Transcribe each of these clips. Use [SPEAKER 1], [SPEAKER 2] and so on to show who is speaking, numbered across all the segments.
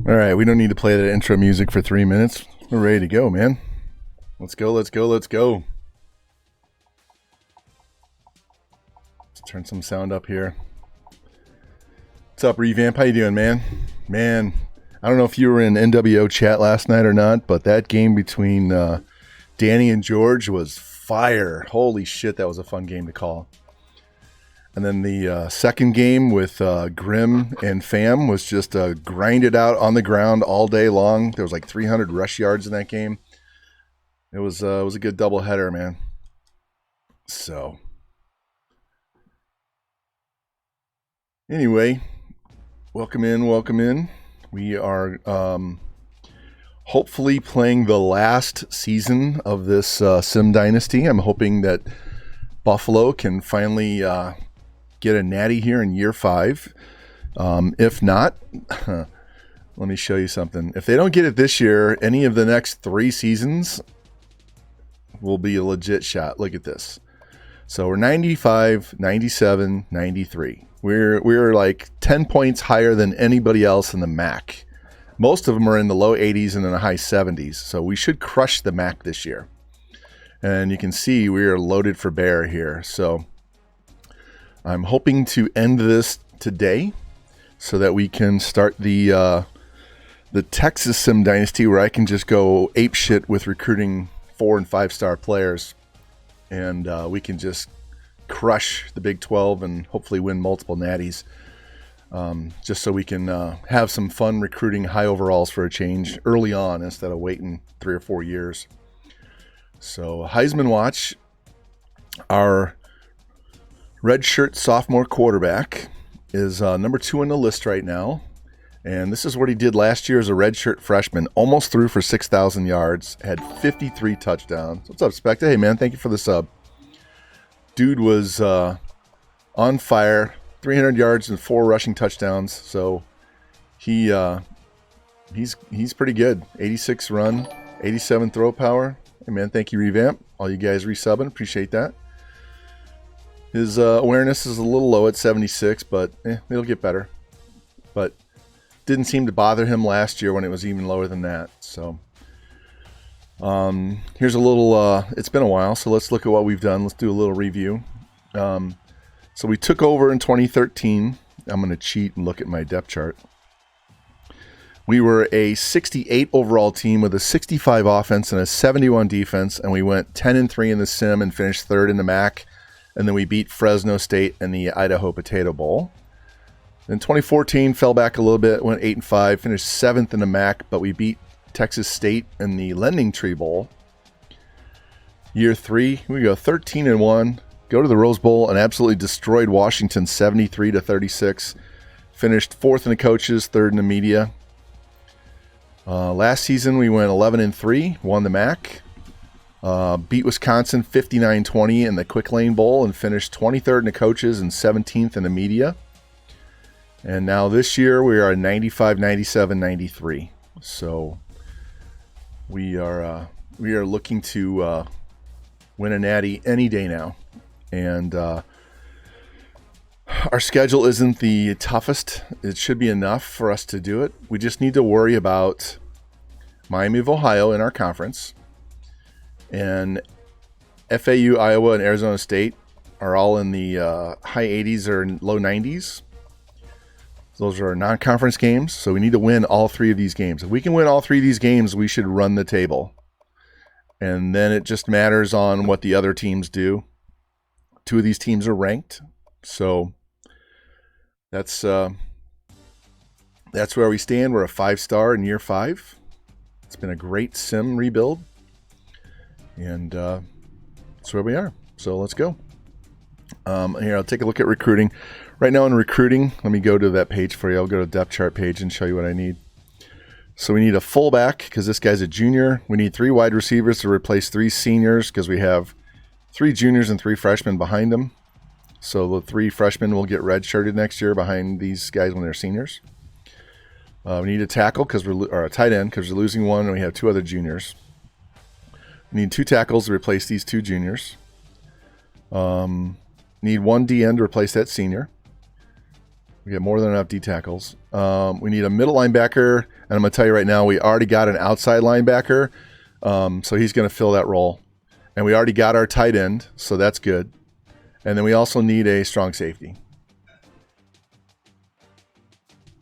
[SPEAKER 1] All right, we don't need to play that intro music for 3 minutes. We're ready to go, man. Let's go. Let's turn some sound up here. What's up, Revamp? How you doing, man? Man, I don't know if you were in NWO chat last night or not, but that game between Danny and George was fire. Holy shit, that was a fun game to call. And then the second game with Grim and Fam was just grinded out on the ground all day long. There was like 300 rush yards in that game. It was a good doubleheader, man. So, anyway, welcome in. We are hopefully playing the last season of this Sim Dynasty. I'm hoping that Buffalo can finally get a natty here in year 5. If not, let me show you something. If they don't get it this year, any of the next 3 seasons will be a legit shot. Look at this. So we're 95, 97, 93. We're like 10 points higher than anybody else in the MAC. Most of them are in the low 80s and in the high 70s. So we should crush the MAC this year. And you can see we are loaded for bear here. So I'm hoping to end this today so that we can start the Texas Sim Dynasty, where I can just go apeshit with recruiting 4 and 5 star players, and we can just crush the Big 12 and hopefully win multiple natties, just so we can have some fun recruiting high overalls for a change early on instead of waiting 3 or 4 years. So Heisman watch, our redshirt sophomore quarterback is number 2 on the list right now. And this is what he did last year as a redshirt freshman. Almost threw for 6,000 yards. Had 53 touchdowns. What's up, Specta? Hey, man, thank you for the sub. Dude was on fire. 300 yards and 4 rushing touchdowns. So he's pretty good. 86 run, 87 throw power. Hey, man, thank you, Revamp. All you guys resubbing. Appreciate that. His awareness is a little low at 76, but it'll get better. But didn't seem to bother him last year when it was even lower than that. So here's a little, it's been a while, so let's look at what we've done. Let's do a little review. So we took over in 2013. I'm going to cheat and look at my depth chart. We were a 68 overall team with a 65 offense and a 71 defense, and we went 10-3 in the Sim and finished 3rd in the MAC. And then we beat Fresno State in the Idaho Potato Bowl. In 2014, fell back a little bit, went 8-5, finished 7th in the MAC, but we beat Texas State in the Lending Tree Bowl. Year 3, we go 13-1, go to the Rose Bowl and absolutely destroyed Washington 73-36. Finished 4th in the coaches, 3rd in the media. Last season, we went 11-3, won the MAC. Beat Wisconsin 59-20 in the Quick Lane Bowl and finished 23rd in the coaches and 17th in the media. And now this year we are 95, 97, 93. So we are looking to win a natty any day now. And our schedule isn't the toughest. It should be enough for us to do it. We just need to worry about Miami of Ohio in our conference. And FAU, Iowa, and Arizona State are all in the high 80s or low 90s. Those are our non-conference games, so we need to win all 3 of these games. If we can win all 3 of these games, we should run the table. And then it just matters on what the other teams do. 2 of these teams are ranked, so that's where we stand. We're a 5-star in year 5. It's been a great Sim rebuild. And that's where we are. So let's go. Here, I'll take a look at recruiting. Right now in recruiting, let me go to that page for you. I'll go to the depth chart page and show you what I need. So we need a fullback because this guy's a junior. We need 3 wide receivers to replace 3 seniors because we have 3 juniors and 3 freshmen behind them. So the 3 freshmen will get redshirted next year behind these guys when they're seniors. We need a tackle or a tight end because we're losing 1 and we have 2 other juniors. We need 2 tackles to replace these 2 juniors. Need 1 D-end to replace that senior. We got more than enough D tackles. We need a middle linebacker, and I'm going to tell you right now, we already got an outside linebacker, so he's going to fill that role. And we already got our tight end, so that's good. And then we also need a strong safety.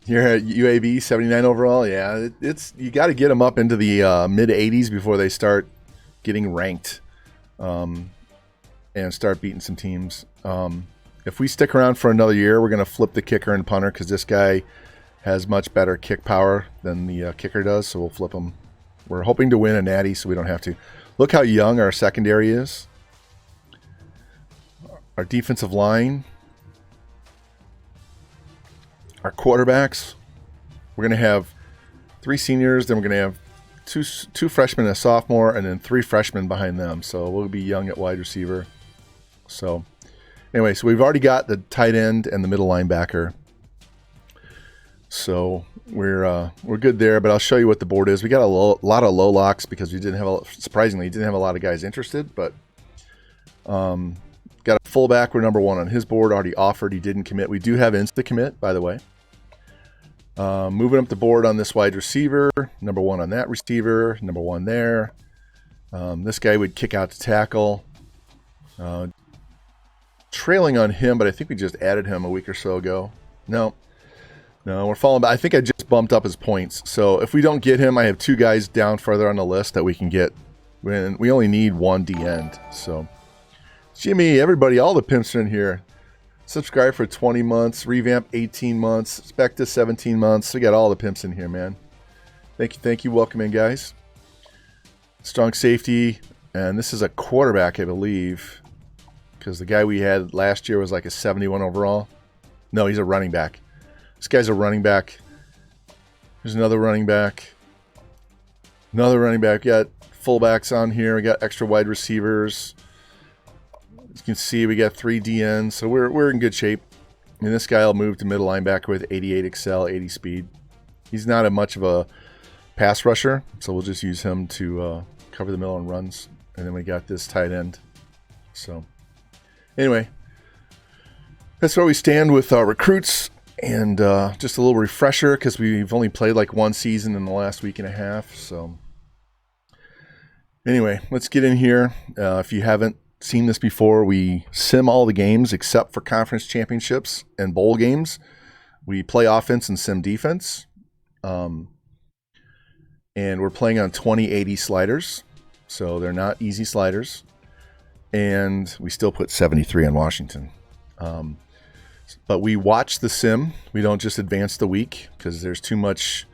[SPEAKER 1] Here at UAB, 79 overall. Yeah, it's you got to get them up into the mid 80s before they start getting ranked and start beating some teams. If we stick around for another year, we're going to flip the kicker and punter because this guy has much better kick power than the kicker does, so we'll flip him. We're hoping to win a natty, so we don't have to. Look how young our secondary is. Our defensive line. Our quarterbacks. We're going to have 3 seniors, then we're going to have two freshmen and a sophomore, and then 3 freshmen behind them. So we'll be young at wide receiver. So anyway, so we've already got the tight end and the middle linebacker. So we're good there, but I'll show you what the board is. We got a lot of low locks because we didn't have surprisingly didn't have a lot of guys interested, but got a fullback. We're number 1 on his board. Already offered. He didn't commit. We do have insta commit, by the way. Moving up the board on this wide receiver, number 1 on that receiver, number 1 there. This guy would kick out to tackle. Trailing on him, but I think we just added him a week or so ago. No, we're falling back. I think I just bumped up his points. So if we don't get him, I have 2 guys down further on the list that we can get. When we only need 1 D end. So Jimmy, everybody, all the pimps are in here. Subscribe for 20 months, revamp 18 months, Specta 17 months. We got all the pimps in here, man. Thank you. Welcome in, guys. Strong safety, and this is a quarterback, I believe, because the guy we had last year was like a 71 overall. No, he's a running back. This guy's a running back. There's another running back. Another running back. We got fullbacks on here. We got extra wide receivers. As you can see, we got 3 DNs, so we're in good shape. And this guy will move to middle linebacker with 88 excel, 80 speed. He's not much of a pass rusher, so we'll just use him to cover the middle and runs. And then we got this tight end. So anyway, that's where we stand with our recruits. And just a little refresher because we've only played like 1 season in the last week and a half. So anyway, let's get in here. If you haven't seen this before, we sim all the games except for conference championships and bowl games. We play offense and sim defense. And we're playing on 2080 sliders. So they're not easy sliders. And we still put 73 on Washington. But we watch the sim. We don't just advance the week because there's too much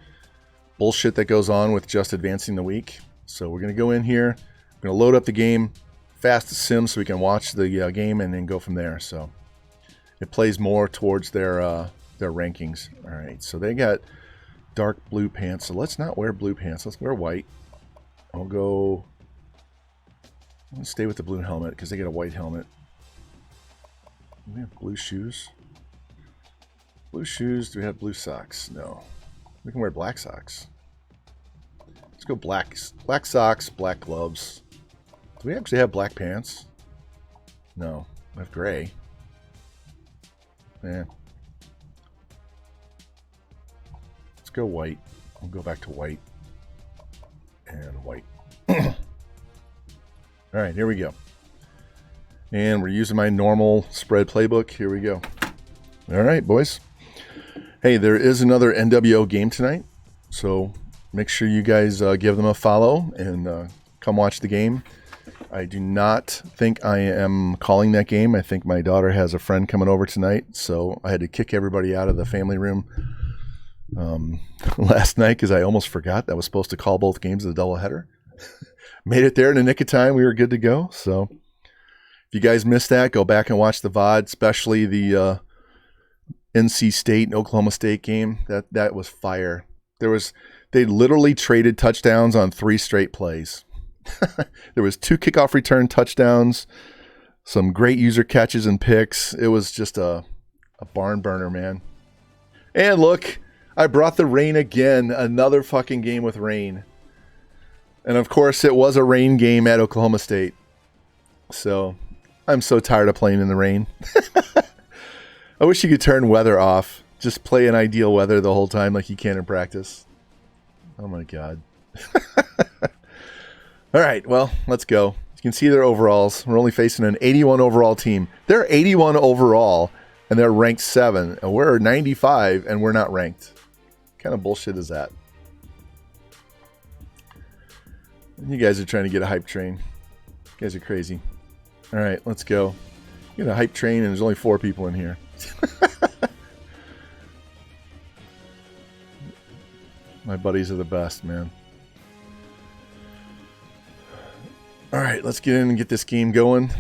[SPEAKER 1] bullshit that goes on with just advancing the week. So we're going to go in here. We're going to load up the game, fast sim so we can watch the game and then go from there. So it plays more towards their rankings. All right, so they got dark blue pants. So let's not wear blue pants. Let's wear white. Let's stay with the blue helmet because they get a white helmet. Do we have blue shoes? Blue shoes. Do we have blue socks? No. We can wear black socks. Let's go black socks, black gloves. Do we actually have black pants? No. We have gray. Yeah. Let's go white. We'll go back to white. And white. All right, here we go. And we're using my normal spread playbook. Here we go. All right, boys. Hey, there is another NWO game tonight. So make sure you guys give them a follow and come watch the game. I do not think I am calling that game. I think my daughter has a friend coming over tonight. So I had to kick everybody out of the family room last night because I almost forgot that I was supposed to call both games of the doubleheader. Made it there in the nick of time. We were good to go. So if you guys missed that, go back and watch the VOD, especially the NC State and Oklahoma State game. That was fire. They literally traded touchdowns on 3 straight plays. There was 2 kickoff return touchdowns, some great user catches and picks. It was just a barn burner, man. And look, I brought the rain again. Another fucking game with rain. And of course, it was a rain game at Oklahoma State. So I'm so tired of playing in the rain. I wish you could turn weather off Just play in ideal weather the whole time like you can in practice. Oh my God. All right, well, let's go. You can see their overalls. We're only facing an 81 overall team. They're 81 overall, and they're ranked 7. And we're 95, and we're not ranked. What kind of bullshit is that? You guys are trying to get a hype train. You guys are crazy. All right, let's go. Get a hype train, and there's only 4 people in here. My buddies are the best, man. All right, let's get in and get this game going.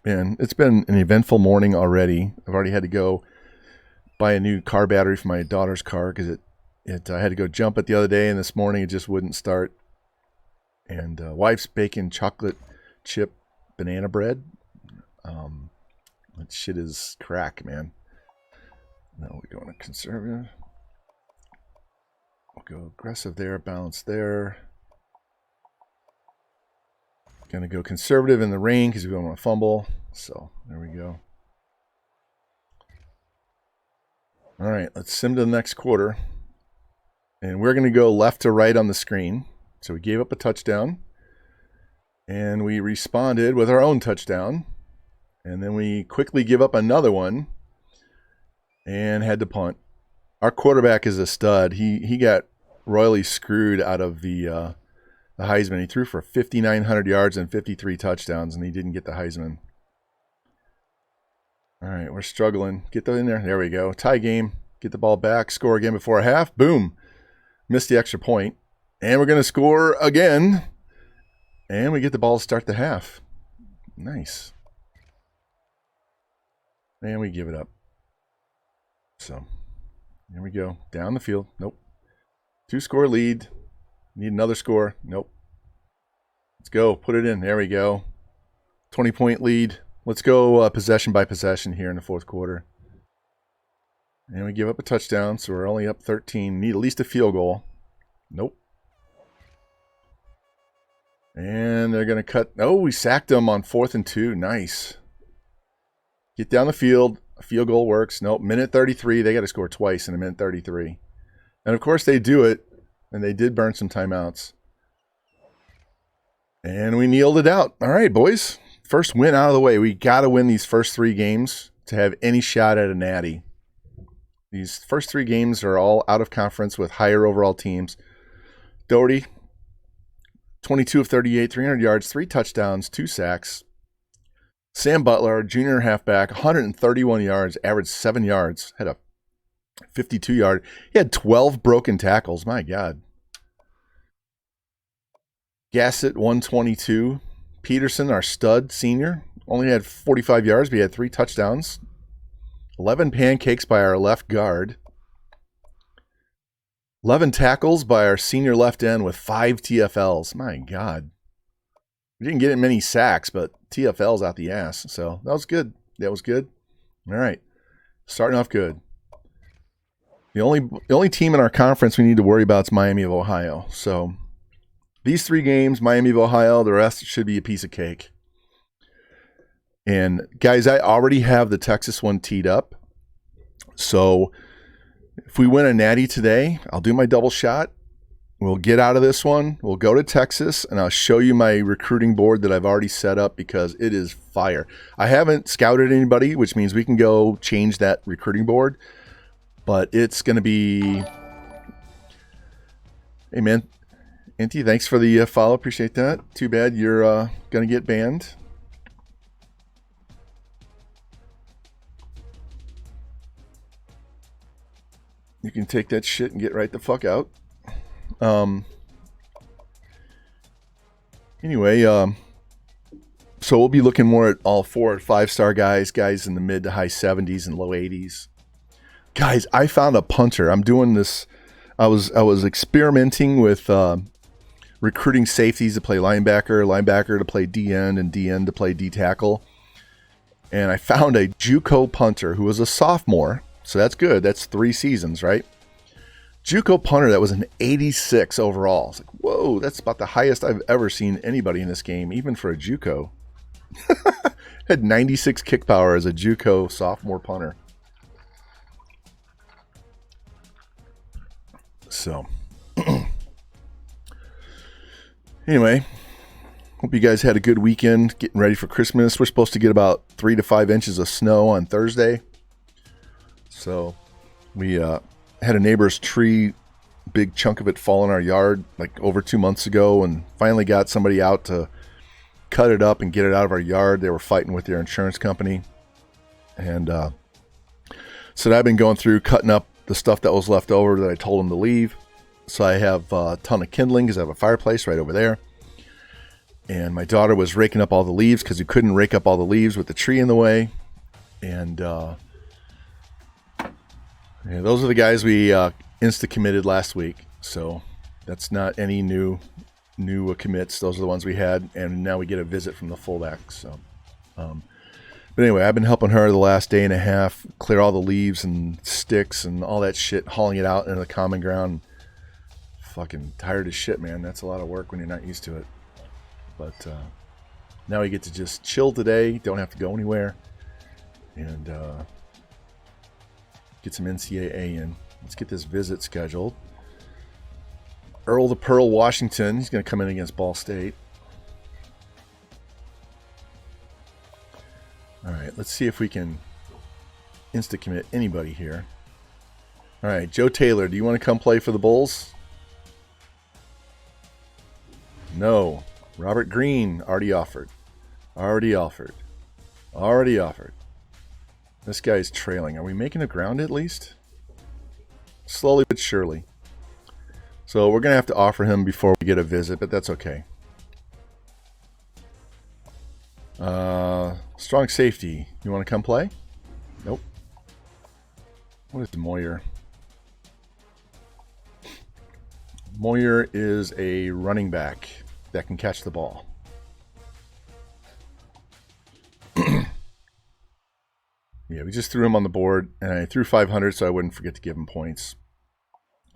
[SPEAKER 1] Man, it's been an eventful morning already. I've already had to go buy a new car battery for my daughter's car because I had to go jump it the other day, and this morning it just wouldn't start. And wife's baking chocolate chip banana bread. That shit is crack, man. No, we're going to conservative. We'll go aggressive there, balance there. Gonna go conservative in the rain because we don't want to fumble. So there we go. All right, let's sim to the next quarter. And we're going to go left to right on the screen. So we gave up a touchdown. And we responded with our own touchdown. And then we quickly give up another one. And had to punt. Our quarterback is a stud. He got royally screwed out of the Heisman. He threw for 5,900 yards and 53 touchdowns, and he didn't get the Heisman. All right, we're struggling. Get that in there. There we go. Tie game. Get the ball back. Score again before half. Boom. Missed the extra point. And we're going to score again. And we get the ball to start the half. Nice. And we give it up. So, here we go. Down the field. Nope. 2-score lead. Need another score. Nope. Let's go. Put it in. There we go. 20-point lead. Let's go possession by possession here in the fourth quarter. And we give up a touchdown, so we're only up 13. Need at least a field goal. Nope. And they're going to cut. Oh, we sacked them on 4th and 2. Nice. Get down the field. A field goal works. Nope. Minute 33. They got to score twice in a minute 33. And, of course, they do it. And they did burn some timeouts. And we kneeled it out. All right, boys. First win out of the way. We got to win these first 3 games to have any shot at a Natty. These first 3 games are all out of conference with higher overall teams. Doherty, 22 of 38, 300 yards, 3 touchdowns, 2 sacks. Sam Butler, junior halfback, 131 yards, averaged 7 yards, had a 52-yard. He had 12 broken tackles. My God. Gassett, 122. Peterson, our stud senior, only had 45 yards, but he had 3 touchdowns. 11 pancakes by our left guard. 11 tackles by our senior left end with 5 TFLs. My God. We didn't get many sacks, but TFLs out the ass. So that was good. That was good. All right. Starting off good. The only team in our conference we need to worry about is Miami of Ohio. So these 3 games, Miami of Ohio, the rest should be a piece of cake. And guys, I already have the Texas one teed up. So if we win a Natty today, I'll do my double shot. We'll get out of this one. We'll go to Texas, and I'll show you my recruiting board that I've already set up because it is fire. I haven't scouted anybody, which means we can go change that recruiting board. But it's going to be... Hey, man. Auntie, thanks for the follow. Appreciate that. Too bad you're going to get banned. You can take that shit and get right the fuck out. Anyway, so we'll be looking more at all 4 or 5-star guys in the mid to high 70s and low 80s. Guys, I found a punter. I'm doing this. I was experimenting with recruiting safeties to play linebacker to play D end, and D end to play D tackle. And I found a JUCO punter who was a sophomore. So that's good. That's 3 seasons, right? JUCO punter that was an 86 overall. It's like, whoa, that's about the highest I've ever seen anybody in this game, even for a JUCO. Had 96 kick power as a JUCO sophomore punter. So, anyway, hope you guys had a good weekend getting ready for Christmas. We're supposed to get about 3 to 5 inches of snow on Thursday. So, we had a neighbor's tree, big chunk of it fall in our yard like over 2 months ago, and finally got somebody out to cut it up and get it out of our yard. They were fighting with their insurance company. And so I've been going through cutting up the stuff that was left over that I told them to leave. So I have a ton of kindling because I have a fireplace right over there. And my daughter was raking up all the leaves because we couldn't rake up all the leaves with the tree in the way. And those are the guys we insta-committed last week. So that's not any new commits. Those are the ones we had. And now we get a visit from the fullback. So, but anyway, I've been helping her the last day and a half clear all the leaves and sticks and all that shit, hauling it out into the common ground. Fucking tired as shit, man. That's a lot of work when you're not used to it. But now we get to just chill today. Don't have to go anywhere. And get some NCAA in. Let's get this visit scheduled. Earl the Pearl Washington. He's going to come in against Ball State. All right, let's see if we can insta-commit anybody here. All right, Joe Taylor, do you want to come play for the Bulls? No. Robert Green, already offered. This guy's trailing. Are we making the ground at least? Slowly but surely. So we're going to have to offer him before we get a visit, but that's okay. Strong safety. You want to come play? Nope. What is Moyer? Moyer is a running back that can catch the ball. Yeah, we just threw him on the board, and I threw 500 so I wouldn't forget to give him points.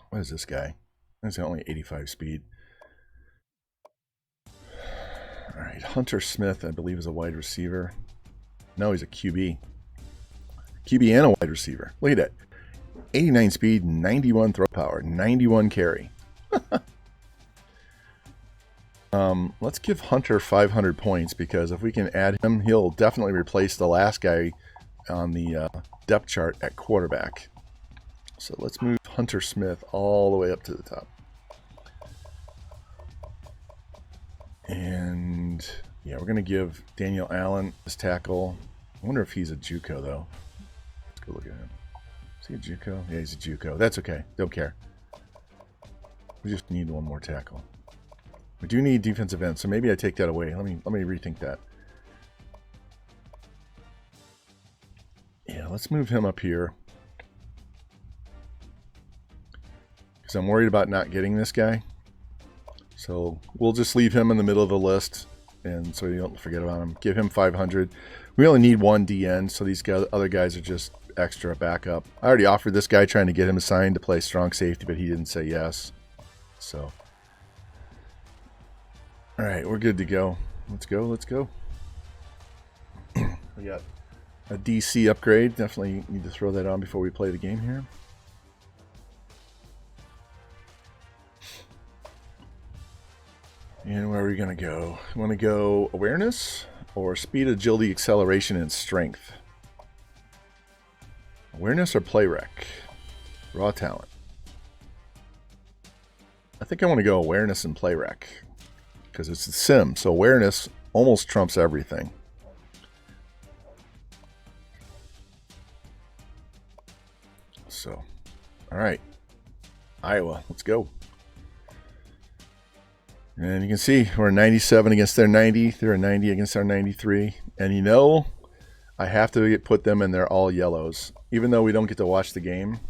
[SPEAKER 1] What is this guy? He's only 85 speed. All right, Hunter Smith, I believe, is a wide receiver. No, he's a QB. QB and a wide receiver. Look at that. 89 speed, 91 throw power, 91 carry. Let's give Hunter 500 points because if we can add him, he'll definitely replace the last guy on the depth chart at quarterback. So let's move Hunter Smith all the way up to the top. And yeah, we're going to give Daniel Allen his tackle. I wonder if he's a JUCO though. Let's go look at him. Is he a JUCO? Yeah, he's a JUCO. That's okay. Don't care. We just need one more tackle. We do need defensive end, so maybe I take that away. Let me rethink that. Yeah, let's move him up here. Because I'm worried about not getting this guy. So we'll just leave him in the middle of the list, and so you don't forget about him. Give him 500. We only need one DN, so these other guys are just extra backup. I already offered this guy trying to get him assigned to play strong safety, but he didn't say yes. So, all right, we're good to go. Let's go. We got a DC upgrade. Definitely need to throw that on before we play the game here. And where are we going to go? We want to go awareness or speed, agility, acceleration, and strength. Awareness or play rec? Raw talent. I think I want to go awareness and play rec because it's a sim. So awareness almost trumps everything. So, all right. Iowa, let's go. And you can see we're 97 against their 90. They're a 90 against our 93. And you know, I have to put them in their all yellows. Even though we don't get to watch the game.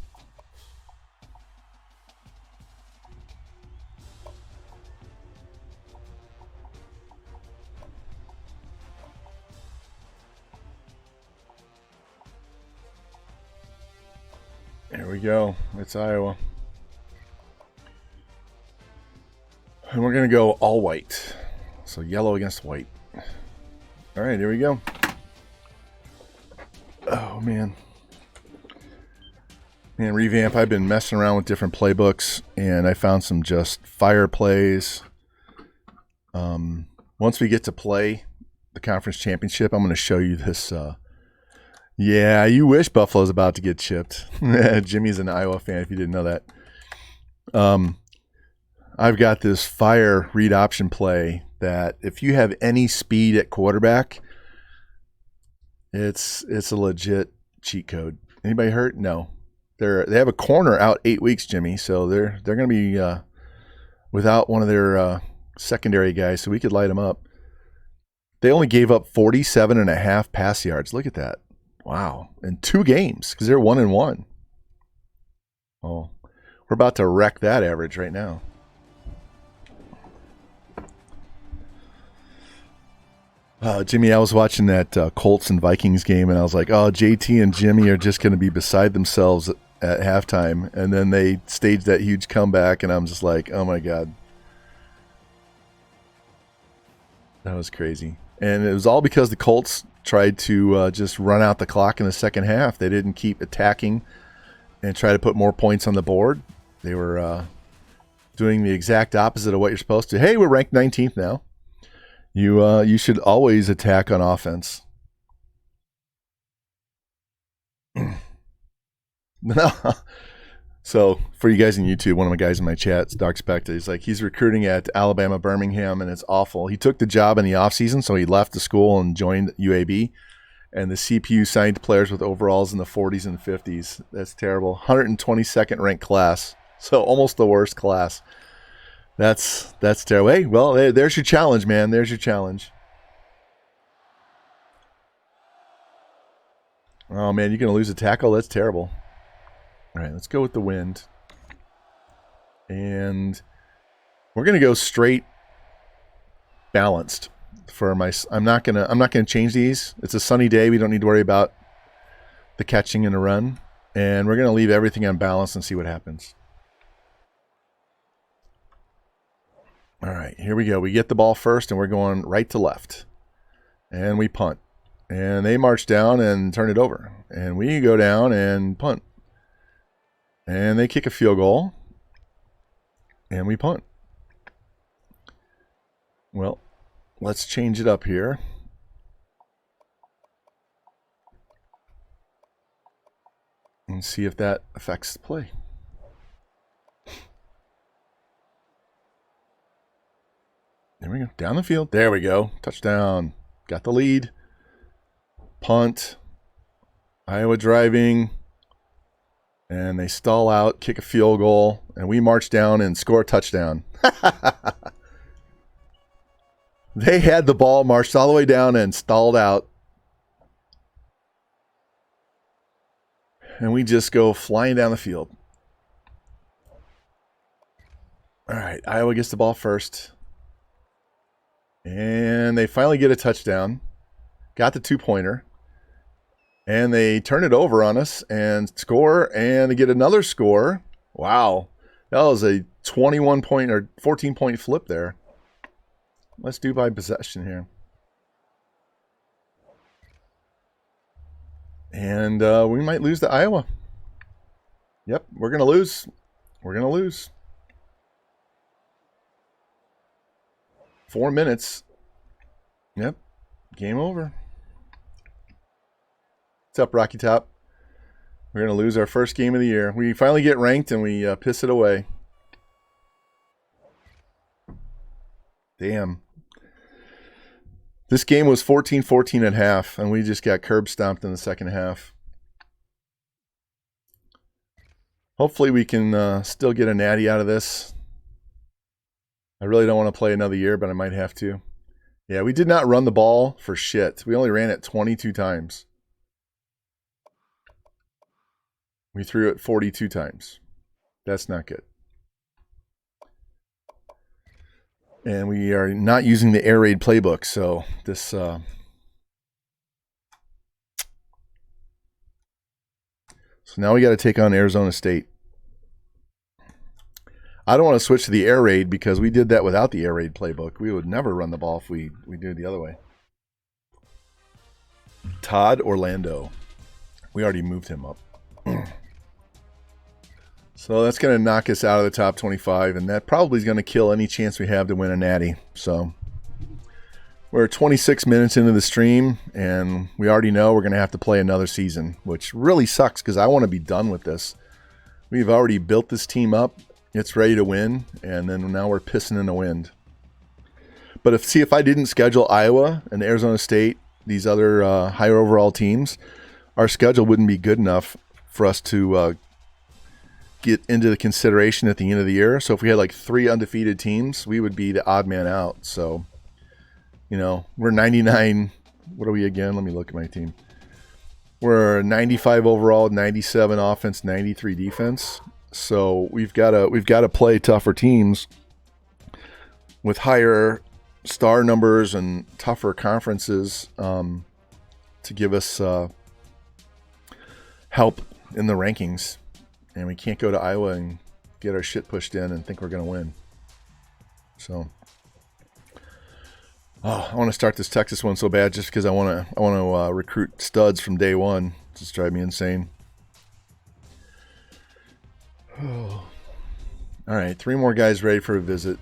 [SPEAKER 1] There we go. It's Iowa. And we're going to go all white. So yellow against white. All right, here we go. Oh, man. And revamp, I've been messing around with different playbooks, and I found some just fire plays. Once we get to play the conference championship, I'm going to show you this. Yeah, you wish Buffalo's about to get chipped. Jimmy's an Iowa fan, if you didn't know that. I've got this fire read option play that if you have any speed at quarterback, it's a legit cheat code. Anybody hurt? No. They have a corner out 8 weeks, Jimmy, so they're going to be without one of their secondary guys, so we could light them up. They only gave up 47.5 pass yards. Look at that. Wow. In 2 games, because they're 1-1. Oh, we're about to wreck that average right now. Jimmy, I was watching that Colts and Vikings game, and I was like, oh, JT and Jimmy are just going to be beside themselves at halftime. And then they staged that huge comeback, and I'm just like, oh, my God. That was crazy. And it was all because the Colts tried to just run out the clock in the second half. They didn't keep attacking and try to put more points on the board. They were doing the exact opposite of what you're supposed to. Hey, we're ranked 19th now. You should always attack on offense. So for you guys in YouTube, one of my guys in my chat, Dark Spectre, he's like, he's recruiting at Alabama Birmingham, and it's awful. He took the job in the offseason, so he left the school and joined UAB. And the CPU signed players with overalls in the 40s and 50s. That's terrible. 122nd ranked class, so almost the worst class. That's terrible. Hey, well, there's your challenge, man. There's your challenge. Oh, man, you're going to lose a tackle? That's terrible. All right, let's go with the wind. And we're going to go straight balanced for my I'm not going to change these. It's a sunny day. We don't need to worry about the catching and the run. And we're going to leave everything on balance and see what happens. All right, here we go. We get the ball first, and we're going right to left. And we punt. And they march down and turn it over. And we go down and punt. And they kick a field goal. And we punt. Well, let's change it up here. And see if that affects the play. There we go. Down the field. There we go. Touchdown. Got the lead. Punt. Iowa driving. And they stall out, kick a field goal, and we march down and score a touchdown. They had the ball, marched all the way down, and stalled out. And we just go flying down the field. All right, Iowa gets the ball first. And they finally get a touchdown. Got the 2-pointer. And they turn it over on us and score, and they get another score. Wow. That was a 21-point or 14-point flip there. Let's do by possession here. And we might lose to Iowa. Yep, we're going to lose. We're going to lose. 4 minutes. Yep, game over. What's up, Rocky Top? We're going to lose our first game of the year. We finally get ranked, and we piss it away. Damn. This game was 14-14 at half, and we just got curb stomped in the second half. Hopefully we can still get a natty out of this. I really don't want to play another year, but I might have to. Yeah, we did not run the ball for shit. We only ran it 22 times. We threw it 42 times. That's not good. And we are not using the air raid playbook, so this... So now we got to take on Arizona State. I don't want to switch to the air raid because we did that without the air raid playbook. We would never run the ball if we do it the other way. Todd Orlando. We already moved him up. So that's going to knock us out of the top 25, and that probably is going to kill any chance we have to win a Natty. So we're 26 minutes into the stream, and we already know we're going to have to play another season, which really sucks because I want to be done with this. We've already built this team up. It's ready to win, and then now we're pissing in the wind. But if I didn't schedule Iowa and Arizona State, these other higher overall teams, our schedule wouldn't be good enough for us to get into the consideration at the end of the year. So if we had like 3 undefeated teams, we would be the odd man out. So, we're 99. What are we again? Let me look at my team. We're 95 overall, 97 offense, 93 defense. So we've got to play tougher teams with higher star numbers and tougher conferences to give us help in the rankings. And we can't go to Iowa and get our shit pushed in and think we're going to win. So, I want to start this Texas one so bad just because I want to recruit studs from day one. It's just drive me insane. All right, 3 more guys ready for a visit.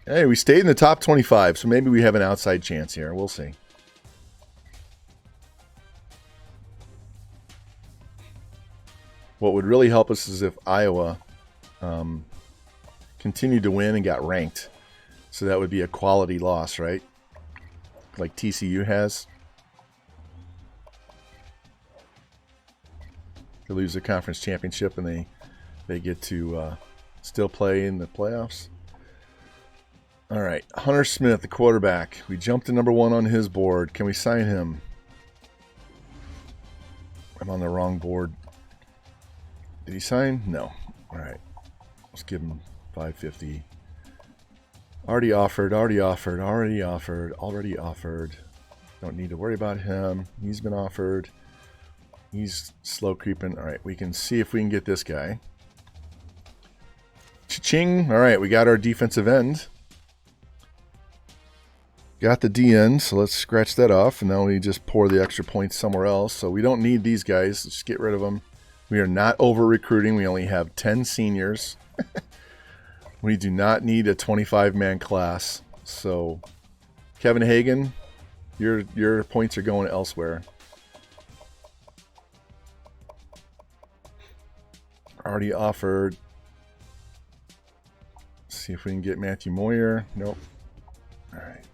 [SPEAKER 1] Hey, we stayed in the top 25, so maybe we have an outside chance here. We'll see. What would really help us is if Iowa continued to win and got ranked. So that would be a quality loss, right? Like TCU has. They lose the conference championship and they get to still play in the playoffs. All right, Hunter Smith, the quarterback. We jumped to number 1 on his board. Can we sign him? I'm on the wrong board. Did he sign? No. All right. Let's give him $550. Already offered. Don't need to worry about him. He's been offered. He's slow creeping. All right. We can see if we can get this guy. Cha-ching. All right. We got our defensive end. Got the D end. So let's scratch that off. And now we just pour the extra points somewhere else. So we don't need these guys. Let's get rid of them. We are not over-recruiting. We only have 10 seniors. We do not need a 25-man class. So, Kevin Hagan, your points are going elsewhere. Already offered. Let's see if we can get Matthew Moyer. Nope. All right.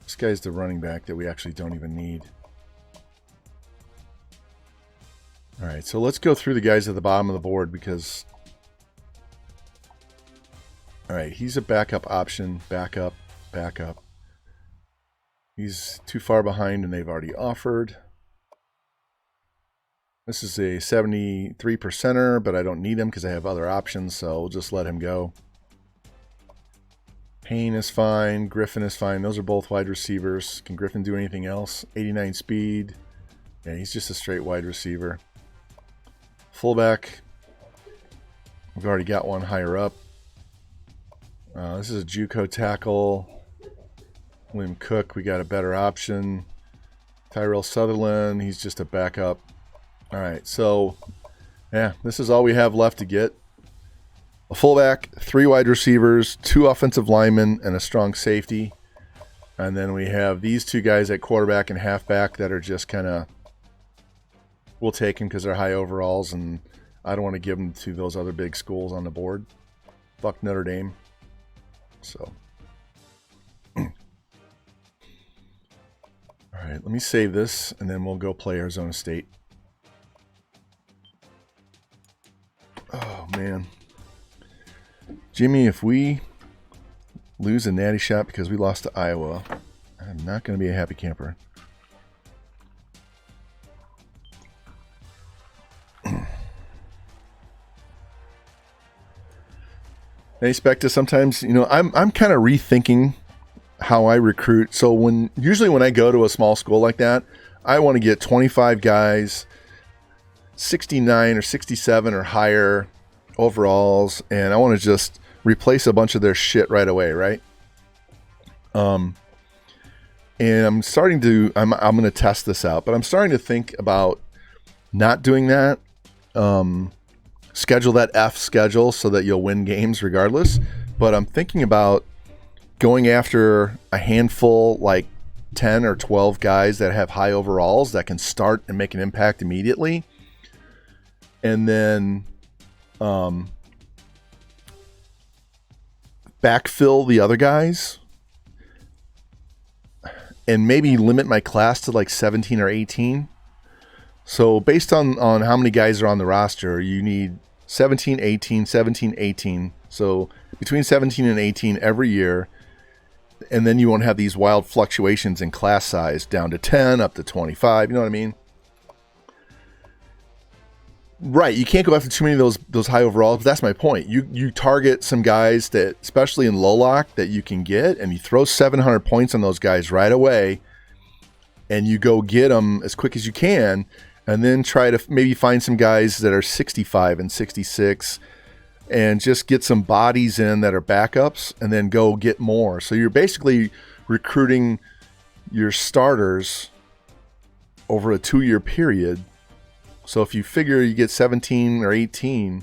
[SPEAKER 1] This guy's the running back that we actually don't even need. All right, so let's go through the guys at the bottom of the board because... All right, he's a backup option. Backup. He's too far behind and they've already offered. This is a 73%er, but I don't need him because I have other options, so we'll just let him go. Payne is fine. Griffin is fine. Those are both wide receivers. Can Griffin do anything else? 89 speed. Yeah, he's just a straight wide receiver. Fullback, we've already got one higher up. This is a JUCO tackle. William Cook, we got a better option. Tyrell Sutherland, he's just a backup. All right, so, yeah, this is all we have left to get. A fullback, 3 wide receivers, 2 offensive linemen, and a strong safety. And then we have these 2 guys at quarterback and halfback that are just kind of... We'll take them because they're high overalls, and I don't want to give them to those other big schools on the board. Fuck Notre Dame. So. All right, let me save this, and then we'll go play Arizona State. Oh, man. Jimmy, if we lose a natty shot because we lost to Iowa, I'm not going to be a happy camper. I expect to sometimes, I'm kind of rethinking how I recruit. So usually when I go to a small school like that, I want to get 25 guys, 69 or 67 or higher overalls, and I want to just replace a bunch of their shit right away, right? And I'm going to test this out, but I'm starting to think about not doing that schedule that F schedule so that you'll win games regardless. But I'm thinking about going after a handful, like 10 or 12 guys that have high overalls that can start and make an impact immediately. And then backfill the other guys and maybe limit my class to like 17 or 18. So based on how many guys are on the roster, you need 17, 18, 17, 18. So between 17 and 18 every year. And then you won't have these wild fluctuations in class size down to 10, up to 25. You know what I mean? Right. You can't go after too many of those high overalls, but that's my point. You target some guys that, especially in low lock, that you can get, and you throw 700 points on those guys right away, and you go get them as quick as you can, and then try to maybe find some guys that are 65 and 66 and just get some bodies in that are backups and then go get more. So you're basically recruiting your starters over a 2-year period. So if you figure you get 17 or 18,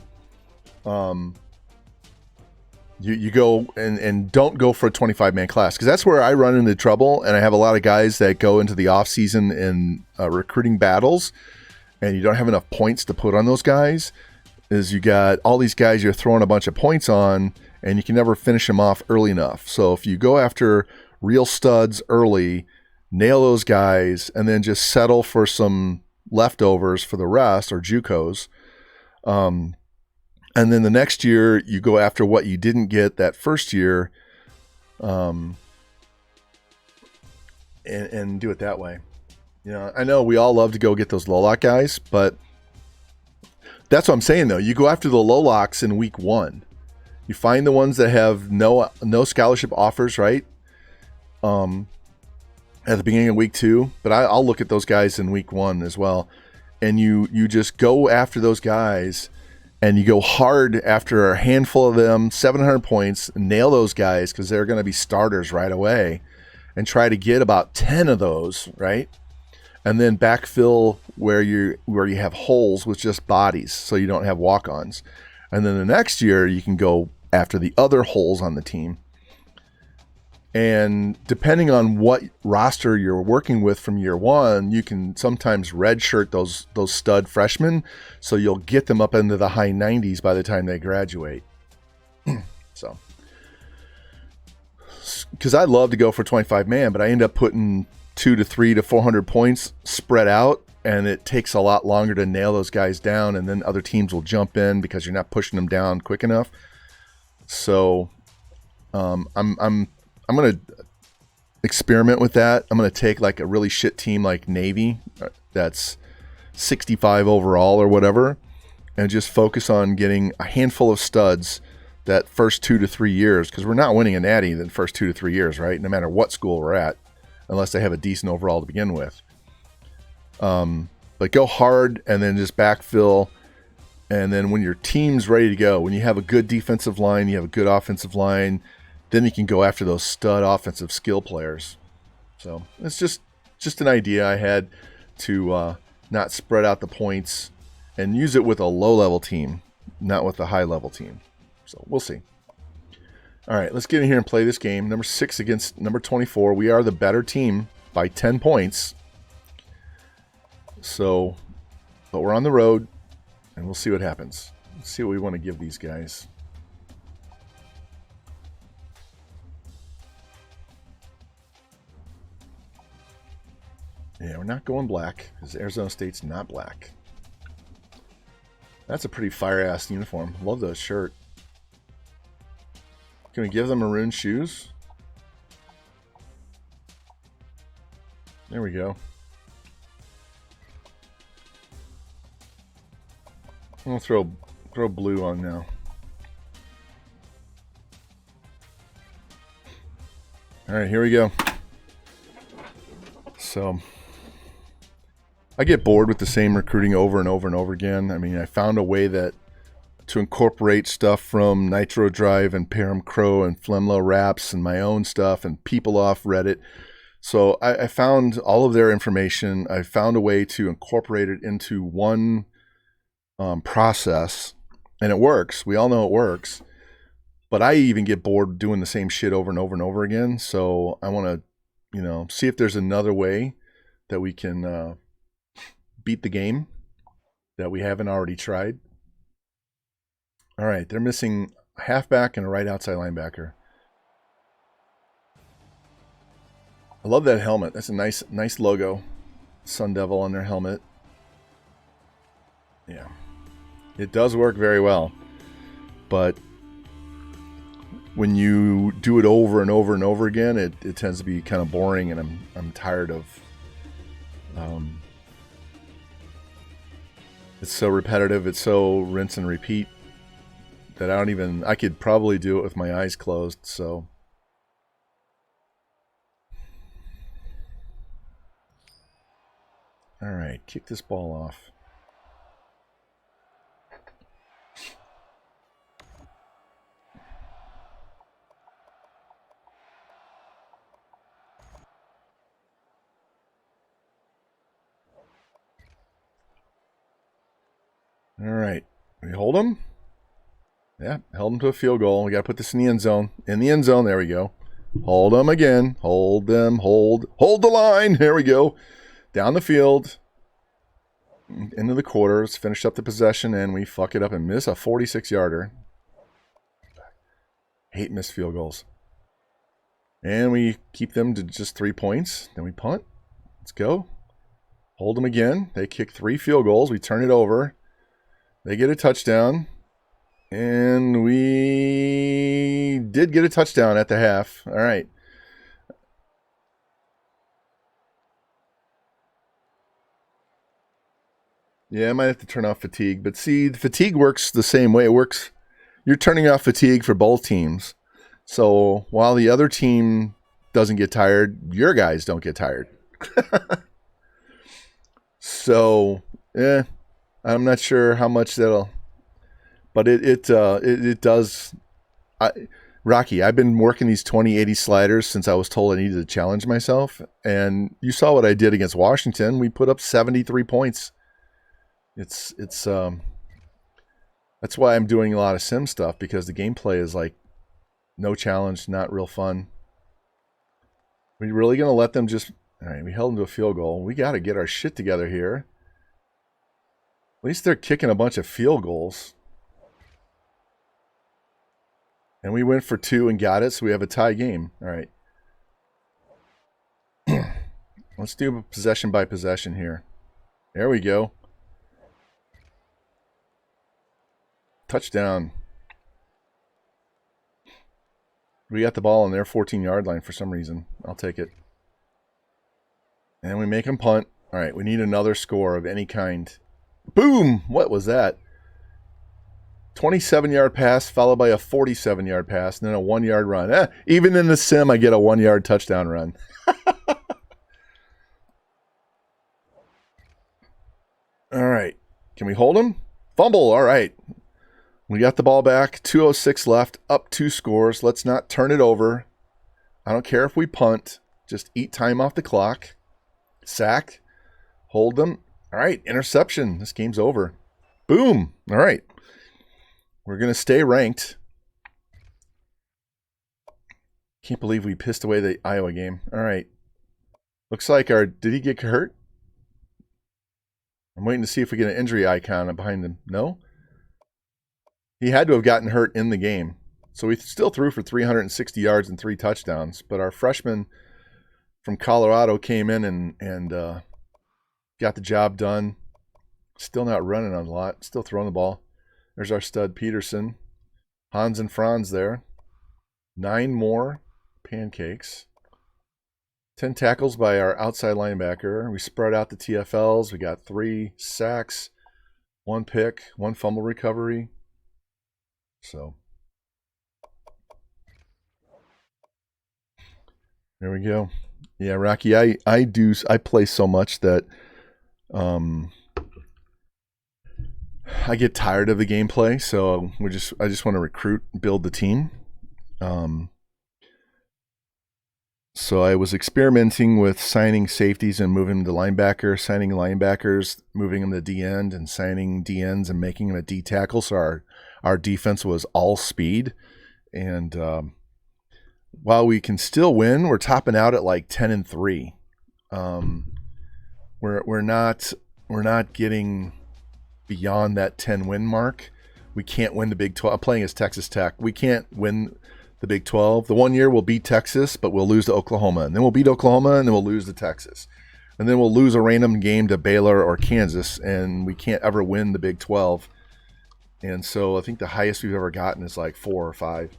[SPEAKER 1] you go and don't go for a 25-man class, because that's where I run into trouble, and I have a lot of guys that go into the off season in recruiting battles, and you don't have enough points to put on those guys. Is you got all these guys you're throwing a bunch of points on, and you can never finish them off early enough. So if you go after real studs early, nail those guys, and then just settle for some leftovers for the rest, or JUCOs, and then the next year you go after what you didn't get that first year, and do it that way. You know, I know we all love to go get those low lock guys, but that's what I'm saying, though. You go after the low locks in week 1. You find the ones that have no scholarship offers, right? At the beginning of week 2, but I'll look at those guys in week 1 as well. And you just go after those guys, and you go hard after a handful of them, 700 points, nail those guys because they're going to be starters right away, and try to get about 10 of those, right? And then backfill where you have holes with just bodies, so you don't have walk-ons. And then the next year you can go after the other holes on the team. And depending on what roster you're working with from year 1, you can sometimes redshirt those stud freshmen, so you'll get them up into the high 90s by the time they graduate. So, because I love to go for 25-man, but I end up putting 200 to 300 to 400 points spread out, and it takes a lot longer to nail those guys down, and then other teams will jump in because you're not pushing them down quick enough. So I'm going to experiment with that. I'm going to take like a really shit team like Navy that's 65 overall or whatever, and just focus on getting a handful of studs that first 2 to 3 years, because we're not winning a Natty the first 2 to 3 years, right? No matter what school we're at, unless they have a decent overall to begin with. But go hard and then just backfill. And then when your team's ready to go, when you have a good defensive line, you have a good offensive line, then you can go after those stud offensive skill players. So it's just an idea I had to not spread out the points and use it with a low-level team, not with a high-level team. So we'll see. All right, let's get in here and play this game. Number 6 against number 24. We are the better team by 10 points. So, but we're on the road, and we'll see what happens. Let's see what we want to give these guys. Yeah, we're not going black, because Arizona State's not black. That's a pretty fire-ass uniform. Love that shirt. Can we give them maroon shoes? There we go. I'm gonna throw blue on now. All right, here we go. So I get bored with the same recruiting over and over and over again. I mean, I found a way to incorporate stuff from Nitro Drive and Param Crow and Flemlo Raps and my own stuff and people off Reddit. So I found all of their information. I found a way to incorporate it into one process, and it works. We all know it works. But I even get bored doing the same shit over and over and over again. So I want to, see if there's another way that we can beat the game that we haven't already tried. All right, they're missing a halfback and a right outside linebacker. I love that helmet. That's a nice logo. Sun Devil on their helmet. Yeah. It does work very well. But when you do it over and over and over again, it tends to be kind of boring, and I'm tired of it's so repetitive, it's so rinse and repeat that I could probably do it with my eyes closed. So all right, kick this ball off. All right, we hold him. Yeah, held him to a field goal. We got to put this in the end zone. In the end zone, there we go. Hold them again. Hold them. Hold the line. There we go. Down the field. Into the quarters. Finish up the possession, and we fuck it up and miss a 46-yarder. Hate missed field goals. And we keep them to just 3 points. Then we punt. Let's go. Hold them again. They kick 3 field goals. We turn it over. They get a touchdown. And we did get a touchdown at the half. All right. Yeah, I might have to turn off fatigue. But see, the fatigue works the same way. It works. You're turning off fatigue for both teams. So while the other team doesn't get tired, your guys don't get tired. So, I'm not sure how much that'll... But it does. Rocky, I've been working these 20-80 sliders since I was told I needed to challenge myself. And you saw what I did against Washington. We put up 73 points. It's that's why I'm doing a lot of sim stuff, because the gameplay is like no challenge, not real fun. Are we really going to let them just... All right, we held them to a field goal. We got to get our shit together here. At least they're kicking a bunch of field goals. And we went for 2 and got it, so we have a tie game. All right. Let's do possession by possession here. There we go. Touchdown. We got the ball on their 14-yard line for some reason. I'll take it. And we make them punt. All right, we need another score of any kind. Boom! What was that? 27-yard pass followed by a 47-yard pass and then a 1-yard run. Even in the sim, I get a 1-yard touchdown run. All right. Can we hold him? Fumble. All right. We got the ball back. 2:06 left. Up 2 scores. Let's not turn it over. I don't care if we punt. Just eat time off the clock. Sack. Hold them. All right. Interception. This game's over. Boom. All right. We're going to stay ranked. Can't believe we pissed away the Iowa game. All right. Looks like did he get hurt? I'm waiting to see if we get an injury icon behind him. No? He had to have gotten hurt in the game. So we still threw for 360 yards and 3 touchdowns. But our freshman from Colorado came in and got the job done. Still not running on a lot. Still throwing the ball. There's our stud Peterson. Hans and Franz there. 9 more pancakes. 10 tackles by our outside linebacker. We spread out the TFLs. We got 3 sacks, 1 pick, 1 fumble recovery. So there we go. Yeah, Rocky, I play so much that I get tired of the gameplay, so I just want to recruit, build the team. So I was experimenting with signing safeties and moving them to linebacker, signing linebackers, moving them to D end, and signing D ends and making them a D tackle. So our defense was all speed. And while we can still win, we're topping out at like 10-3. We're not getting beyond that 10 win mark. We can't win the Big 12. I'm playing as Texas Tech. We can't win the Big 12. The one year we'll beat Texas, but we'll lose to Oklahoma. And then we'll beat Oklahoma, and then we'll lose to Texas. And then we'll lose a random game to Baylor or Kansas, and we can't ever win the Big 12. And so I think the highest we've ever gotten is like 4 or 5.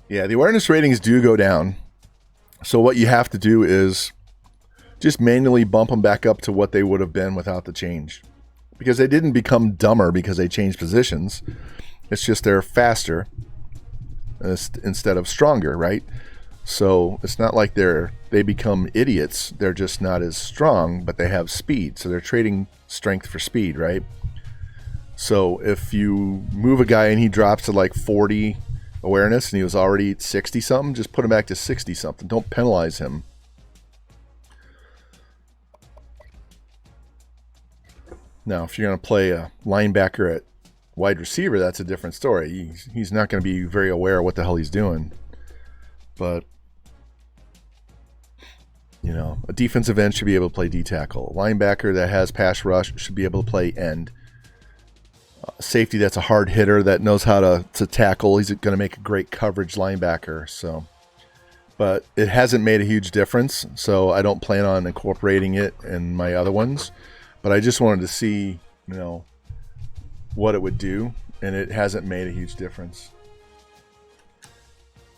[SPEAKER 1] Yeah, the awareness ratings do go down. So what you have to do is just manually bump them back up to what they would have been without the change. Because they didn't become dumber because they changed positions. It's just they're faster instead of stronger, right? So it's not like they become idiots. They're just not as strong, but they have speed. So they're trading strength for speed, right? So if you move a guy and he drops to like 40 awareness and he was already 60 something, just put him back to 60 something. Don't penalize him. Now, if you're going to play a linebacker at wide receiver, that's a different story. He's not going to be very aware of what the hell he's doing. But, you know, a defensive end should be able to play D tackle. A linebacker that has pass rush should be able to play end. Safety that's a hard hitter that knows how to tackle. He's going to make a great coverage linebacker. So, but it hasn't made a huge difference. So I don't plan on incorporating it in my other ones. But I just wanted to see, you know, what it would do, and it hasn't made a huge difference.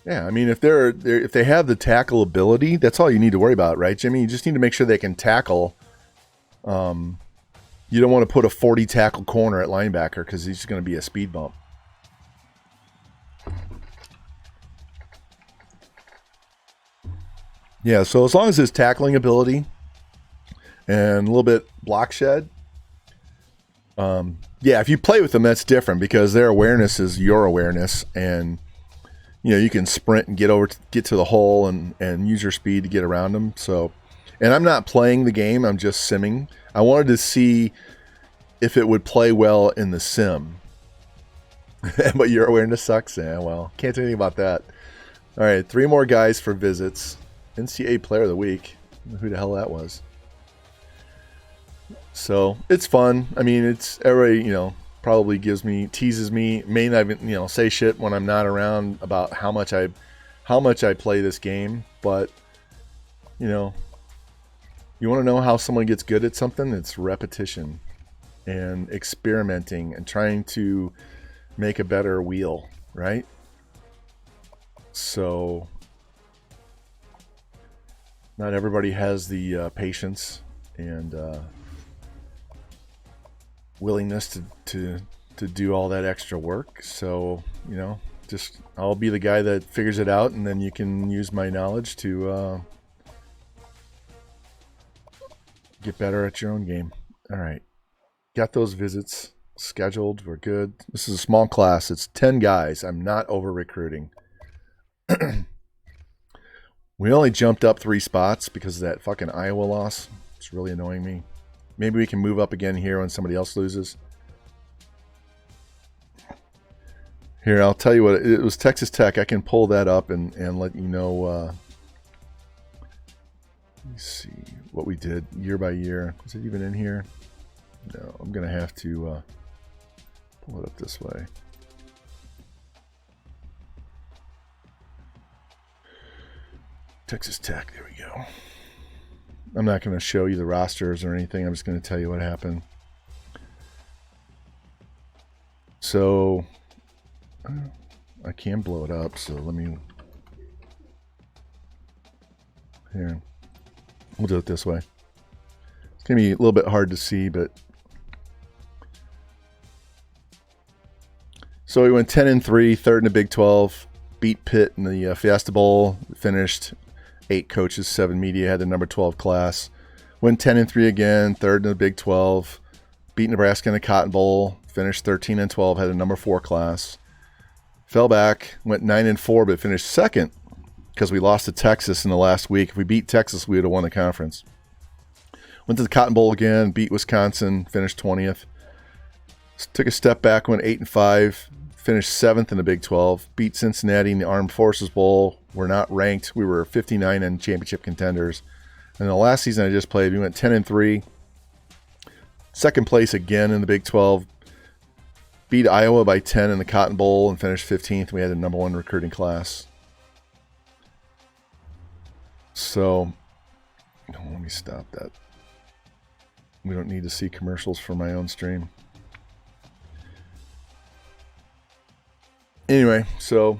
[SPEAKER 1] Yeah, I mean, if they have the tackle ability, that's all you need to worry about, right, Jimmy? You just need to make sure they can tackle. You don't want to put a 40 tackle corner at linebacker because he's going to be a speed bump. Yeah, so as long as his tackling ability and a little bit block shed. Yeah, if you play with them, that's different because their awareness is your awareness, and you know you can sprint and get to the hole and use your speed to get around them. So, and I'm not playing the game; I'm just simming. I wanted to see if it would play well in the sim. But your awareness sucks. Yeah, well, can't do anything about that. All right, 3 more guys for visits. NCAA Player of the Week. Who the hell that was? So it's fun. I mean, it's everybody, you know, probably teases me, may not even, you know, say shit when I'm not around about how much I play this game. But, you know, you want to know how someone gets good at something? It's repetition and experimenting and trying to make a better wheel, right? So not everybody has the patience and willingness to do all that extra work. So, you know, just I'll be the guy that figures it out, and then you can use my knowledge to get better at your own game. All right. Got those visits scheduled. We're good. This is a small class. It's 10 guys. I'm not over recruiting. We only jumped up 3 spots because of that fucking Iowa loss. It's really annoying me. Maybe we can move up again here when somebody else loses. Here, I'll tell you what. It was Texas Tech. I can pull that up and let you know. Let me see what we did year by year. Is it even in here? No, I'm going to have to pull it up this way. Texas Tech. There we go. I'm not going to show you the rosters or anything. I'm just going to tell you what happened. So I can blow it up. So let me. Here. We'll do it this way. It's going to be a little bit hard to see, but. So we went 10-3, third in the Big 12, beat Pitt in the Fiesta Bowl, finished 8 coaches, 7 media, had the number 12 class. Went 10-3 again, third in the Big 12, beat Nebraska in the Cotton Bowl, finished 13-12, had the number 4 class. Fell back, went 9-4, but finished second because we lost to Texas in the last week. If we beat Texas, we would have won the conference. Went to the Cotton Bowl again, beat Wisconsin, finished 20th. Took a step back, went 8-5, finished 7th in the Big 12. Beat Cincinnati in the Armed Forces Bowl. We're not ranked. We were 59 and championship contenders. And the last season I just played, we went 10-3. Second place again in the Big 12. Beat Iowa by 10 in the Cotton Bowl and finished 15th. We had the number 1 recruiting class. So, let me stop that. We don't need to see commercials for my own stream. Anyway, so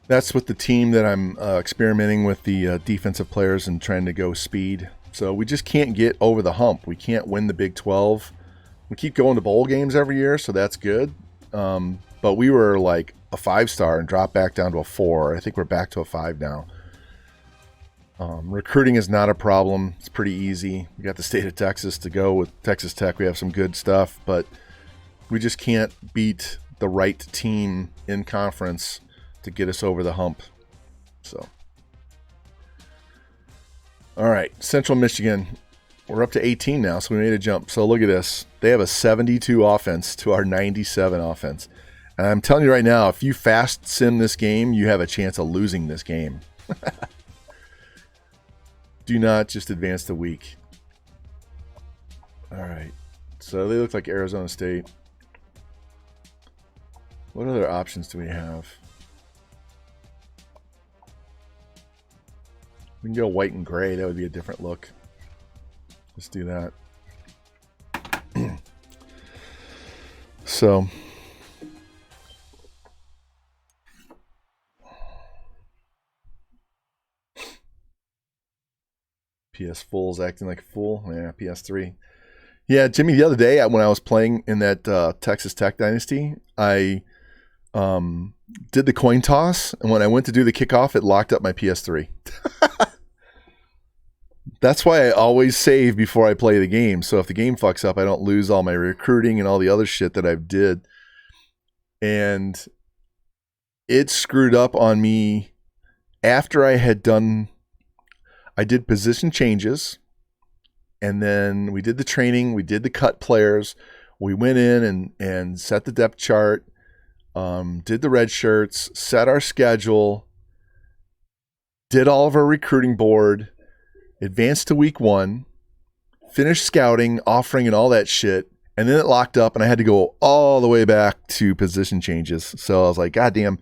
[SPEAKER 1] that's with the team that I'm experimenting with the defensive players and trying to go speed. So we just can't get over the hump. We can't win the Big 12. We keep going to bowl games every year, so that's good. But we were like a 5-star and dropped back down to a 4. I think we're back to a 5 now. Recruiting is not a problem. It's pretty easy. We got the state of Texas to go with Texas Tech. We have some good stuff, but we just can't beat the right team in conference to get us over the hump. So, all right, Central Michigan. We're up to 18 now, so we made a jump. So look at this. They have a 72 offense to our 97 offense. And I'm telling you right now, if you fast sim this game, you have a chance of losing this game. Do not just advance the week. All right. So they look like Arizona State. What other options do we have? We can go white and gray. That would be a different look. Let's do that. So PS Full's acting like a fool. Yeah, PS3. Yeah, Jimmy, the other day when I was playing in that Texas Tech Dynasty, I did the coin toss, and when I went to do the kickoff, it locked up my PS3. That's why I always save before I play the game. So if the game fucks up, I don't lose all my recruiting and all the other shit that I've did. And it screwed up on me after I had done... I did position changes, and then we did the training, we did the cut players, we went in and set the depth chart, did the red shirts, set our schedule, did all of our recruiting board, advanced to week 1, finished scouting, offering, and all that shit, and then it locked up, and I had to go all the way back to position changes. So I was like, God damn.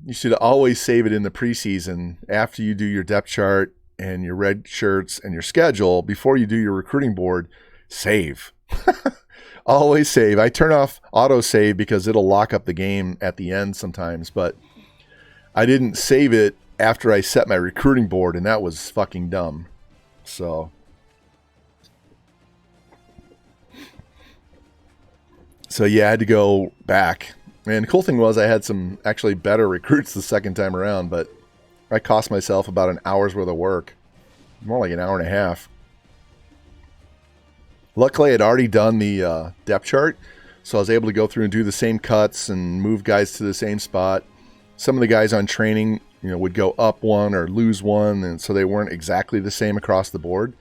[SPEAKER 1] You should always save it in the preseason after you do your depth chart and your red shirts and your schedule. Before you do your recruiting board, save. Always save. I turn off auto save because it'll lock up the game at the end sometimes, but I didn't save it after I set my recruiting board, and that was fucking dumb. So yeah, I had to go back. And the cool thing was I had some actually better recruits the second time around, but I cost myself about an hour's worth of work. More like an hour and a half. Luckily, I'd already done the depth chart, so I was able to go through and do the same cuts and move guys to the same spot. Some of the guys on training, would go up 1 or lose 1, and so they weren't exactly the same across the board.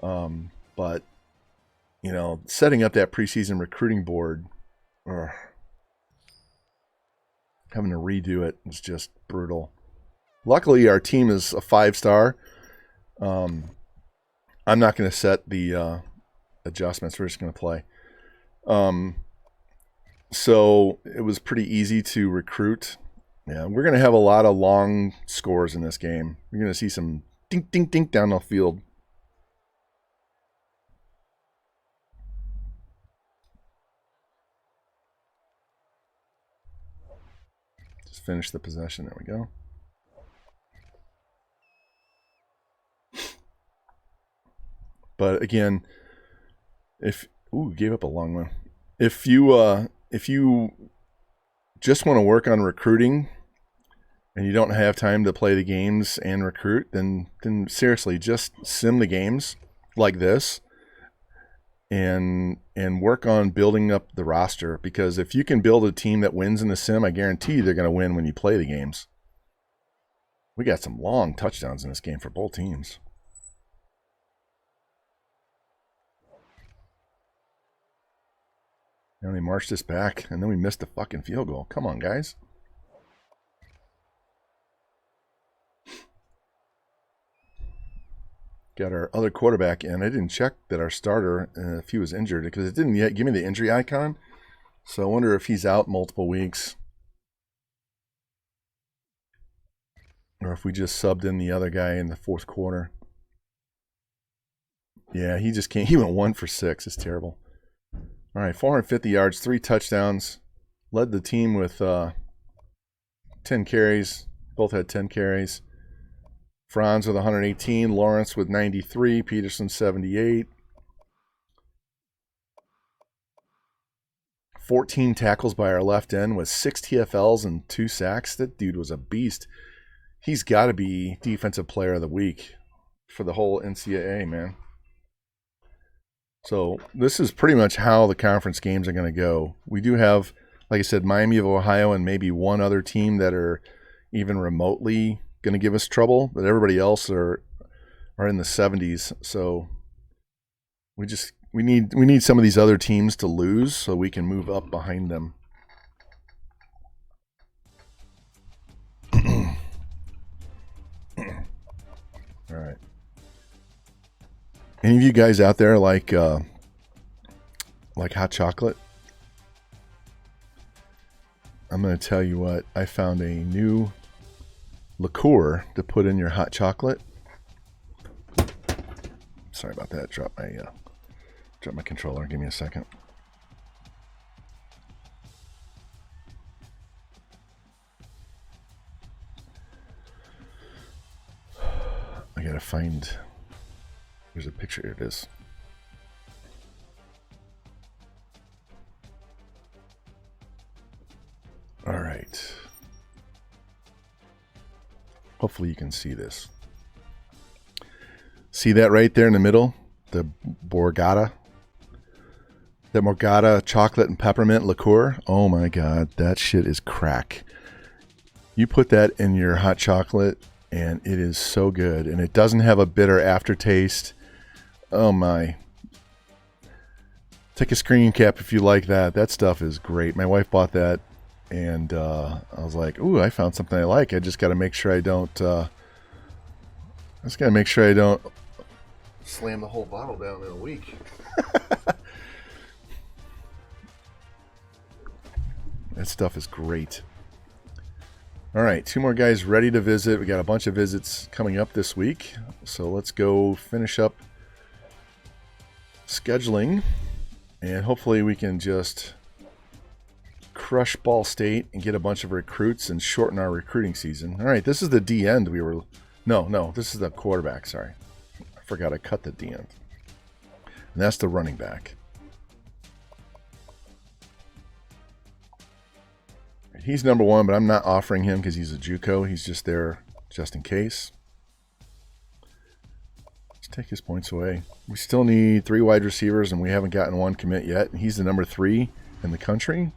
[SPEAKER 1] But, setting up that preseason recruiting board... having to redo it was just brutal. Luckily, our team is a 5-star. I'm not going to set the adjustments. We're just going to play. So it was pretty easy to recruit. Yeah, we're going to have a lot of long scores in this game. You're going to see some dink, dink, dink down the field. Finish the possession. There we go. But again, gave up a long one. If you just want to work on recruiting and you don't have time to play the games and recruit, then seriously, just sim the games like this and work on building up the roster, because if you can build a team that wins in the sim, I guarantee you they're going to win when you play the games. We got some long touchdowns in this game for both teams. And they marched us back, and then we missed the fucking field goal. Come on, guys. Got our other quarterback in. I didn't check that our starter, if he was injured, because it didn't yet give me the injury icon. So I wonder if he's out multiple weeks, or if we just subbed in the other guy in the fourth quarter. Yeah, he just can't. He went 1 for 6. It's terrible. All right, 450 yards, 3 touchdowns. Led the team with 10 carries. Both had 10 carries. Franz with 118, Lawrence with 93, Peterson 78. 14 tackles by our left end with 6 TFLs and 2 sacks. That dude was a beast. He's got to be Defensive Player of the Week for the whole NCAA, man. So this is pretty much how the conference games are going to go. We do have, like I said, Miami of Ohio and maybe one other team that are even remotely going to give us trouble, but everybody else are in the 70s. So we need some of these other teams to lose so we can move up behind them. All right. Any of you guys out there like hot chocolate? I'm going to tell you what, I found a new liqueur to put in your hot chocolate. Sorry about that. Drop my controller. Give me a second. I gotta find. There's a picture. Here it is. All right. Hopefully you can see this. See that right there in the middle? The Borgata? The Borgata chocolate and peppermint liqueur? Oh my God, that shit is crack. You put that in your hot chocolate and it is so good. And it doesn't have a bitter aftertaste. Oh my. Take a screen cap if you like that. That stuff is great. My wife bought that. And I was like, ooh, I found something I like. I just got to make sure I don't slam the whole bottle down in a week. That stuff is great. All right, 2 more guys ready to visit. We got a bunch of visits coming up this week. So let's go finish up scheduling. And hopefully we can just crush Ball State and get a bunch of recruits and shorten our recruiting season. All right, this is the D end No, this is the quarterback, sorry. I forgot I cut the D end. And that's the running back. He's number 1, but I'm not offering him because he's a JUCO. He's just there just in case. Let's take his points away. We still need 3 wide receivers, and we haven't gotten 1 commit yet. He's the number 3 in the country.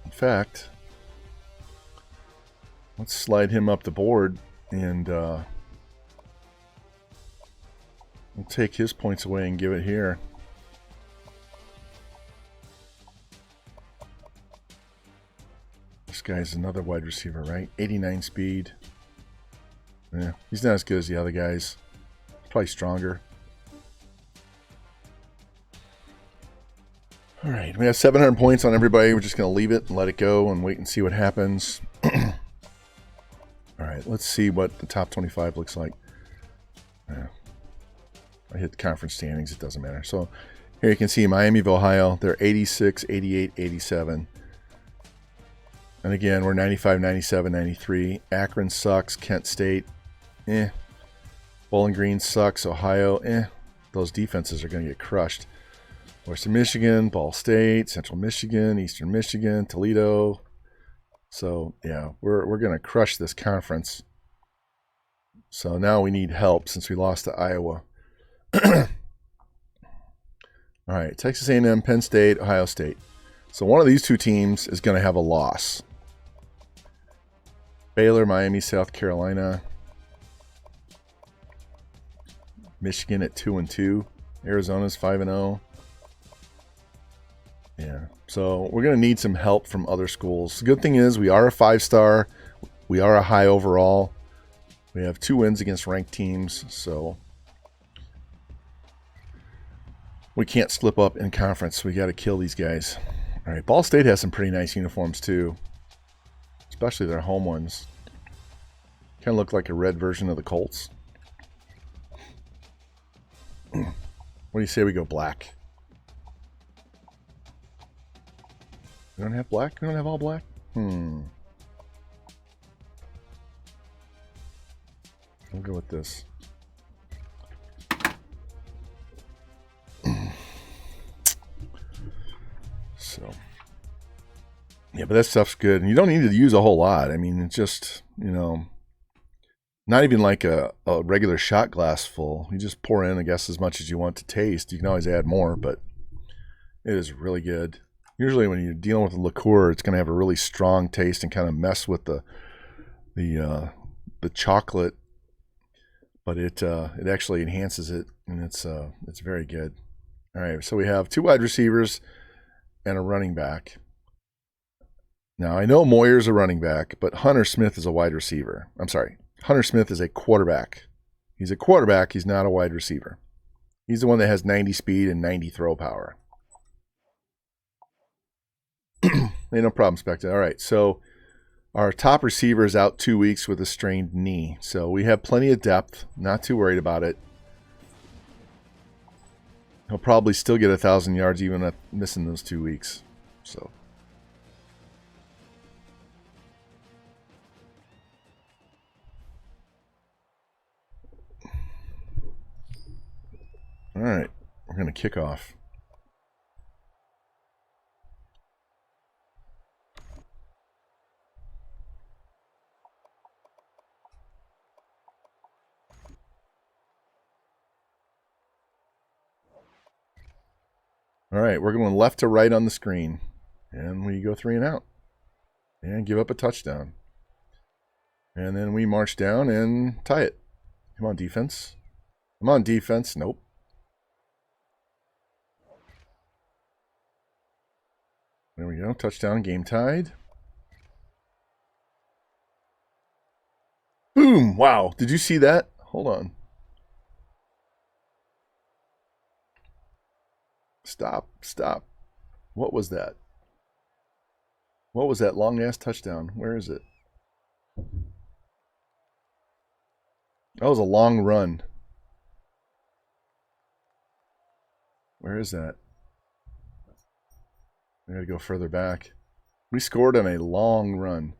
[SPEAKER 1] In fact, let's slide him up the board and we'll take his points away and give it here. This guy's another wide receiver, right? 89 speed. Yeah, he's not as good as the other guys. He's probably stronger. All right, we have 700 points on everybody. We're just going to leave it and let it go and wait and see what happens. All right, let's see what the top 25 looks like. Yeah. I hit the conference standings. It doesn't matter. So here you can see Miami of Ohio. They're 86, 88, 87. And again, we're 95, 97, 93. Akron sucks. Kent State, Bowling Green sucks. Ohio, Those defenses are going to get crushed. Western Michigan, Ball State, Central Michigan, Eastern Michigan, Toledo, So yeah, we're gonna crush this conference. So now we need help since we lost to Iowa. All right, Texas A&M, Penn State, Ohio State. So one of these two teams is going to have a loss. Baylor, Miami, South Carolina, Michigan at 2-2, Arizona's 5-0. Yeah, so we're going to need some help from other schools. The good thing is we are a 5-star. We are a high overall. We have 2 wins against ranked teams, so we can't slip up in conference. We got to kill these guys. All right, Ball State has some pretty nice uniforms too, especially their home ones. Kind of look like a red version of the Colts. What do you say we go black? We don't have black? We don't have all black? We'll go with this. So, yeah, but that stuff's good. And you don't need to use a whole lot. I mean, it's just, you know, not even like a regular shot glass full. You just pour in, I guess, as much as you want to taste. You can always add more, but it is really good. Usually when you're dealing with a liqueur, it's going to have a really strong taste and kind of mess with the chocolate, but it actually enhances it, and it's very good. All right, so we have 2 wide receivers and a running back. Now, I know Moyer's a running back, but Hunter Smith is a wide receiver. I'm sorry. Hunter Smith is a quarterback. He's a quarterback. He's not a wide receiver. He's the one that has 90 speed and 90 throw power. Ain't no problem, Spectre. All right, so our top receiver is out 2 weeks with a strained knee. So we have plenty of depth. Not too worried about it. He'll probably still get 1,000 yards even at missing those 2 weeks. So. All right, we're going to kick off. All right, we're going left to right on the screen. And we go 3 and out. And give up a touchdown. And then we march down and tie it. Come on, defense. Come on, defense. Nope. There we go. Touchdown, game tied. Boom! Wow. Did you see that? Hold on. Stop. Stop. What was that? What was that long-ass touchdown? Where is it? That was a long run. Where is that? I gotta go further back. We scored on a long run.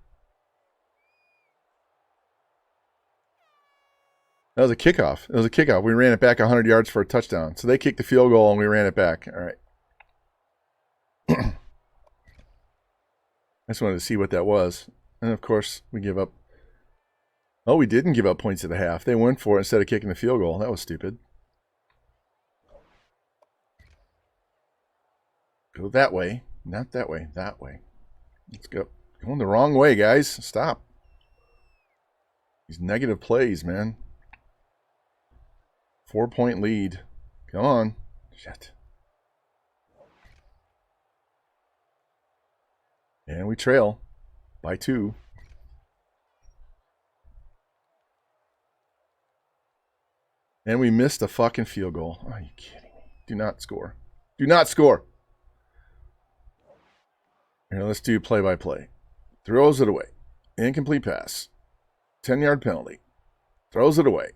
[SPEAKER 1] That was a kickoff. It was a kickoff. We ran it back 100 yards for a touchdown. So they kicked the field goal and we ran it back. All right. I just wanted to see what that was. And of course, we give up. Oh, we didn't give up points at the half. They went for it instead of kicking the field goal. That was stupid. Go that way. Not that way. That way. Let's go. Going the wrong way, guys. Stop. These negative plays, man. 4-point lead. Come on. Shit. And we trail by 2. And we missed a fucking field goal. Are you kidding me? Do not score. Do not score. Here, let's do play-by-play. Throws it away. Incomplete pass. 10-yard penalty. Throws it away.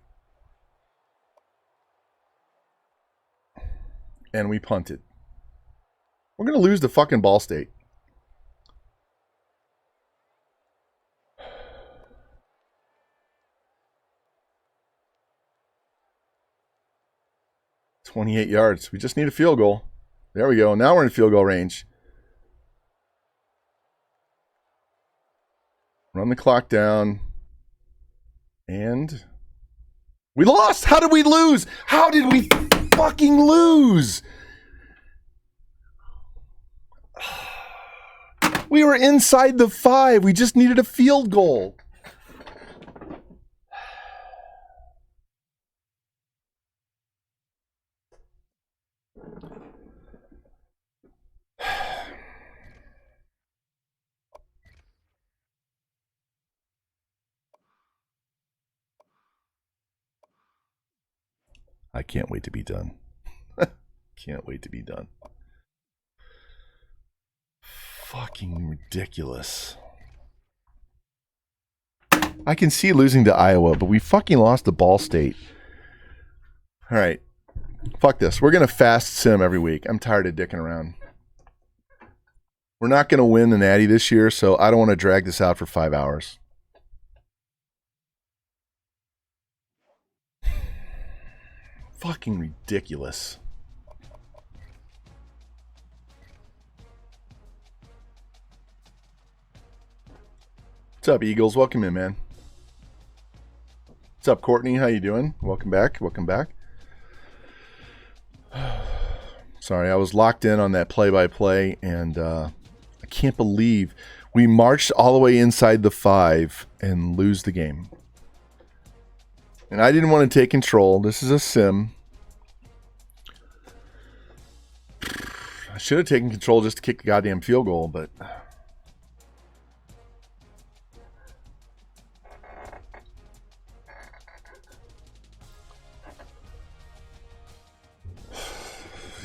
[SPEAKER 1] And we punted. We're going to lose to fucking Ball State. "28 yards. We just need a field goal." There we go. Now we're in field goal range. Run the clock down. And we lost. How did we lose? How did we fucking lose? We were inside the 5. We just needed a field goal. I can't wait to be done. Can't wait to be done. Fucking ridiculous. I can see losing to Iowa, but we fucking lost to Ball State. All right. Fuck this. We're going to fast sim every week. I'm tired of dicking around. We're not going to win the Natty this year, so I don't want to drag this out for 5 hours. Fucking ridiculous. What's up, Eagles? Welcome in, man. What's up, Courtney? How you doing? Welcome back. Welcome back. Sorry, I was locked in on that play-by-play, and I can't believe we marched all the way inside the 5 and lose the game. And I didn't want to take control. This is a sim. I should have taken control just to kick the goddamn field goal, but...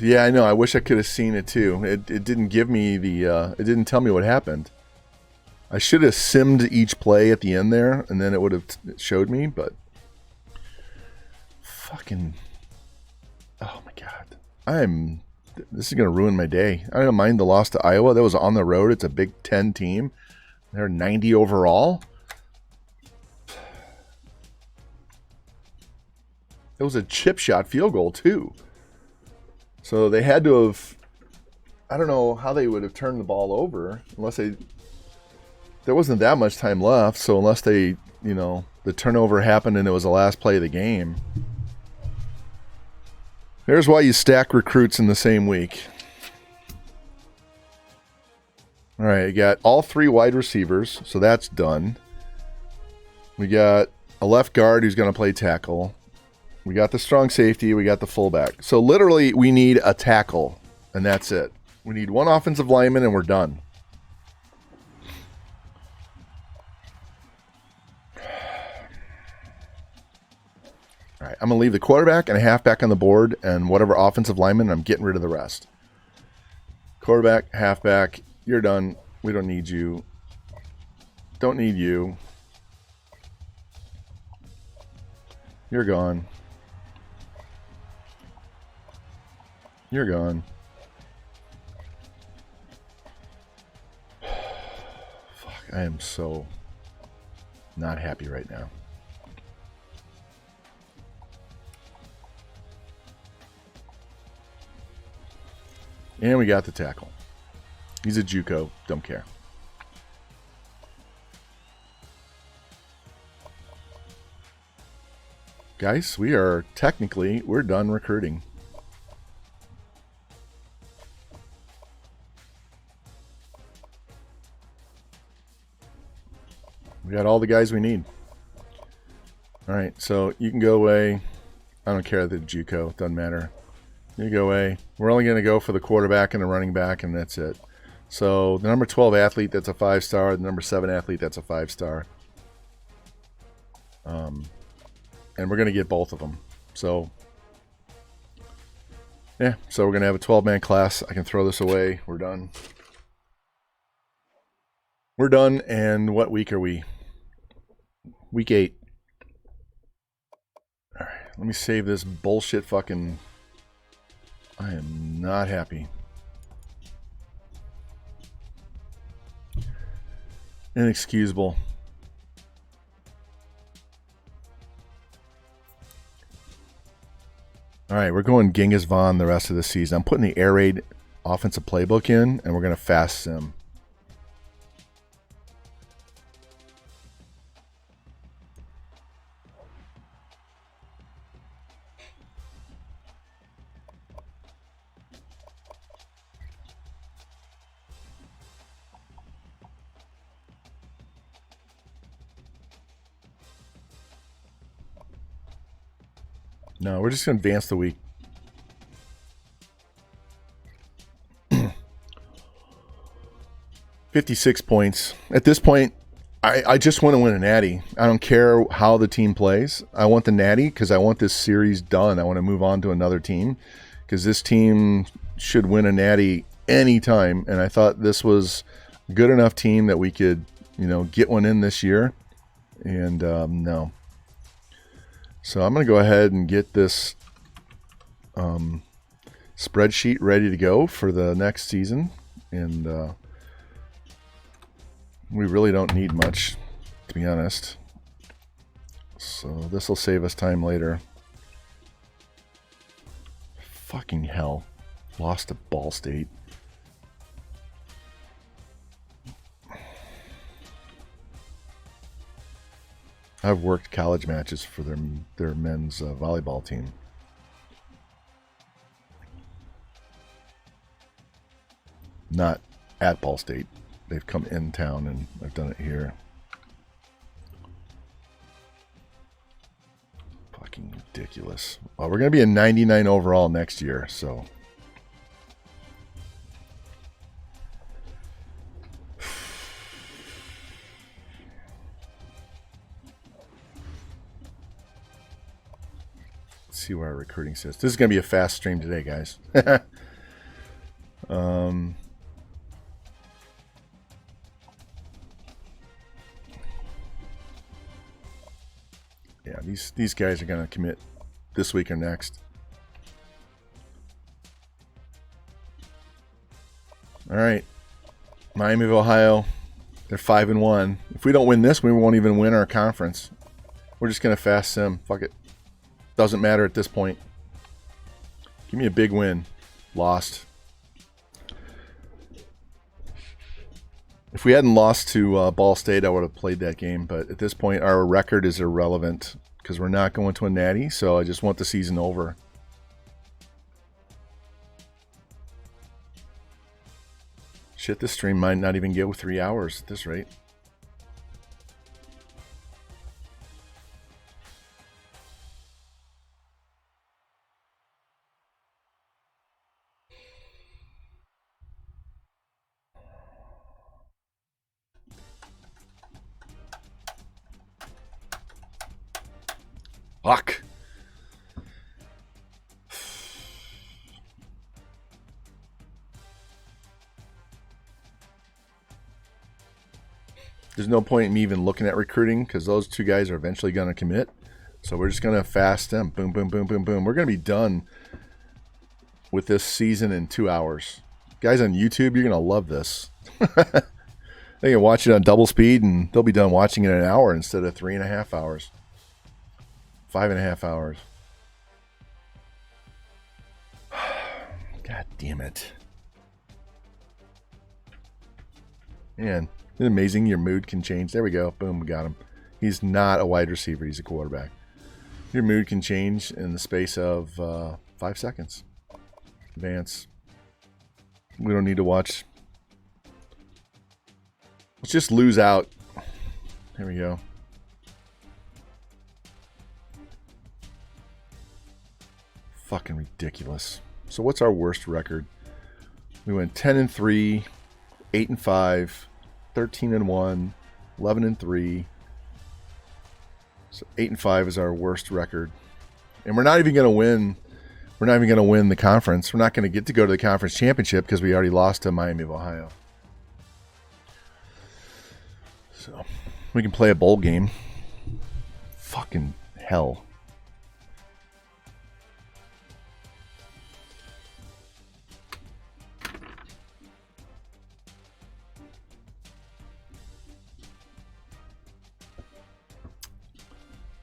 [SPEAKER 1] Yeah, I know. I wish I could have seen it too. It didn't give me the... it didn't tell me what happened. I should have simmed each play at the end there, and then it would have showed me, but... Fucking... Oh my god. This is going to ruin my day. I don't mind the loss to Iowa. That was on the road. It's a Big Ten team. They're 90 overall. It was a chip shot field goal too. So they had to have, I don't know how they would have turned the ball over unless there wasn't that much time left. So unless they, the turnover happened and it was the last play of the game. Here's why you stack recruits in the same week. All right, you got all 3 wide receivers, so that's done. We got a left guard who's going to play tackle. We got the strong safety. We got the fullback. So literally, we need a tackle, and that's it. We need 1 offensive lineman, and we're done. All right, I'm going to leave the quarterback and a halfback on the board, and whatever offensive lineman, I'm getting rid of the rest. Quarterback, halfback, you're done. We don't need you. Don't need you. You're gone. You're gone. Fuck, I am so not happy right now. And we got the tackle. He's a JUCO. Don't care. Guys, we're done recruiting. We got all the guys we need. All right, so you can go away. I don't care the JUCO. Doesn't matter. You go away. We're only going to go for the quarterback and the running back, and that's it. So the number 12 athlete, that's a 5-star. The number 7 athlete, that's a 5-star. And we're going to get both of them. So, yeah. So we're going to have a 12-man class. I can throw this away. We're done. We're done. And what week are we? Week 8. All right. Let me save this bullshit fucking... I am not happy. Inexcusable. All right, we're going Genghis Vaughn the rest of the season. I'm putting the air raid offensive playbook in, and we're going to fast sim. No, we're just going to advance the week. $56 points. At this point, I just want to win a Natty. I don't care how the team plays. I want the Natty because I want this series done. I want to move on to another team because this team should win a Natty anytime. And I thought this was a good enough team that we could, get one in this year. And no. So I'm going to go ahead and get this spreadsheet ready to go for the next season. And we really don't need much, to be honest. So this will save us time later. Fucking hell. Lost to Ball State. I've worked college matches for their men's volleyball team. Not at Ball State. They've come in town and I've done it here. Fucking ridiculous. Well, we're going to be a 99 overall next year, so. Let's see where our recruiting says. This is going to be a fast stream today, guys. Yeah, these guys are going to commit this week or next. All right. Miami of Ohio, they're 5-1. If we don't win this, we won't even win our conference. We're just going to fast sim. Fuck it. Doesn't matter at this point. Give me a big win. Lost. If we hadn't lost to Ball State, I would have played that game. But at this point, our record is irrelevant because we're not going to a Natty. So I just want the season over. Shit, this stream might not even get 3 hours at this rate. Fuck. There's no point in me even looking at recruiting because those two guys are eventually going to commit. So we're just going to fast them. Boom, boom, boom, boom, boom. We're going to be done with this season in 2 hours. Guys on YouTube, you're going to love this. They can watch it on double speed and they'll be done watching it in an hour instead of 3.5 hours. 5.5 hours. God damn it. Man, isn't it amazing your mood can change? There we go. Boom, we got him. He's not a wide receiver. He's a quarterback. Your mood can change in the space of 5 seconds. Advance. We don't need to watch. Let's just lose out. There we go. Fucking ridiculous. So what's our worst record? We went 10-3, 8-5, 13-1, 11-3. So 8-5 is our worst record, and we're not even going to win. We're not even going to win the conference. We're not going to get to go to the conference championship because we already lost to Miami of Ohio. So we can play a bowl game. Fucking hell.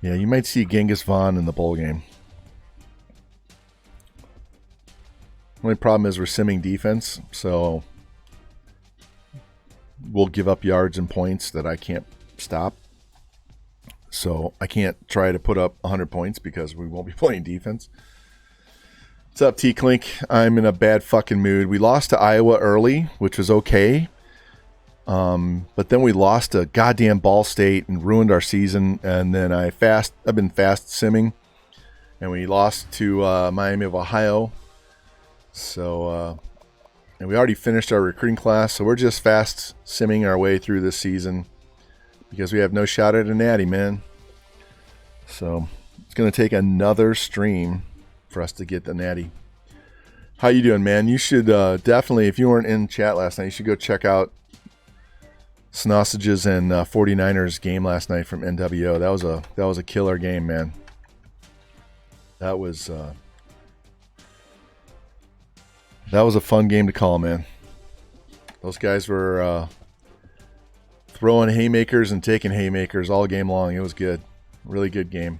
[SPEAKER 1] Yeah, you might see Genghis Vaughn in the bowl game. Only problem is we're simming defense, so we'll give up yards and points that I can't stop. So I can't try to put up 100 points because we won't be playing defense. What's up, T-Clink? I'm in a bad fucking mood. We lost to Iowa early, which was okay. But then we lost to goddamn Ball State and ruined our season. And then I've been fast simming, and we lost to Miami of Ohio. So, and we already finished our recruiting class, so we're just fast simming our way through this season because we have no shot at a natty, man. So it's going to take another stream for us to get the natty. How you doing, man? You should definitely, if you weren't in chat last night, you should go check out Snausages and 49ers game last night from NWO. That was a killer game, man. That was a fun game to call, man. Those guys were throwing haymakers and taking haymakers all game long. It was good. Really good game.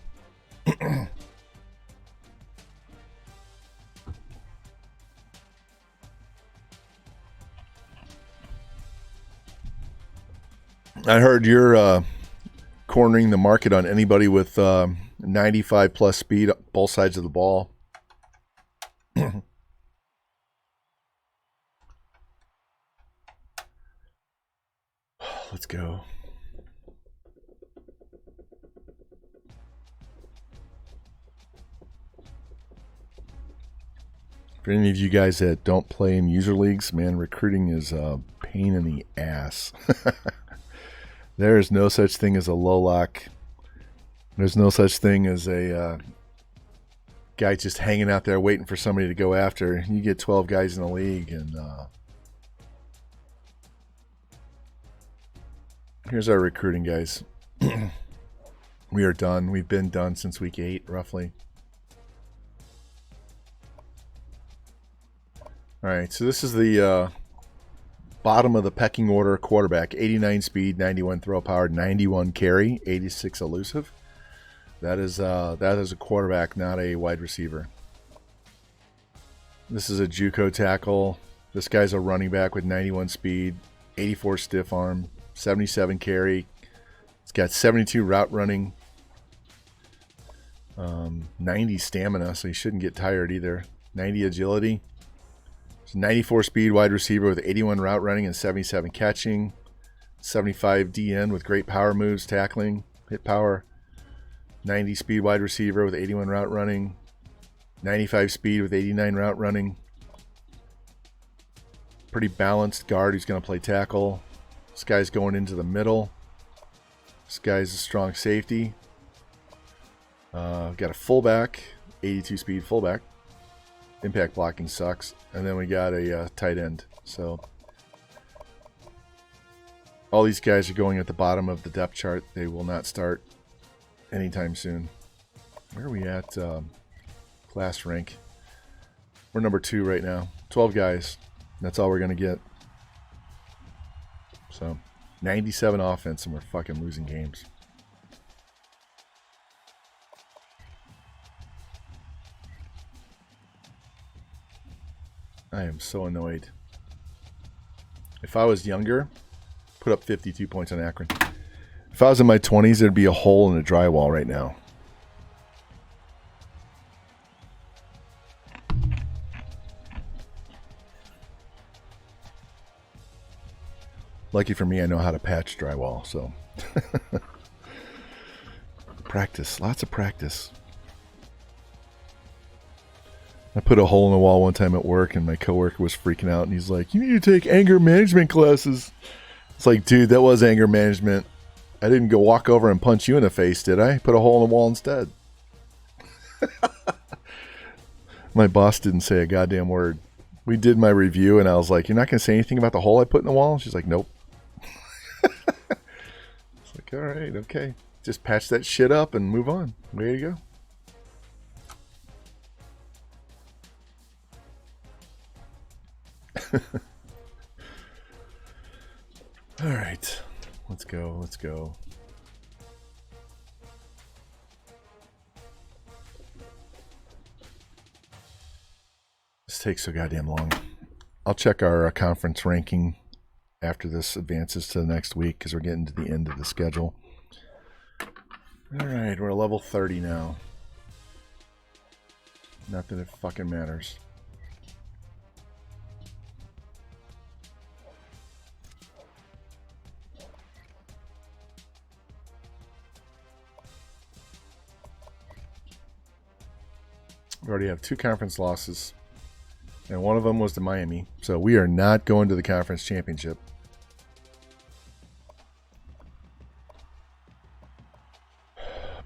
[SPEAKER 1] I heard you're cornering the market on anybody with 95 plus speed, both sides of the ball. Let's go. For any of you guys that don't play in user leagues, man, recruiting is a pain in the ass. There is no such thing as a low lock. There's no such thing as a guy just hanging out there waiting for somebody to go after. You get 12 guys in the league, and here's our recruiting, guys. We are done. We've been done since week 8, roughly. All right, so this is the bottom of the pecking order quarterback. 89 speed, 91 throw power, 91 carry, 86 elusive. That is a quarterback, not a wide receiver. This is a JUCO tackle. This guy's a running back with 91 speed, 84 stiff arm, 77 carry. It's got 72 route running, 90 stamina, so he shouldn't get tired either. 90 agility. 94 speed wide receiver with 81 route running and 77 catching. 75 DN with great power moves, tackling, hit power. 90 speed wide receiver with 81 route running. 95 speed with 89 route running. Pretty balanced guard who's going to play tackle. This guy's going into the middle. This guy's a strong safety. Got a fullback, 82 speed fullback. Impact blocking sucks. And then we got a tight end. So all these guys are going at the bottom of the depth chart. They will not start anytime soon. Where are we at class rank? We're number 2 right now. 12 guys. That's all we're going to get. So 97 offense, and we're fucking losing games. I am so annoyed. If I was younger, put up 52 points on Akron. If I was in my 20s, there'd be a hole in the drywall right now. Lucky for me, I know how to patch drywall, so. Practice, lots of practice. I put a hole in the wall one time at work, and my coworker was freaking out, and he's like, "You need to take anger management classes." It's like, dude, that was anger management. I didn't go walk over and punch you in the face, did I? Put a hole in the wall instead. My boss didn't say a goddamn word. We did my review, and I was like, "You're not going to say anything about the hole I put in the wall?" She's like, "Nope." It's like, all right, okay. Just patch that shit up and move on. Way to go. All right, let's go. Let's go. This takes so goddamn long. I'll check our conference ranking after this advances to the next week because we're getting to the end of the schedule. All right, we're at level 30 now. Not that it fucking matters. We already have 2 conference losses, and one of them was to Miami. So we are not going to the conference championship.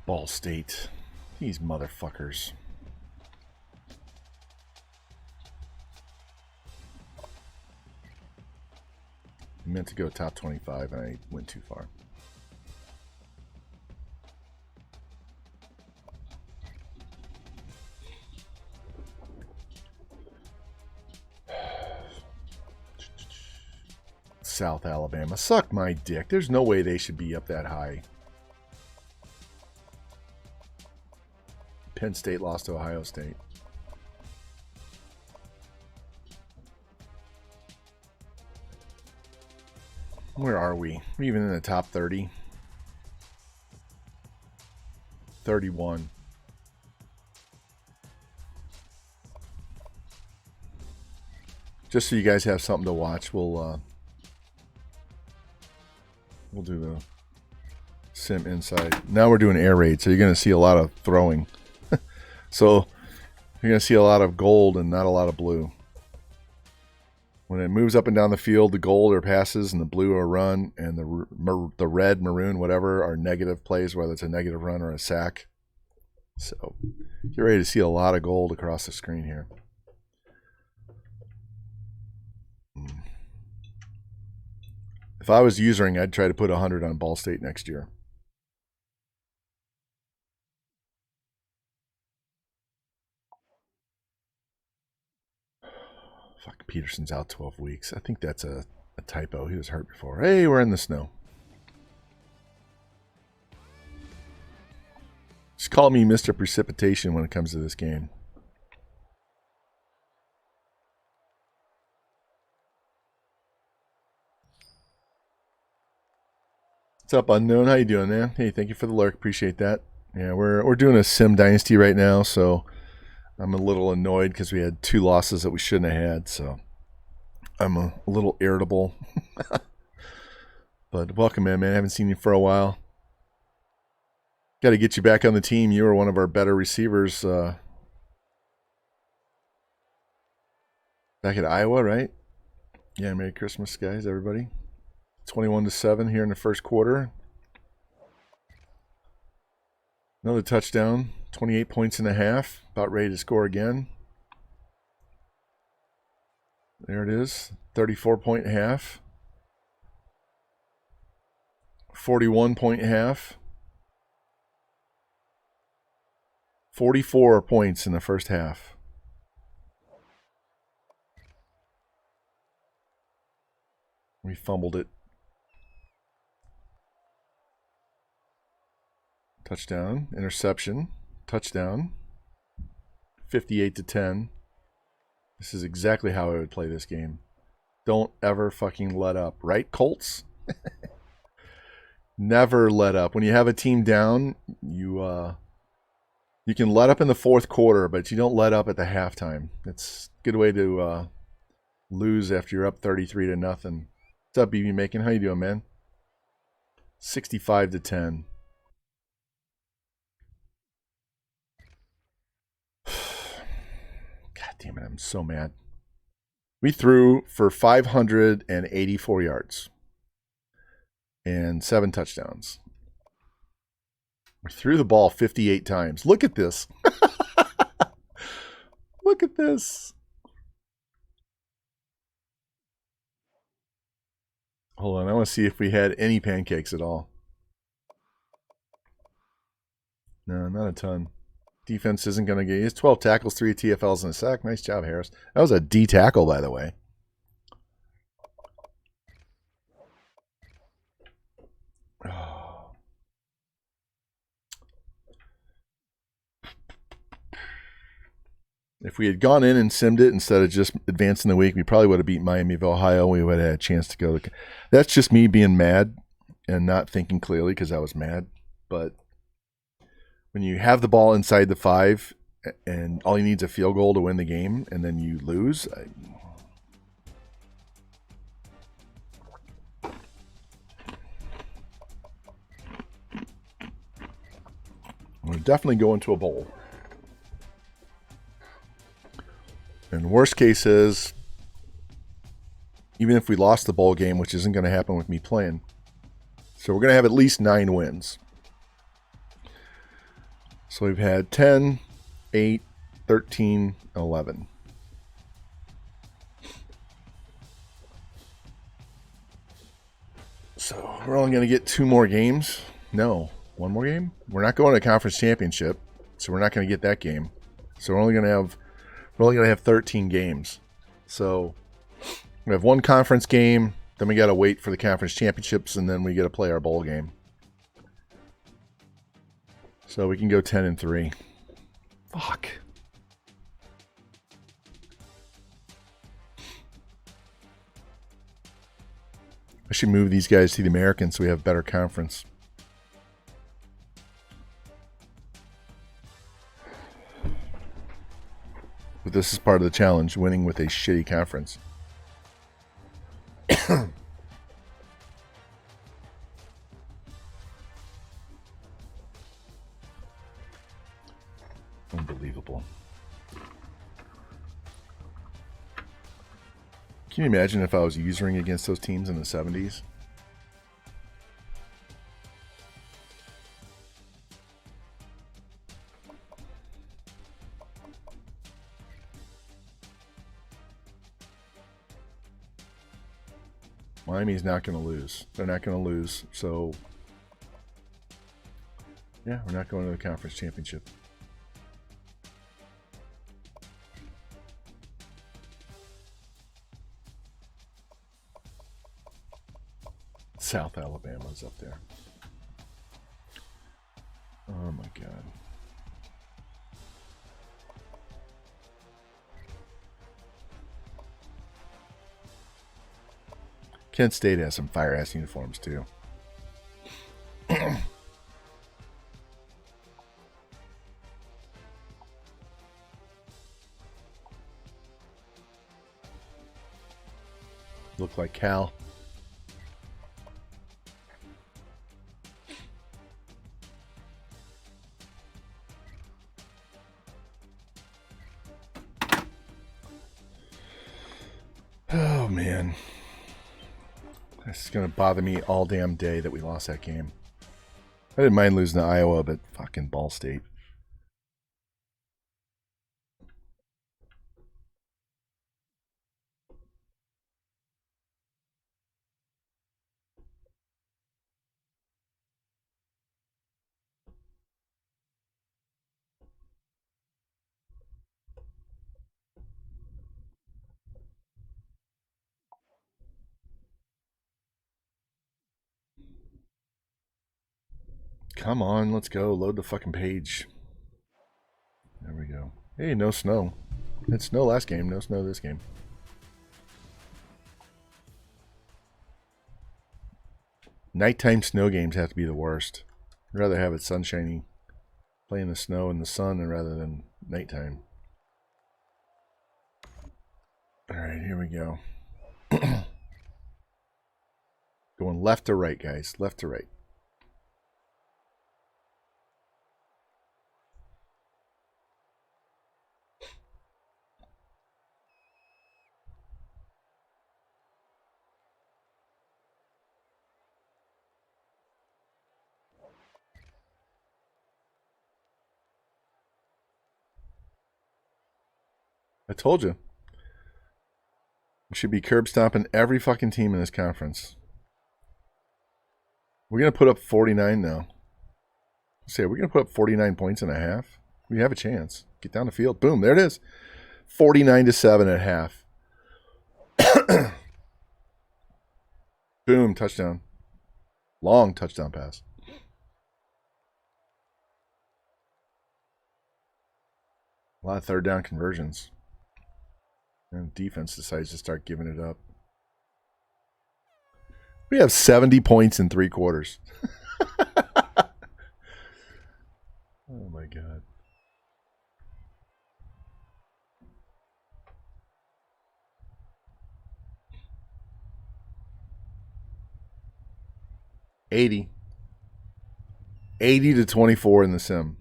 [SPEAKER 1] Ball State. These motherfuckers. I meant to go top 25 and I went too far. South Alabama. Suck my dick. There's no way they should be up that high. Penn State lost to Ohio State. Where are we? We're even in the top 30. 31. Just so you guys have something to watch, we'll do the sim inside. Now we're doing air raid, so you're going to see a lot of throwing. So you're going to see a lot of gold and not a lot of blue. When it moves up and down the field, the gold are passes and the blue are run, and the red, maroon, whatever are negative plays, whether it's a negative run or a sack. So get ready to see a lot of gold across the screen here. If I was usering, I'd try to put 100 on Ball State next year. Fuck, Peterson's out 12 weeks. I think that's a typo. He was hurt before. Hey, we're in the snow. Just call me Mr. Precipitation when it comes to this game. What's up, Unknown? How you doing, man? Hey, thank you for the lurk. Appreciate that. Yeah, we're doing a Sim Dynasty right now, so I'm a little annoyed because we had 2 losses that we shouldn't have had, so I'm a little irritable. But welcome, man. I haven't seen you for a while. Got to get you back on the team. You were one of our better receivers back at Iowa, right? Yeah, Merry Christmas, guys, everybody. 21-7 here in the first quarter. Another touchdown. 28 points and a half. About ready to score again. There it is. 34-point half. 41-point half. 44 points in the first half. We fumbled it. Touchdown, interception, touchdown, 58-10. This is exactly how I would play this game. Don't ever fucking let up, right, Colts? Never let up. When you have a team down, you can let up in the fourth quarter, but you don't let up at the halftime. It's a good way to lose after you're up 33-0. What's up, BB Macon? How you doing, man? 65-10. Damn it, I'm so mad. We threw for 584 yards and 7 touchdowns. We threw the ball 58 times. Look at this. Look at this. Hold on, I want to see if we had any pancakes at all. No, not a ton. Defense isn't going to get... He has 12 tackles, 3 TFLs, and a sack. Nice job, Harris. That was a D tackle, by the way. Oh. If we had gone in and simmed it instead of just advancing the week, we probably would have beat Miami of Ohio. We would have had a chance to go. That's just me being mad and not thinking clearly because I was mad. But when you have the ball inside the 5 and all you need is a field goal to win the game and then you lose, we're definitely going to a bowl. And worst case is, even if we lost the bowl game, which isn't going to happen with me playing, so we're going to have at least 9 wins. So we've had 10, 8, 13, 11. So we're only going to get 2 more games. No, 1 more game. We're not going to conference championship, so we're not going to get that game. So we're only going to have 13 games. So we have 1 conference game, then we got to wait for the conference championships, and then we got to play our bowl game. So we can go 10-3. Fuck. I should move these guys to the American so we have better conference. But this is part of the challenge, winning with a shitty conference. Unbelievable. Can you imagine if I was usering against those teams in the 70s? Miami's not going to lose. They're not going to lose. So, yeah, we're not going to the conference championship. South Alabama's up there. Oh my God. Kent State has some fire-ass uniforms too. Look like Cal. Oh, man. This is going to bother me all damn day that we lost that game. I didn't mind losing to Iowa, but fucking Ball State. Come on, let's go. Load the fucking page. There we go. Hey, no snow. It snowed last game, no snow this game. Nighttime snow games have to be the worst. I'd rather have it sunshiny, play in the snow and the sun rather than nighttime. Alright, here we go. Going left to right, guys. Left to right. I told you. We should be curb stomping every fucking team in this conference. We're going to put up 49 now. Say, we're going to put up 49 points and a half. We have a chance. Get down the field. Boom, there it is. 49-7 at half. Boom, touchdown. Long touchdown pass. A lot of third down conversions. And defense decides to start giving it up. We have 70 points in 3 quarters. Oh my God. $80 to 24 in the sim.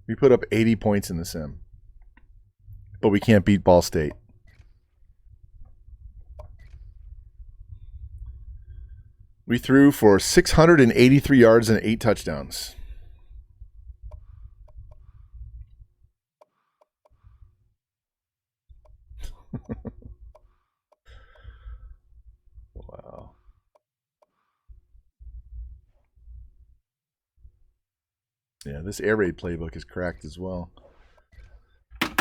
[SPEAKER 1] We put up 80 points in the sim. But we can't beat Ball State. We threw for 683 yards and 8 touchdowns. Wow. Yeah, this air raid playbook is cracked as well.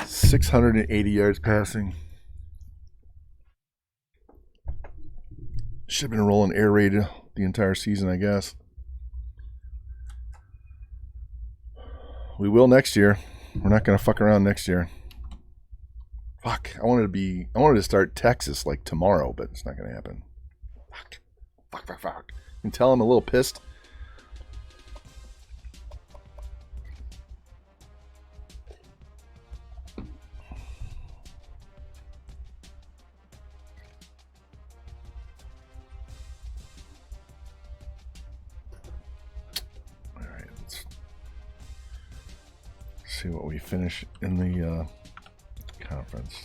[SPEAKER 1] 680 yards passing. Should have been rolling air raid the entire season, I guess. We will next year. We're not going to fuck around next year. Fuck. I wanted to start Texas like tomorrow, but it's not going to happen. Fuck. You can tell I'm a little pissed. See what we finish in the conference.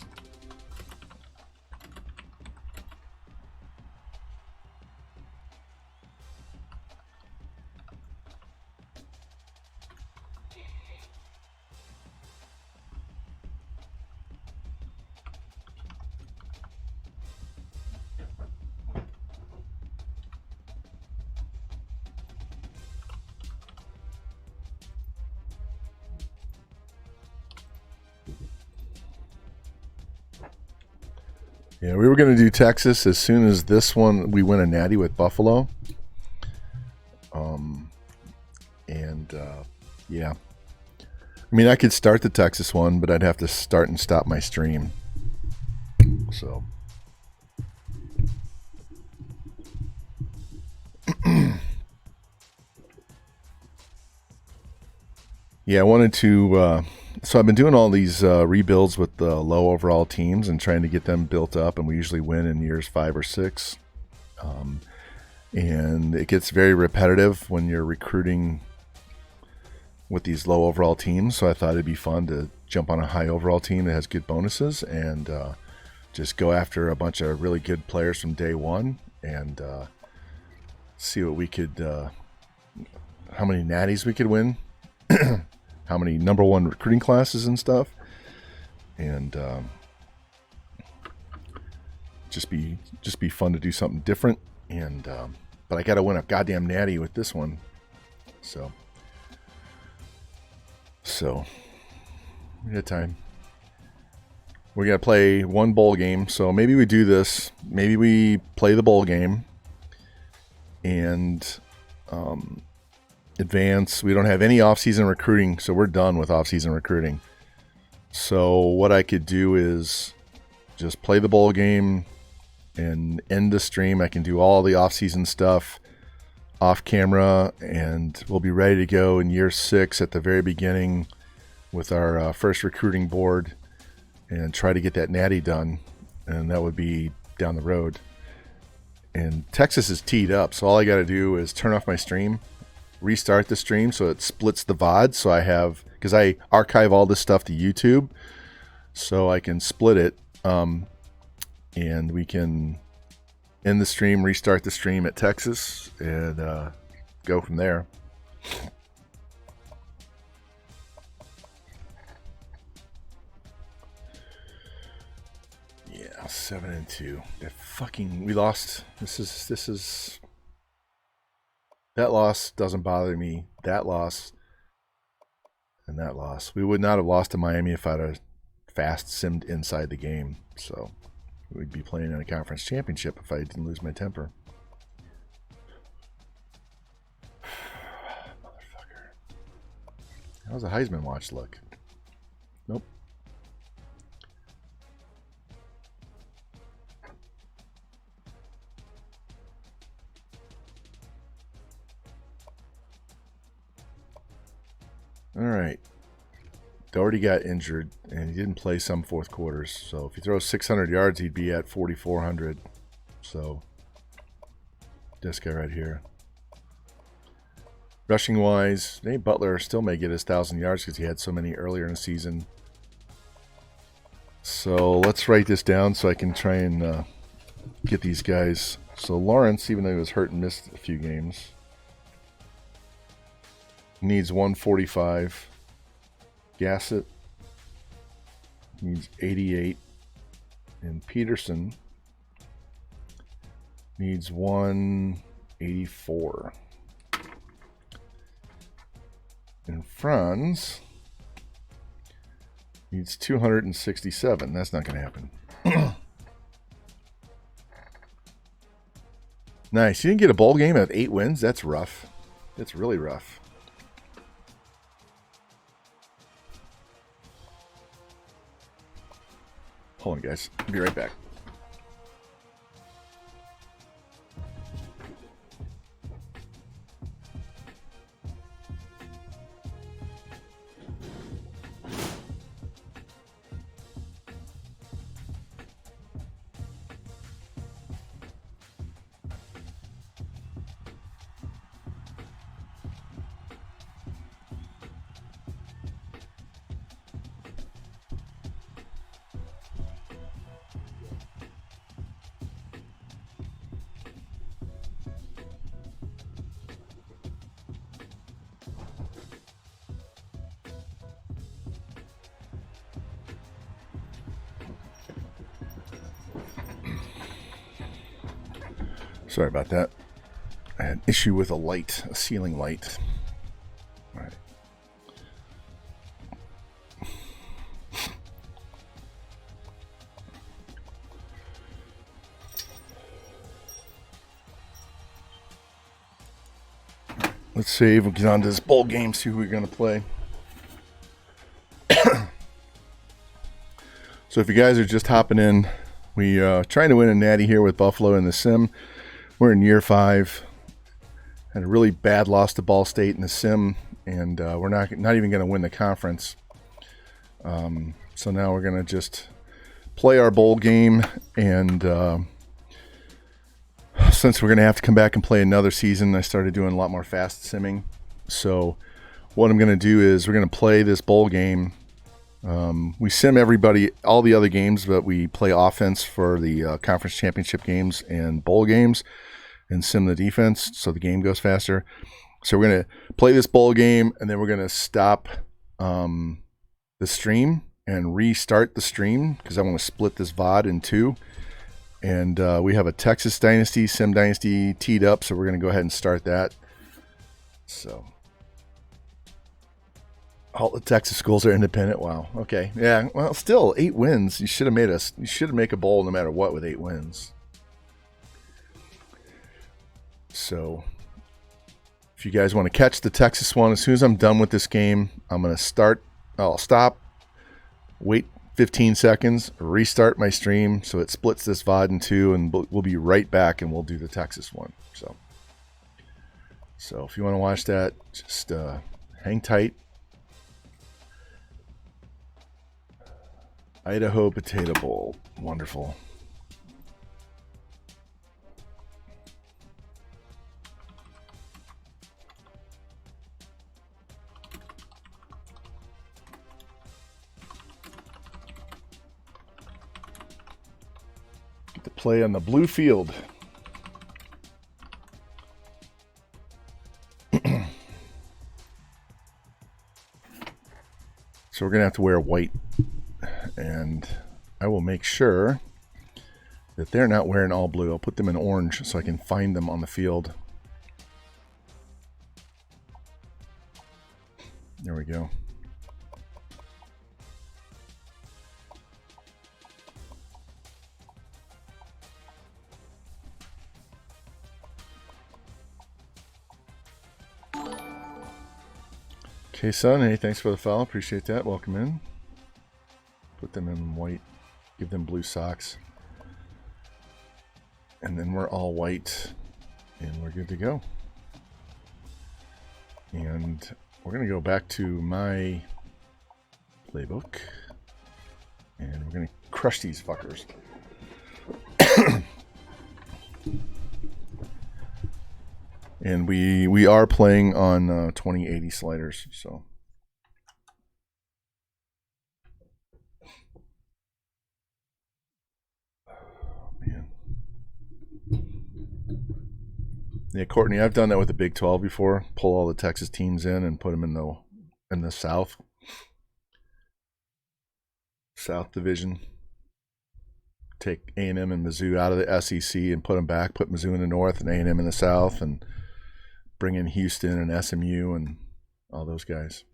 [SPEAKER 1] Yeah, we were going to do Texas as soon as this one, we win a natty with Buffalo. Yeah. I mean, I could start the Texas one, but I'd have to start and stop my stream. So. Yeah, I wanted to... So I've been doing all these rebuilds with the low overall teams and trying to get them built up, and we usually win in years 5 or 6. And it gets very repetitive when you're recruiting with these low overall teams. So I thought it'd be fun to jump on a high overall team that has good bonuses and just go after a bunch of really good players from day one and see what we could, how many natties we could win. How many number 1 recruiting classes and stuff, and just be fun to do something different. And but I gotta win a goddamn natty with this one, so we got time. We're gonna play one bowl game, so maybe we do this. Maybe we play the bowl game and advance. We don't have any off-season recruiting, so we're done with off-season recruiting. So what I could do is just play the bowl game and end the stream. I can do all the off-season stuff off camera, and we'll be ready to go in year 6 at the very beginning with our first recruiting board and try to get that natty done, and that would be down the road. And Texas is teed up, so all I got to do is turn off my stream, restart the stream so it splits the VOD. So I have, because I archive all this stuff to YouTube, so I can split it, and we can end the stream, restart the stream at Texas, and go from there. Yeah, 7-2. That fucking, we lost. This is. That loss doesn't bother me. That loss and that loss. We would not have lost to Miami if I'd have fast simmed inside the game. So we'd be playing in a conference championship if I didn't lose my temper. Motherfucker. How's the Heisman watch look? Nope. All right. Doherty got injured, and he didn't play some fourth quarters. So if he throws 600 yards, he'd be at 4,400. So this guy right here. Rushing-wise, Nate Butler still may get his 1,000 yards because he had so many earlier in the season. So let's write this down so I can try and get these guys. So Lawrence, even though he was hurt and missed a few games, needs 145. Gassett needs 88. And Peterson needs 184. And Franz needs 267. That's not going to happen. Nice. You didn't get a bowl game at 8 wins? That's rough. That's really rough. Hold on, guys. I'll be right back. Sorry about that. I had an issue with a light, a ceiling light. All right. Let's save. We'll get on to this bowl game, see who we're going to play. So if you guys are just hopping in, we trying to win a natty here with Buffalo in the sim. We're in year 5. Had a really bad loss to Ball State in the sim, and we're not even going to win the conference. So now we're going to just play our bowl game, and since we're going to have to come back and play another season, I started doing a lot more fast simming. So what I'm going to do is we're going to play this bowl game. We sim everybody, all the other games, but we play offense for the conference championship games and bowl games, and sim the defense so the game goes faster. So we're going to play this bowl game, and then we're going to stop the stream and restart the stream because I want to split this VOD in 2. And we have a Texas Dynasty, Sim Dynasty teed up, so we're going to go ahead and start that. So all the Texas schools are independent. Wow. Okay. Yeah. Well, still 8 wins. You should have made a bowl no matter what with 8 wins. So if you guys want to catch the Texas one, as soon as I'm done with this game, I'm going to start. I'll stop, wait 15 seconds, restart my stream so it splits this VOD in 2, and we'll be right back and we'll do the Texas one. So if you want to watch that, just hang tight. Idaho Potato Bowl. Wonderful. Get to play on the blue field. So we're going to have to wear white. And I will make sure that they're not wearing all blue. I'll put them in orange so I can find them on the field. There we go. Okay, son. Hey, thanks for the follow. Appreciate that. Welcome in. Put them in white. Give them blue socks. And then we're all white. And we're good to go. And we're going to go back to my playbook. And we're going to crush these fuckers. And we are playing on 2080 sliders, so. Oh, man. Yeah, Courtney, I've done that with the Big 12 before. Pull all the Texas teams in and put them in the South Division. Take A&M and Mizzou out of the SEC and put them back. Put Mizzou in the North and A&M in the South, and bring in Houston and SMU and all those guys.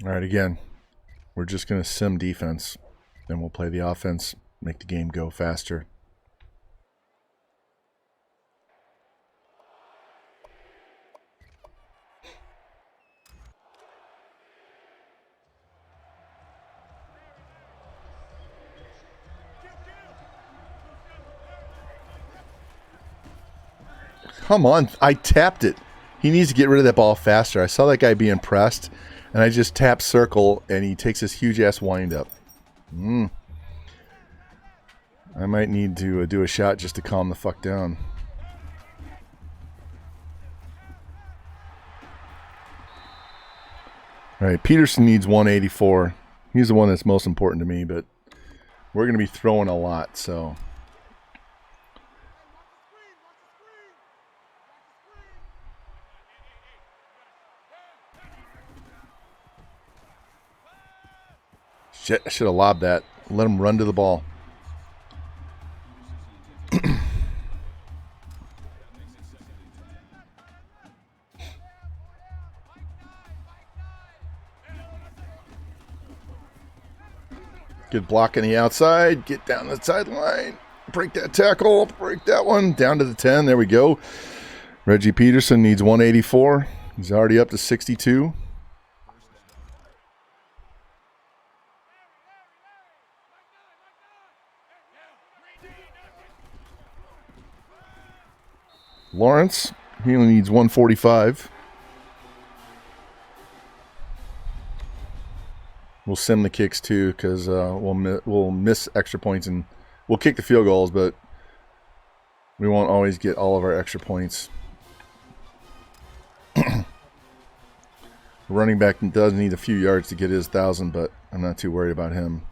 [SPEAKER 1] All right, again, we're just going to sim defense. Then we'll play the offense, make the game go faster. Come on, I tapped it. He needs to get rid of that ball faster. I saw that guy being pressed, and I just tapped circle, and he takes this huge-ass wind-up. I might need to do a shot just to calm the fuck down. All right, Peterson needs 184. He's the one that's most important to me, but we're going to be throwing a lot, so... Shit, I should have lobbed that. Let him run to the ball. Good block on the outside. Get down the sideline. Break that tackle. Break that one. Down to the 10. There we go. Reggie Peterson needs 184. He's already up to 62. Lawrence, he only needs 145. We'll sim the kicks too, because we'll miss extra points, and we'll kick the field goals, but we won't always get all of our extra points. Running back does need a few yards to get his 1,000, but I'm not too worried about him.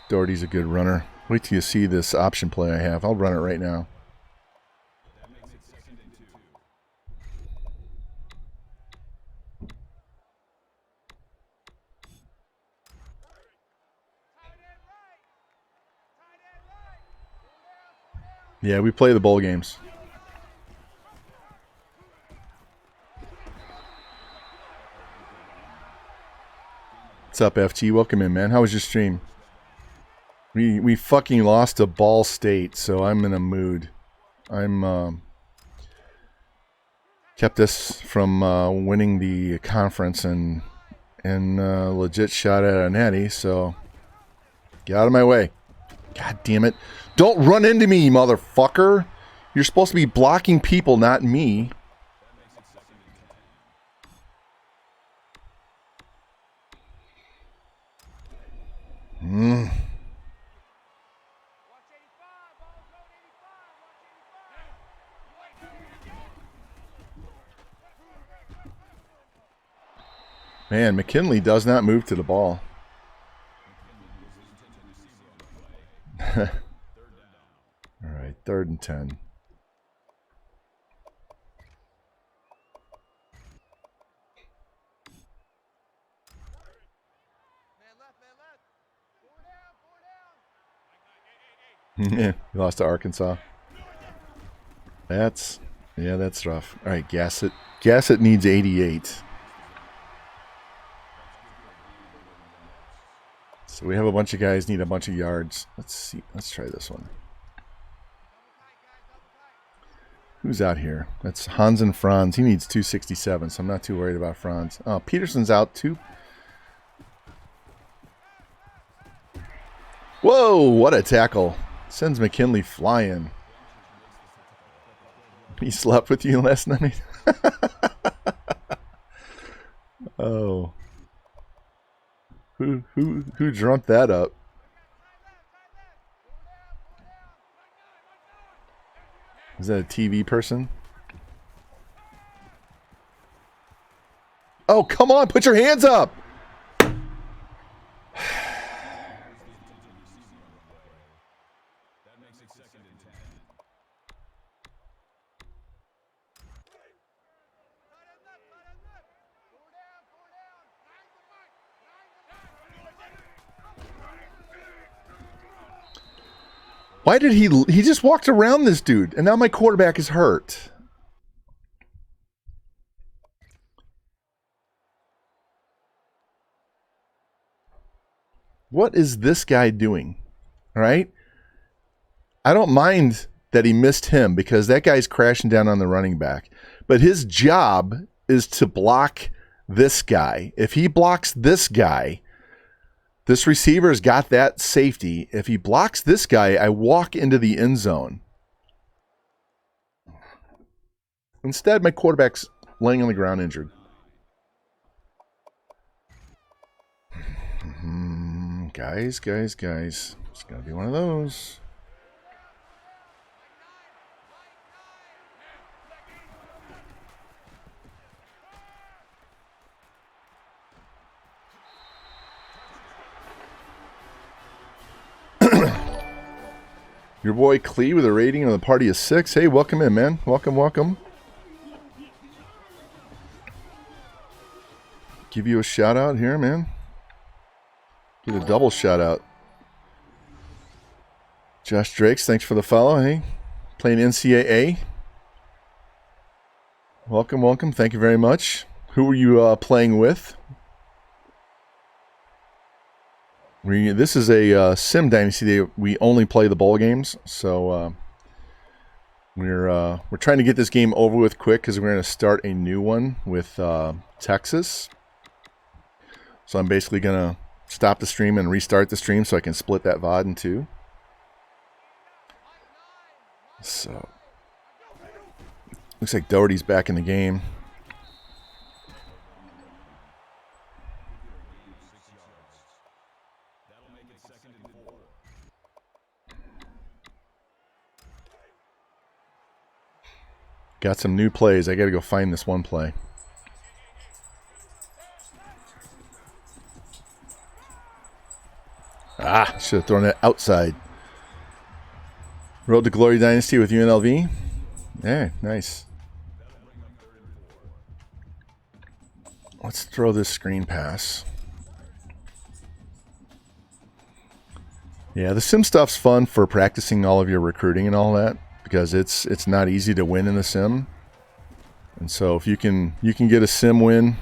[SPEAKER 1] Doherty's a good runner. Wait till you see this option play I have. I'll run it right now. Yeah, we play the bowl games. What's up, FT? Welcome in, man. How was your stream? We fucking lost to Ball State, so I'm in a mood. I'm kept us from winning the conference and legit shot at a Natty, so get out of my way. God damn it. Don't run into me, motherfucker. You're supposed to be blocking people, not me. Man, McKinley does not move to the ball. All right, 3rd and 10. Yeah, we lost to Arkansas. That's rough. All right, Gassett. Gassett needs 88. So we have a bunch of guys need a bunch of yards. Let's see. Let's try this one. Who's out here? That's Hans and Franz. He needs 267, so I'm not too worried about Franz. Oh, Peterson's out too. Whoa, what a tackle. Sends McKinley flying. He slept with you last night? Oh. Who dreamt that up? Is that a TV person? Oh, come on, put your hands up! Why did he just walked around this dude, and now my quarterback is hurt. What is this guy doing? All right? I don't mind that he missed him because that guy's crashing down on the running back. But his job is to block this guy. If he blocks this guy, this receiver's got that safety. If he blocks this guy, I walk into the end zone. Instead, my quarterback's laying on the ground injured. Guys. It's going to be one of those. Your boy Clee with a rating of the party of 6. Hey, welcome in, man. Welcome. Give you a shout out here, man. Get a double shout out. Josh Drakes, thanks for the follow. Hey, playing NCAA. Welcome. Thank you very much. Who were you playing with? This is a Sim Dynasty. We only play the bowl games, so we're trying to get this game over with quick because we're going to start a new one with Texas. So I'm basically going to stop the stream and restart the stream so I can split that VOD in two. So looks like Doherty's back in the game. Got some new plays. I got to go find this one play. Should have thrown it outside. Road to Glory Dynasty with UNLV. Yeah, nice. Let's throw this screen pass. Yeah, the sim stuff's fun for practicing all of your recruiting and all that because it's not easy to win in the sim. And so if you can get a sim win,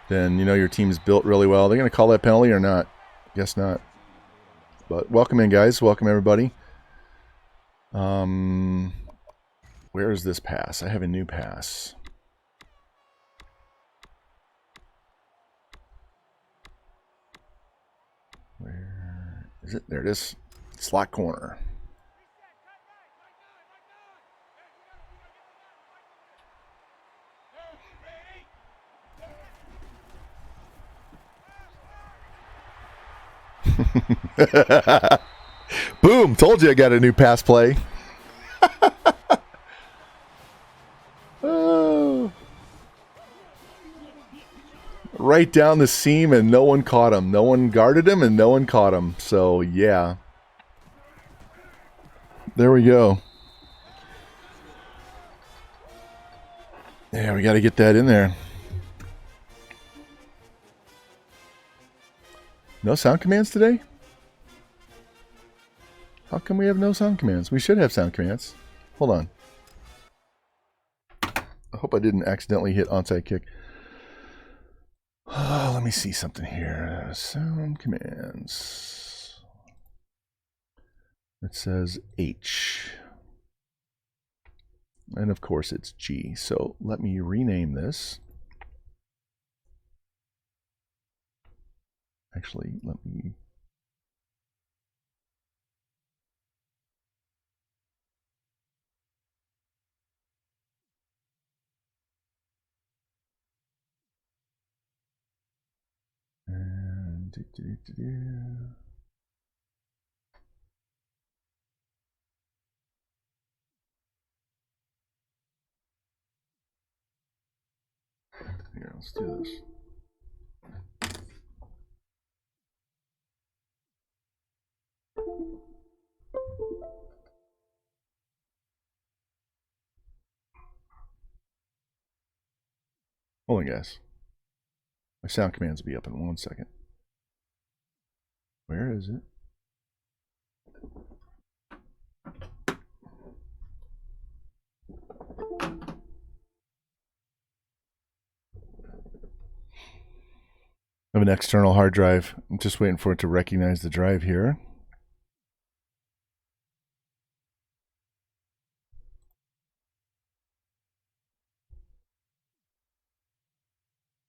[SPEAKER 1] then you know your team's built really well. They're going to call that penalty or not? Guess not. But welcome in, guys. Welcome everybody. Where is this pass? I have a new pass. Where is it? There it is. Slot corner. Boom! Told you I got a new pass play. Oh. Right down the seam and no one caught him. No one guarded him and no one caught him. So, yeah. There we go. Yeah, we got to get that in there. No sound commands today? How come we have no sound commands? We should have sound commands. Hold on. I hope I didn't accidentally hit onside kick. Oh, let me see something here. Sound commands. It says H. And of course it's G. So let me rename this. Actually, let me Here, let's do this. Hold on, guys. My sound commands will be up in 1 second. Where is it? I have an external hard drive. I'm just waiting for it to recognize the drive here.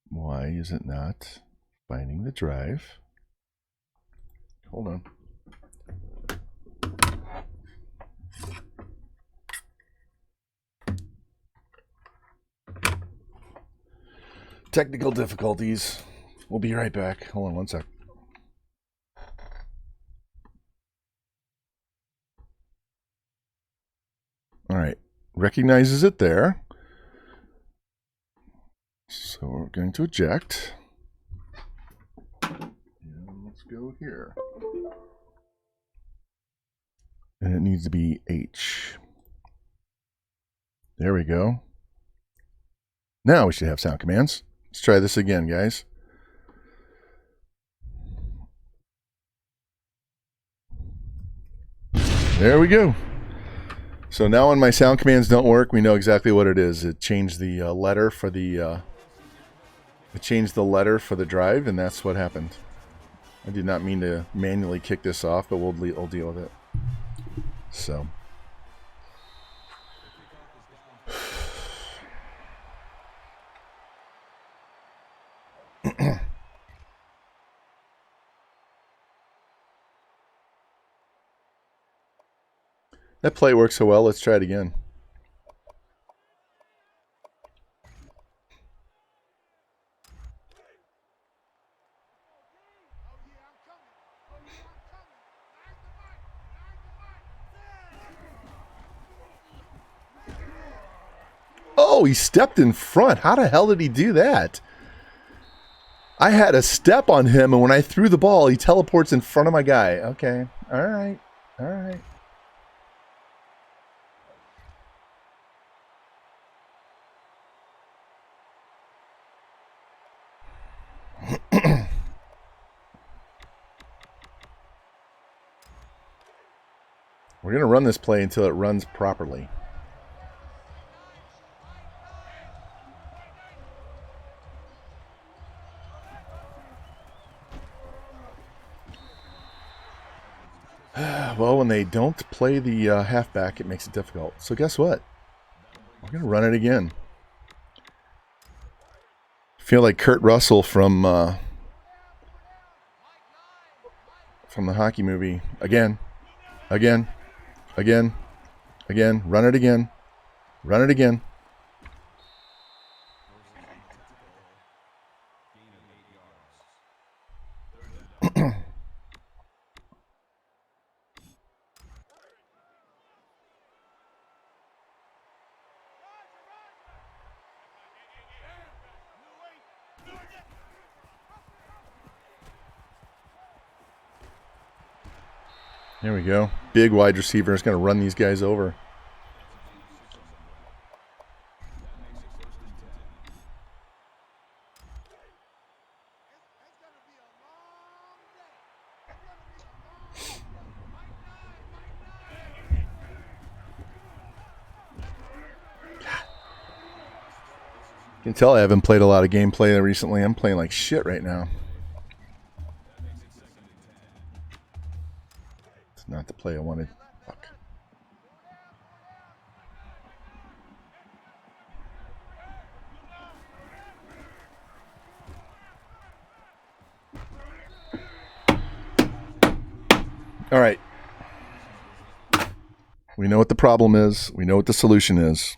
[SPEAKER 1] Why is it not finding the drive? Hold on. Technical difficulties. We'll be right back. Hold on 1 sec. All right. Recognizes it there. So we're going to eject. And let's go here. And it needs to be H. There we go. Now we should have sound commands. Let's try this again, guys. There we go. So now when my sound commands don't work, we know exactly what it is. It changed the letter for the drive, and that's what happened. I did not mean to manually kick this off, but we'll deal with it. So. That play works so well. Let's try it again. Oh, he stepped in front. How the hell did he do that? I had a step on him, and when I threw the ball, he teleports in front of my guy. Okay. All right. All right. We're going to run this play until it runs properly. Well, when they don't play the halfback, it makes it difficult. So guess what? We're going to run it again. I feel like Kurt Russell from the hockey movie. Again. Again. Again. Again. Run it again. Run it again. There we go. Big wide receiver is going to run these guys over. You can tell I haven't played a lot of gameplay recently. I'm playing like shit right now. It's not the play I wanted. Fuck. All right. We know what the problem is. We know what the solution is.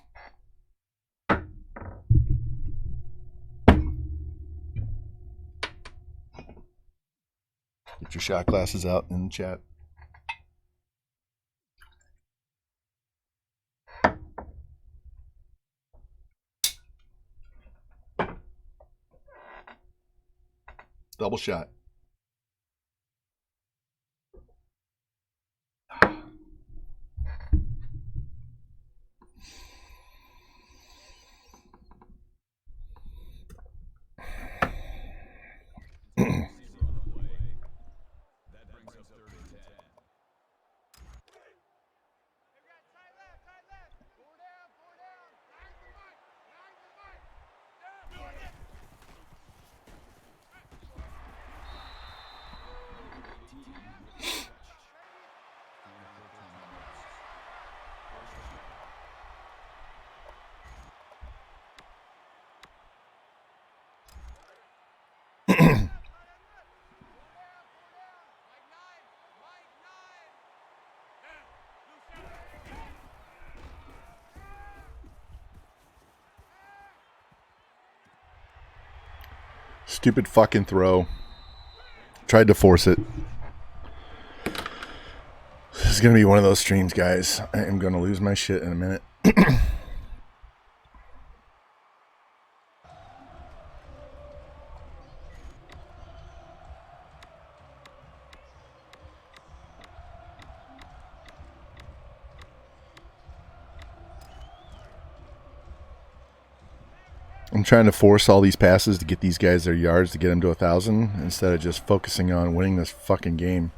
[SPEAKER 1] Get your shot glasses out in the chat. Double shot. Stupid fucking throw. Tried to force it. This is going to be one of those streams, guys. I am going to lose my shit in a minute. I'm trying to force all these passes to get these guys their yards to get them to 1,000 instead of just focusing on winning this fucking game.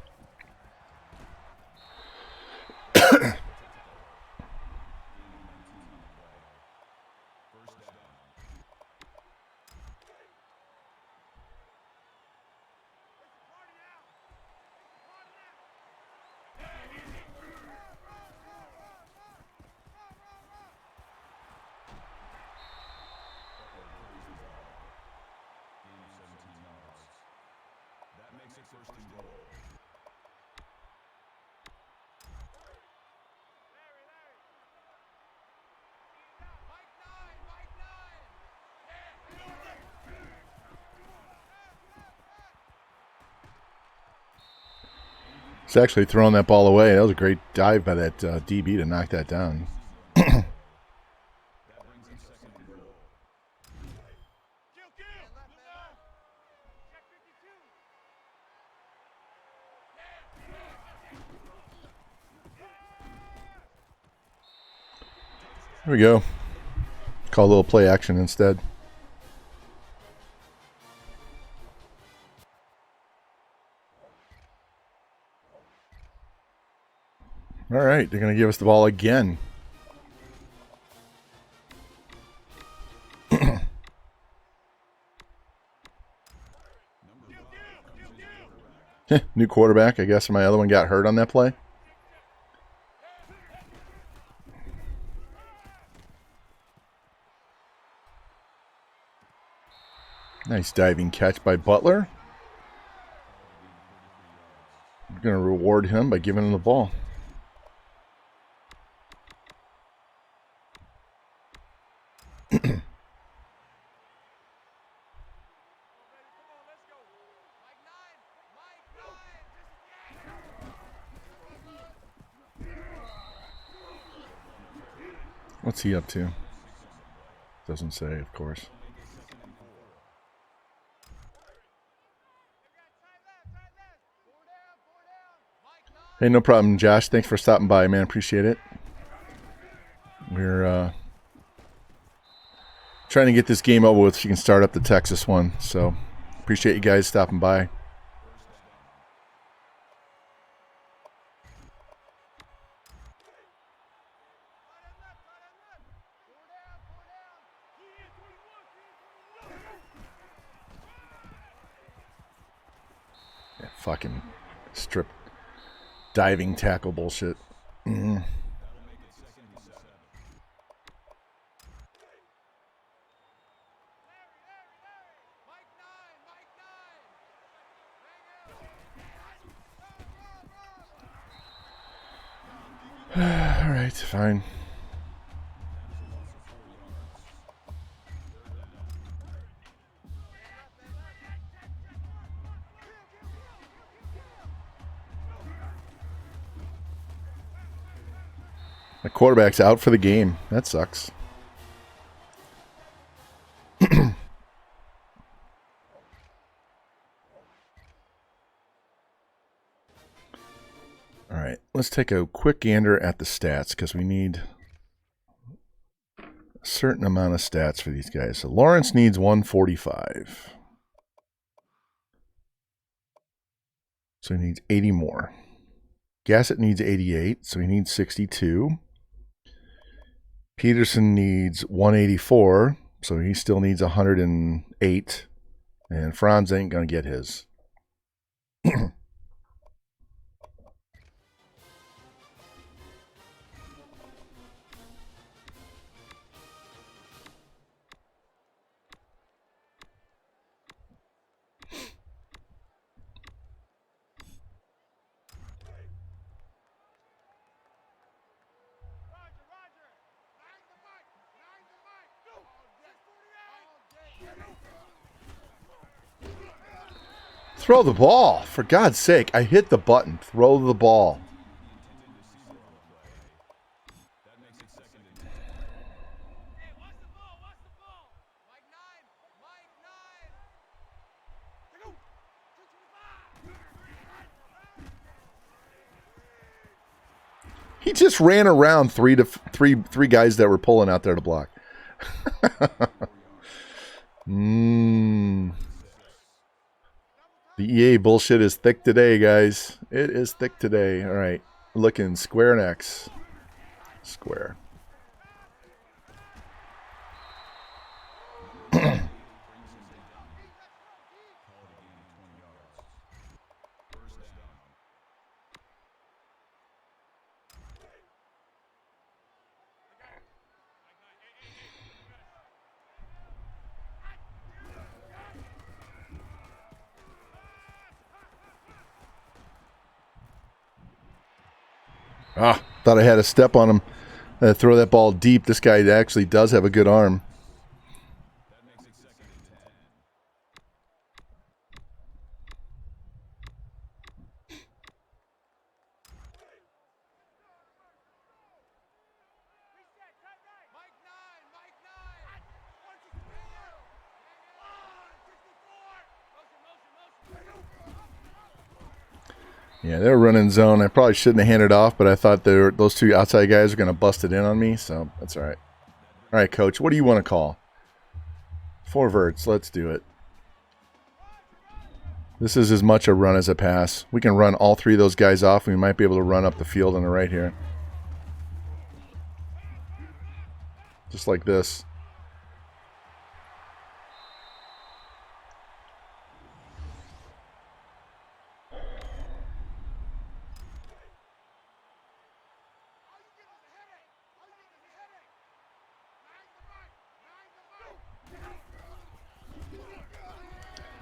[SPEAKER 1] It's actually throwing that ball away. That was a great dive by that DB to knock that down. There we go. Call a little play action instead. All right, they're going to give us the ball again. New quarterback. I guess my other one got hurt on that play. Nice diving catch by Butler. We're going to reward him by giving him the ball. What's he up to? Doesn't say, of course. Hey, no problem, Josh. Thanks for stopping by, man. Appreciate it. We're trying to get this game over with so you can start up the Texas one. So, appreciate you guys stopping by. Yeah, fucking strip diving tackle bullshit. Mm. All right, fine. The quarterback's out for the game. That sucks. All right, let's take a quick gander at the stats because we need a certain amount of stats for these guys. So Lawrence needs 145. So he needs 80 more. Gassett needs 88, so he needs 62. Peterson needs 184, so he still needs 108. And Franz ain't going to get his. Throw the ball. For God's sake, I hit the button. Throw the ball. He just ran around three guys that were pulling out there to block. The EA bullshit is thick today, guys. It is thick today. All right. Looking square next. Square. Thought I had a step on him. Throw that ball deep. This guy actually does have a good arm. Yeah, they're running zone. I probably shouldn't have handed off, but I thought those two outside guys are going to bust it in on me, so that's all right. All right, Coach, what do you want to call? 4 verts. Let's do it. This is as much a run as a pass. We can run all 3 of those guys off, and we might be able to run up the field on the right here. Just like this.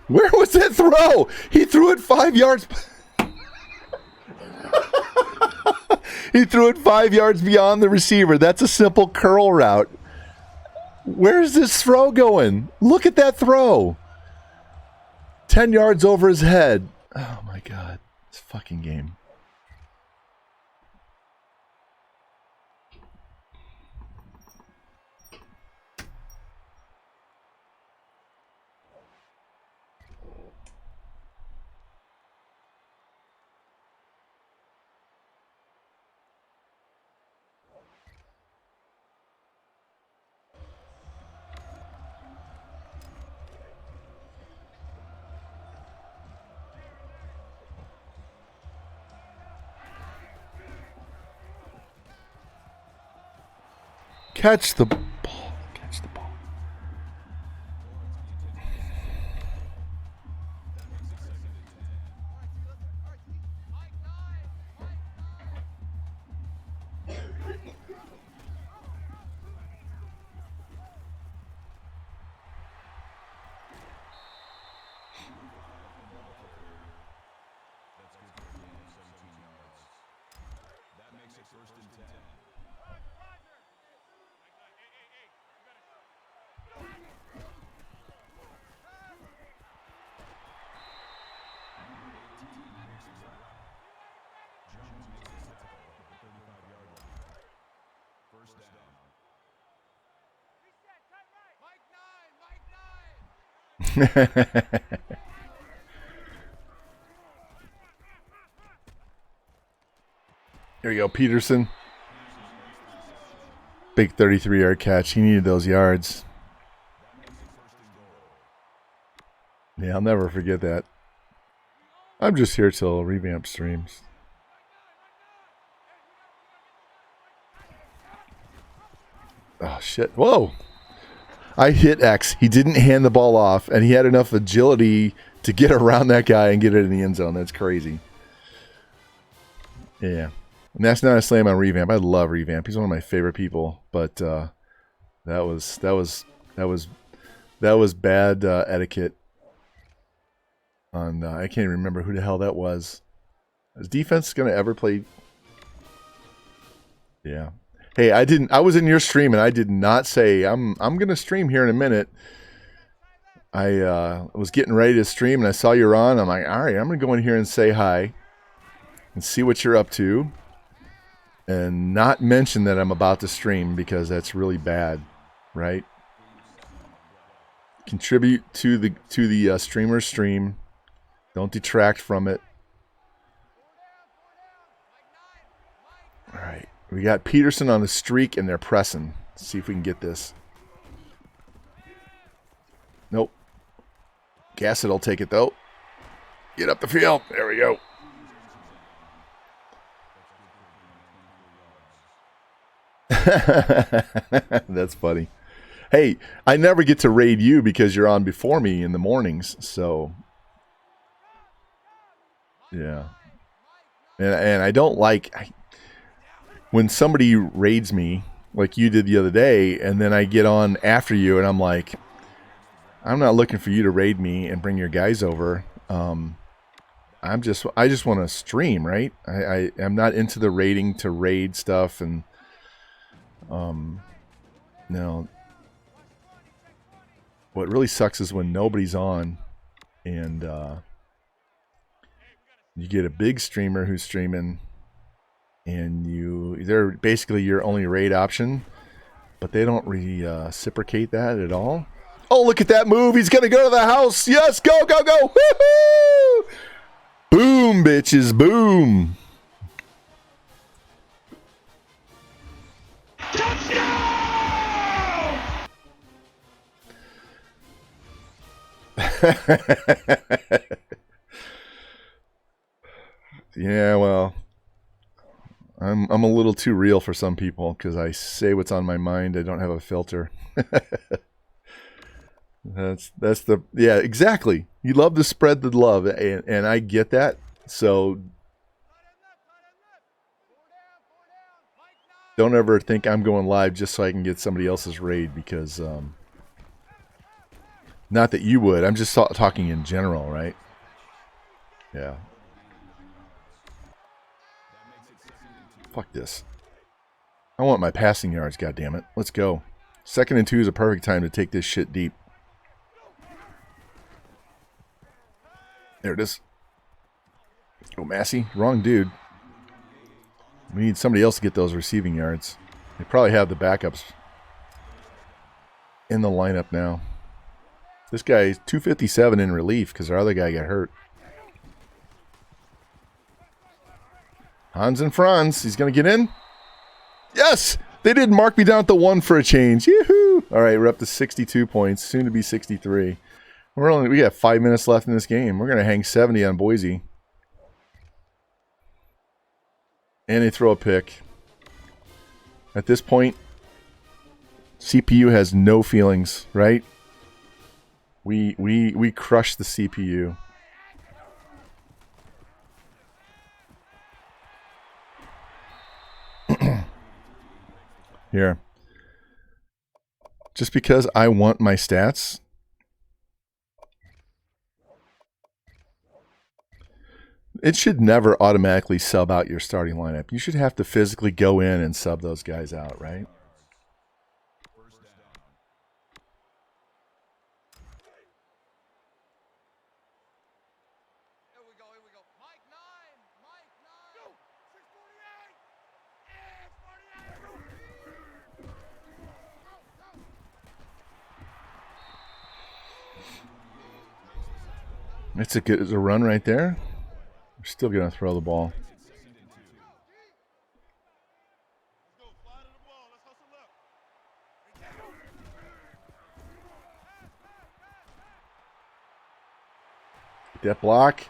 [SPEAKER 1] Where was that throw? He threw it 5 yards. He threw it 5 yards beyond the receiver. That's a simple curl route. Where's this throw going? Look at that throw. 10 yards over his head. Oh, my God. This fucking game. Catch the ball. Catch the ball. There you go, Peterson. Big 33-yard catch. He needed those yards. Yeah, I'll never forget that. I'm just here till revamp streams. Oh, shit. Whoa. I hit X. He didn't hand the ball off, and he had enough agility to get around that guy and get it in the end zone. That's crazy. Yeah. And that's not a slam on Revamp. I love Revamp. He's one of my favorite people. But that was bad etiquette. On I can't even remember who the hell that was. Is defense gonna ever play? Yeah. Hey, I was in your stream and I did not say I'm gonna stream here in a minute. I was getting ready to stream and I saw you were on. I'm like, all right, I'm gonna go in here and say hi and see what you're up to, and not mention that I'm about to stream because that's really bad, right? Contribute to the streamer's stream. Don't detract from it. All right. We got Peterson on the streak, and they're pressing. Let's see if we can get this. Nope. Gassett will take it, though. Get up the field. There we go. That's funny. Hey, I never get to raid you because you're on before me in the mornings, so... Yeah. And I don't like when somebody raids me like you did the other day, and then I get on after you and I'm like, I'm not looking for you to raid me and bring your guys over. I just want to stream, right? I'm not into the raiding to raid stuff, and no. What really sucks is when nobody's on and you get a big streamer who's streaming, and they're basically your only raid option, but they don't reciprocate that at all. Oh, look at that move. He's going to go to the house. Yes, go, go, go. Woo-hoo! Boom, bitches, boom. Yeah, well, I'm a little too real for some people because I say what's on my mind. I don't have a filter. That's yeah, exactly. You love to spread the love, and I get that. So don't ever think I'm going live just so I can get somebody else's raid, because not that you would. I'm just talking in general, right? Yeah. Fuck this. I want my passing yards, goddammit. Let's go. 2nd and 2 is a perfect time to take this shit deep. There it is. Oh, Massey. Wrong dude. We need somebody else to get those receiving yards. They probably have the backups in the lineup now. This guy is 257 in relief because our other guy got hurt. Hans and Franz. He's going to get in. Yes! They did mark me down at the 1 for a change. Yoo-hoo! All right, we're up to 62 points. Soon to be 63. We got 5 minutes left in this game. We're going to hang 70 on Boise. And they throw a pick. At this point, CPU has no feelings, right? We crush the CPU. Here. Just because I want my stats. It should never automatically sub out your starting lineup. You should have to physically go in and sub those guys out, right? It's a run right there. We're still going to throw the ball. That block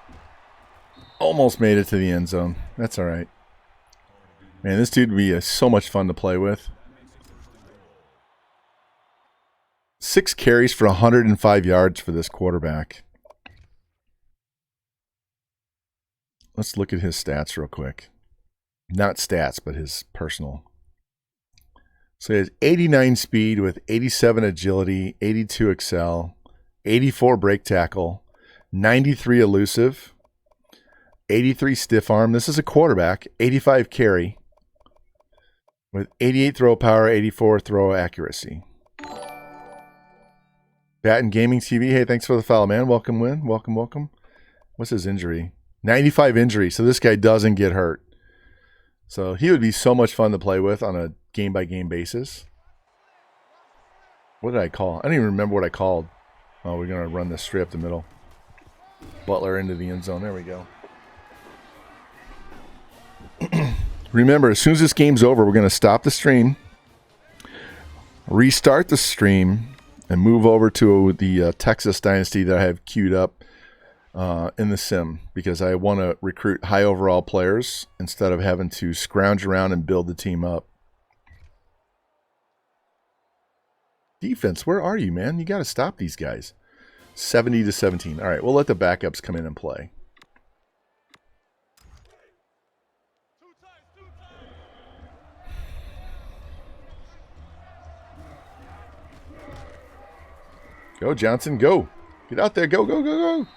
[SPEAKER 1] almost made it to the end zone. That's all right. Man, this dude would be so much fun to play with. 6 carries for 105 yards for this quarterback. Let's look at his stats real quick. Not stats, but his personal. So he has 89 speed with 87 agility, 82 excel, 84 break tackle, 93 elusive, 83 stiff arm. This is a quarterback. 85 carry with 88 throw power, 84 throw accuracy. Bat and Gaming TV. Hey, thanks for the follow, man. Welcome, Win. Welcome, welcome. What's his injury? 95 injury. So this guy doesn't get hurt. So he would be so much fun to play with on a game-by-game basis. What did I call? I don't even remember what I called. Oh, we're going to run this straight up the middle. Butler into the end zone. There we go. Remember, as soon as this game's over, we're going to stop the stream, restart the stream, and move over to the Texas Dynasty that I have queued up in the sim, because I want to recruit high overall players instead of having to scrounge around and build the team up. Defense, where are you, man? You got to stop these guys. 70-17. All right, we'll let the backups come in and play. Go, Johnson, go. Get out there. Go, go, go, go.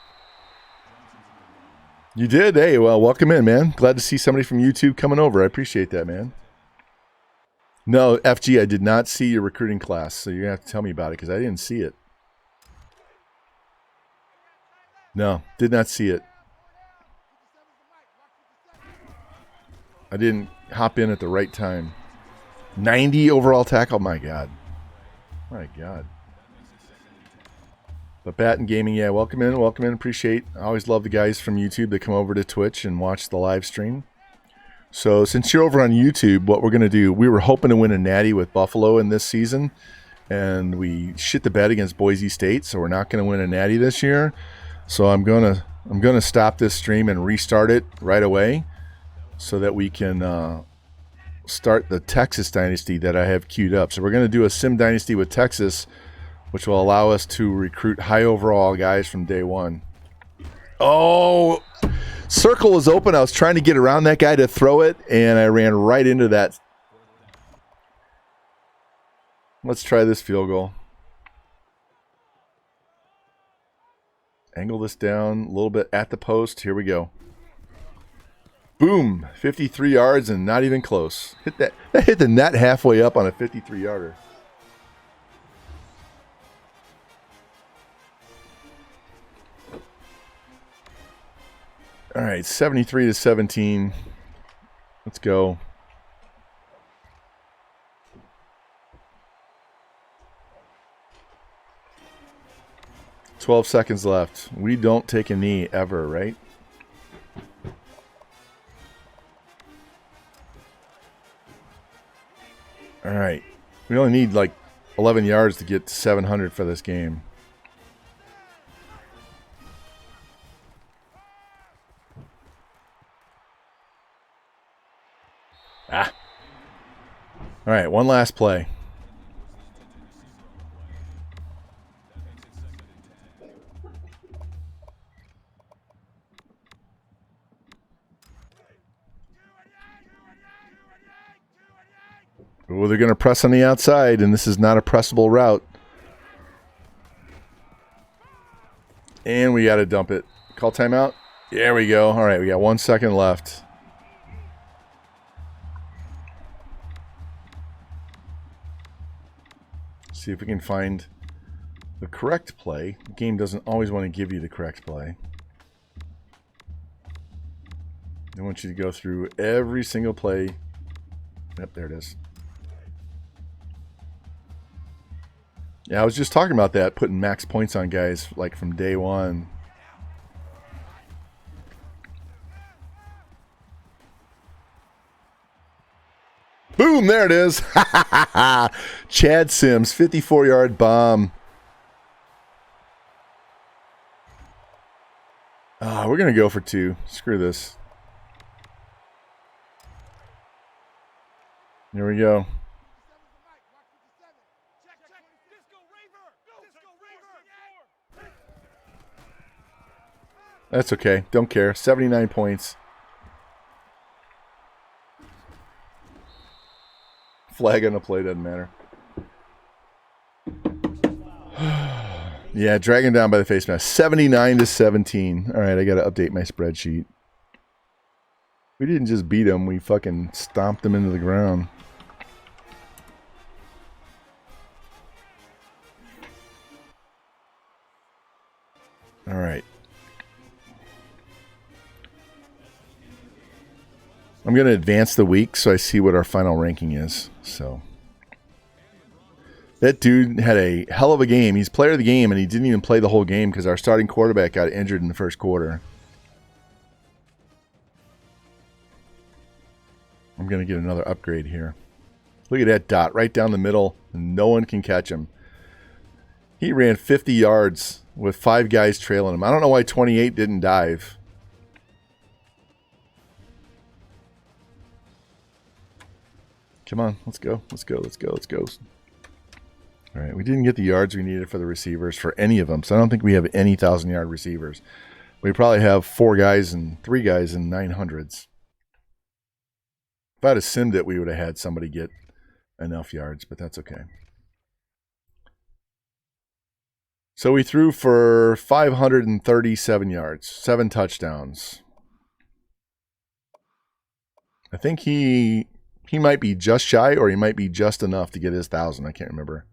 [SPEAKER 1] You did? Hey, well, welcome in, man. Glad to see somebody from YouTube coming over. I appreciate that, man. No, FG, I did not see your recruiting class, so you're going to have to tell me about it because I didn't see it. No, did not see it. I didn't hop in at the right time. 90 overall tackle. My God. My God. But Bat and Gaming, yeah, welcome in, welcome in. Appreciate. I always love the guys from YouTube that come over to Twitch and watch the live stream. So since you're over on YouTube, what we're going to do, we were hoping to win a Natty with Buffalo in this season, and we shit the bed against Boise State, so we're not going to win a Natty this year. So I'm gonna stop this stream and restart it right away so that we can start the Texas Dynasty that I have queued up. So we're going to do a Sim Dynasty with Texas, which will allow us to recruit high overall guys from day one. Oh, circle was open. I was trying to get around that guy to throw it, and I ran right into that. Let's try this field goal. Angle this down a little bit at the post. Here we go. Boom. 53 yards and not even close. Hit that. That hit the net halfway up on a 53-yarder. All right, 73-17. Let's go. $12 seconds left. We don't take a knee ever, right? All right. We only need like 11 yards to get to 700 for this game. Ah. All right, one last play. Well, they're going to press on the outside, and this is not a pressable route. And we got to dump it. Call timeout. There we go. All right, we got 1 second left. See if we can find the correct play. The game doesn't always want to give you the correct play. They want you to go through every single play. Yep, there it is. Yeah, I was just talking about that, putting max points on guys like from day one. Boom, there it is. Chad Sims, 54-yard bomb. We're going to go for 2. Screw this. Here we go. That's okay. Don't care. 79 points. Flag on the play doesn't matter. Yeah, dragging down by the face mask. 79-17. All right, I got to update my spreadsheet. We didn't just beat them. We fucking stomped them into the ground. All right. I'm going to advance the week so I see what our final ranking is. So that dude had a hell of a game. He's player of the game, and he didn't even play the whole game because our starting quarterback got injured in the first quarter. I'm going to get another upgrade here. Look at that dot right down the middle. And no one can catch him. He ran 50 yards with 5 guys trailing him. I don't know why 28 didn't dive. Come on, let's go. Let's go. Let's go. Let's go. All right, we didn't get the yards we needed for the receivers for any of them, so I don't think we have any 1,000-yard receivers. We probably have 4 guys and 3 guys in 900s. If I'd have simmed it, we would have had somebody get enough yards, but that's okay. So we threw for 537 yards, 7 touchdowns. I think he might be just shy, or he might be just enough to get his 1,000. I can't remember.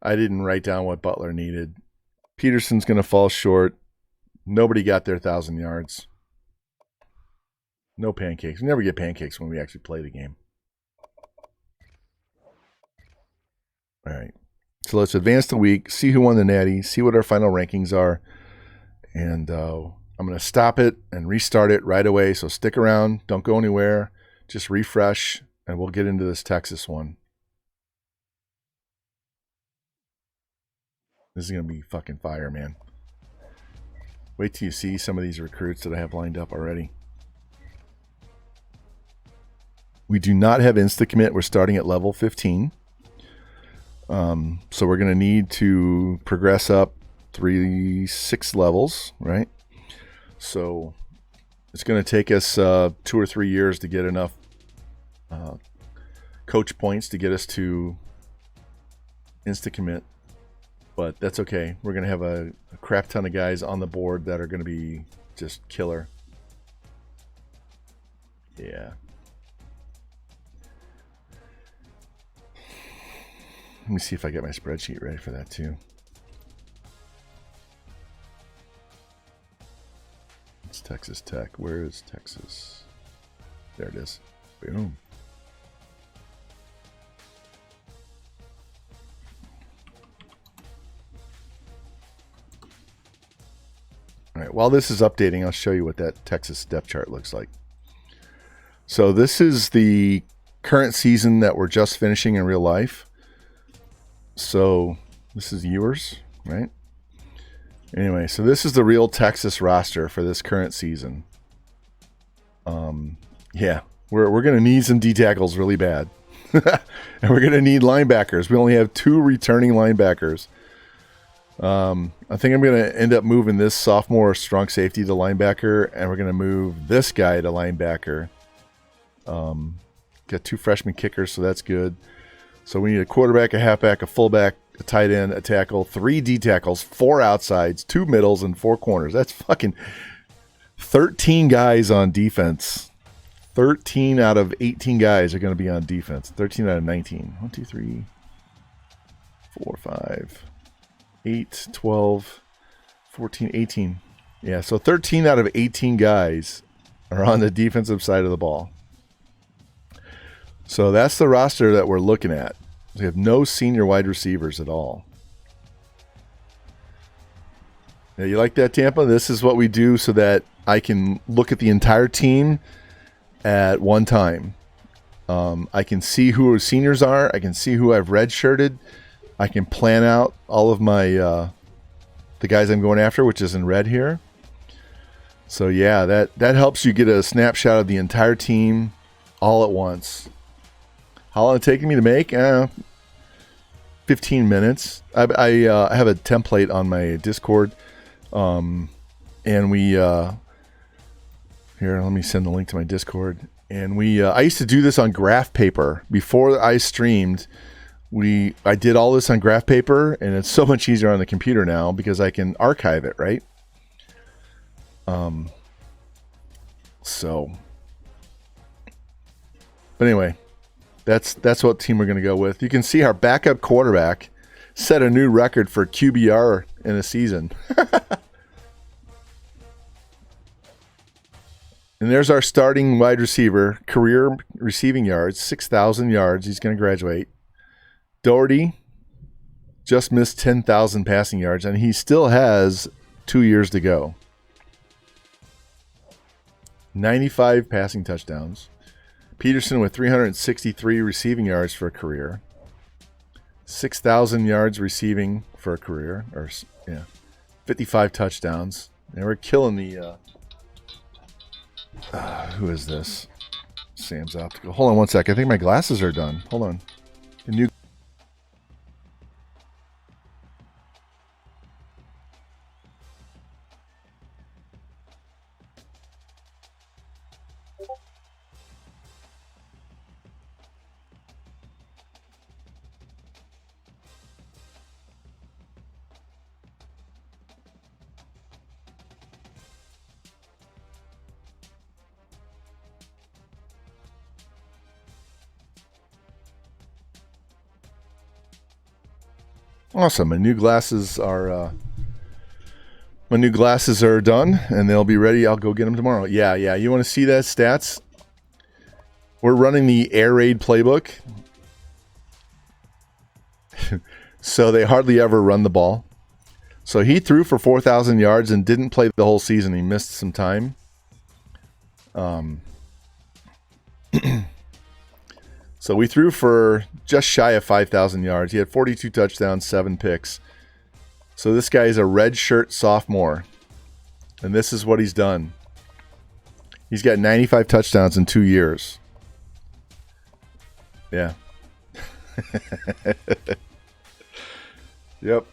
[SPEAKER 1] I didn't write down what Butler needed. Peterson's going to fall short. Nobody got their 1,000 yards. No pancakes. We never get pancakes when we actually play the game. All right. So let's advance the week, see who won the Natty, see what our final rankings are. And I'm going to stop it and restart it right away. So stick around. Don't go anywhere. Just refresh, and we'll get into this Texas one. This is going to be fucking fire, man. Wait till you see some of these recruits that I have lined up already. We do not have Insta-Commit. We're starting at level 15. So we're going to need to progress up 6 levels, right? So it's going to take us 2 or 3 years to get enough coach points to get us to Insta-Commit. But that's okay. We're going to have a crap ton of guys on the board that are going to be just killer. Yeah. Let me see if I get my spreadsheet ready for that too. It's Texas Tech. Where is Texas? There it is. Boom. All right, while this is updating, I'll show you what that Texas depth chart looks like. So this is the current season that we're just finishing in real life. So this is yours, right? Anyway, so this is the real Texas roster for this current season. Yeah, we're going to need some D tackles really bad. And we're going to need linebackers. We only have 2 returning linebackers. I think I'm going to end up moving this sophomore strong safety to linebacker, and we're going to move this guy to linebacker. Got 2 freshman kickers, so that's good. So we need a quarterback, a halfback, a fullback, a tight end, a tackle, 3 D tackles, 4 outsides, 2 middles, and 4 corners. That's fucking 13 guys on defense. 13 out of 18 guys are going to be on defense. 13 out of 19. 1, 2, 3, 4, 5, 8, 12, 14, 18. Yeah, so 13 out of 18 guys are on the defensive side of the ball. So that's the roster that we're looking at. We have no senior wide receivers at all. Now, you like that, Tampa? This is what we do so that I can look at the entire team at one time. I can see who our seniors are. I can see who I've redshirted. I can plan out all of my the guys I'm going after, which is in red here. So yeah, that helps you get a snapshot of the entire team all at once. How long it taking me to make? 15 minutes. I have a template on my Discord, and we here. Let me send the link to my Discord. And we I used to do this on graph paper before I streamed. I did all this on graph paper, and it's so much easier on the computer now because I can archive it, right? So, but anyway, that's what team we're going to go with. You can see our backup quarterback set a new record for QBR in a season. And there's our starting wide receiver, career receiving yards, 6,000 yards. He's going to graduate. Doherty just missed 10,000 passing yards, and he still has 2 years to go. 95 passing touchdowns. Peterson with 363 receiving yards for a career. 6,000 yards receiving for a career. 55 touchdowns. And we're killing the... who is this? Sam's Optical. Hold on one sec. I think my glasses are done. Hold on. A new... Awesome. My new glasses are done, and they'll be ready. I'll go get them tomorrow. Yeah. You want to see that stats? We're running the air raid playbook, so they hardly ever run the ball. So he threw for 4,000 yards and didn't play the whole season. He missed some time. So we threw for just shy of 5,000 yards. He had 42 touchdowns, 7 picks. So this guy is a redshirt sophomore. And this is what he's done. He's got 95 touchdowns in 2 years. Yeah. Yep.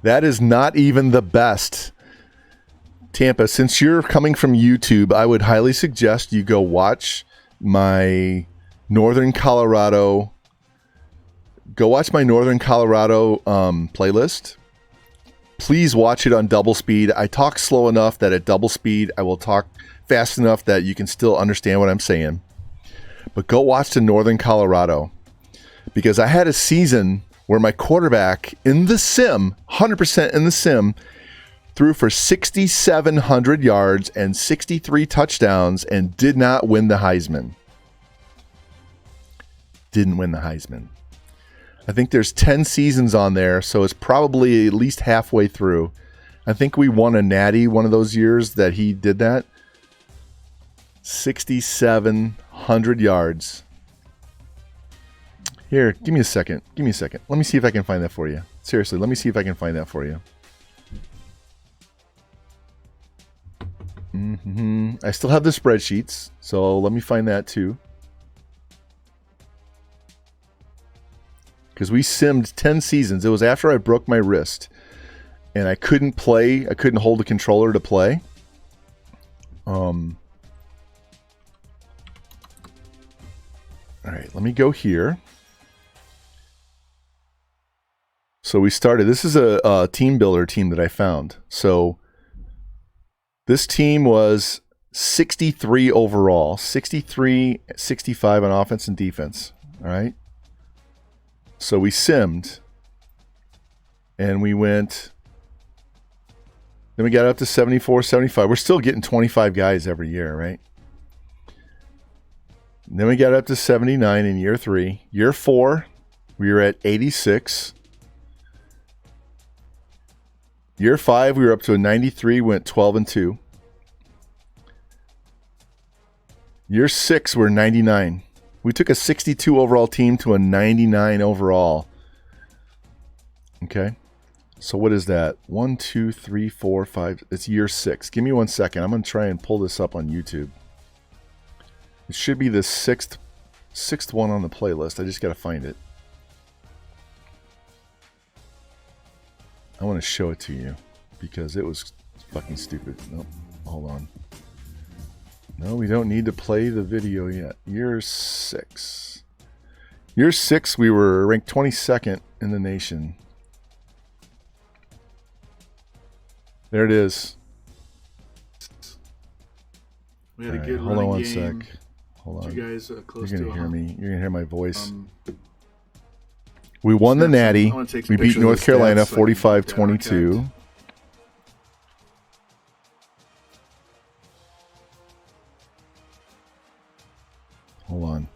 [SPEAKER 1] That is not even the best. Tampa, since you're coming from YouTube, I would highly suggest you go watch my Northern Colorado playlist. Please watch it on double speed. I talk slow enough that at double speed I will talk fast enough that you can still understand what I'm saying. But go watch the Northern Colorado, because I had a season where my quarterback in the sim, 100% in the sim, threw for 6,700 yards and 63 touchdowns and did not win the Heisman. Didn't win the Heisman. I think there's 10 seasons on there, so it's probably at least halfway through. I think we won a Natty one of those years that he did that. 6,700 yards. Here, give me a second. Let me see if I can find that for you. Seriously, let me see if I can find that for you. I still have the spreadsheets, so let me find that too. Because we simmed 10 seasons. It was after I broke my wrist, and I couldn't play. I couldn't hold a controller to play. All right, let me go here. So we started. This is a team builder team that I found. So this team was 63 overall, 63, 65 on offense and defense. All right. So we simmed, and we went, then we got up to 74, 75. We're still getting 25 guys every year, right? And then we got up to 79 in year 3. Year 4, we were at 86. Year 5, we were up to a 93, went 12-2. Year 6, we're 99. We took a 62 overall team to a 99 overall. Okay. So what is that? 1, 2, 3, 4, 5. It's year 6. Give me 1 second. I'm going to try and pull this up on YouTube. It should be the sixth one on the playlist. I just got to find it. I want to show it to you because it was fucking stupid. Nope. Hold on. No, we don't need to play the video yet. Year 6. Year 6, we were ranked 22nd in the nation. There it is.
[SPEAKER 2] We had a good running game.
[SPEAKER 1] Hold on 1 sec. Hold on.
[SPEAKER 2] You guys close
[SPEAKER 1] You're
[SPEAKER 2] to
[SPEAKER 1] gonna hear me. You're gonna hear my voice.
[SPEAKER 2] We
[SPEAKER 1] won the Natty. We beat North Carolina 45-22. Hold on.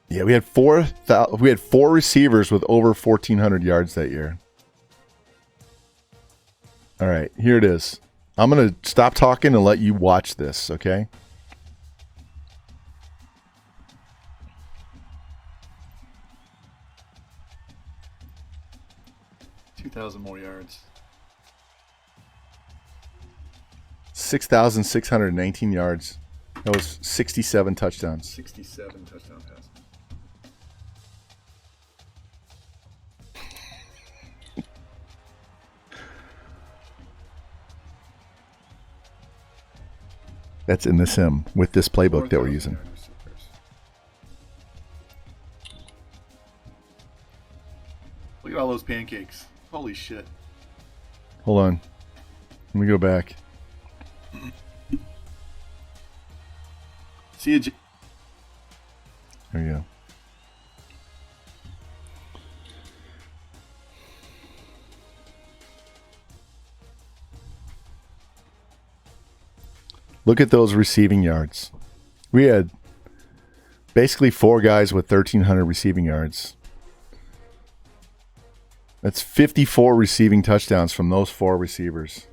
[SPEAKER 1] Yeah, we had four receivers with over 1,400 yards that year. All right, here it is. I'm going to stop talking and let you watch this, okay?
[SPEAKER 2] $2,000 more yards.
[SPEAKER 1] 6,619 yards. That was 67 touchdowns.
[SPEAKER 2] 67 touchdown passes.
[SPEAKER 1] That's in the sim with this playbook that we're using.
[SPEAKER 2] Look at all those pancakes. Holy shit.
[SPEAKER 1] Hold on. Let me go back.
[SPEAKER 2] See you.
[SPEAKER 1] There you go. Look at those receiving yards. We had basically 4 guys with 1,300 receiving yards. That's 54 receiving touchdowns from those 4 receivers.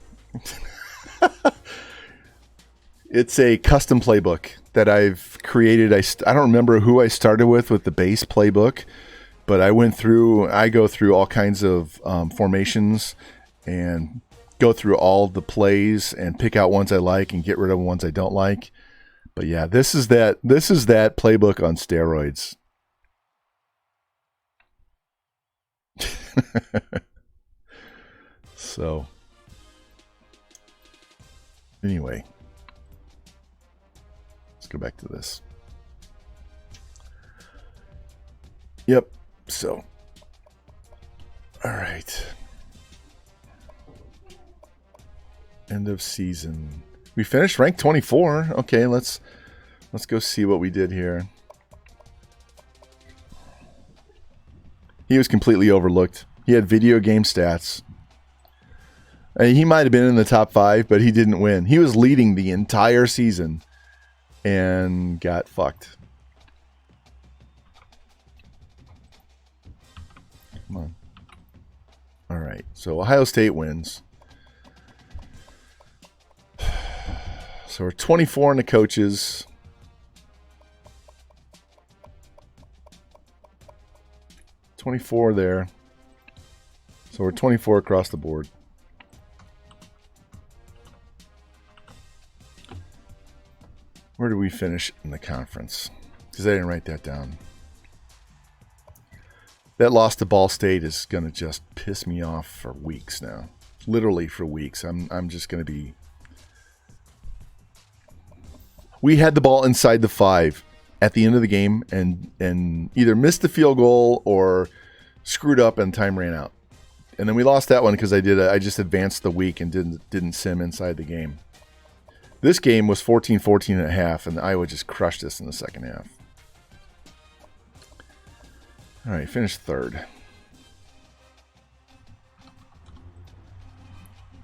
[SPEAKER 1] It's a custom playbook that I've created. I don't remember who I started with the base playbook, but I go through all kinds of formations and go through all the plays and pick out ones I like and get rid of ones I don't like. But yeah, this is that playbook on steroids. So anyway, let's go back to this. Yep. So, all right. End of season. We finished ranked 24. Okay, let's go see what we did here. He was completely overlooked. He had video game stats. He might have been in the top 5, but he didn't win. He was leading the entire season and got fucked. Come on. All right, so Ohio State wins. So we're 24 in the coaches. $24 there. So we're 24 across the board. Where do we finish in the conference? Because I didn't write that down. That loss to Ball State is going to just piss me off for weeks now. Literally for weeks. I'm just going to be... We had the ball inside the 5 at the end of the game and either missed the field goal or screwed up and time ran out. And then we lost that one because I just advanced the week and didn't sim inside the game. This game was 14-14 at half, and Iowa just crushed us in the second half. All right, finished 3rd.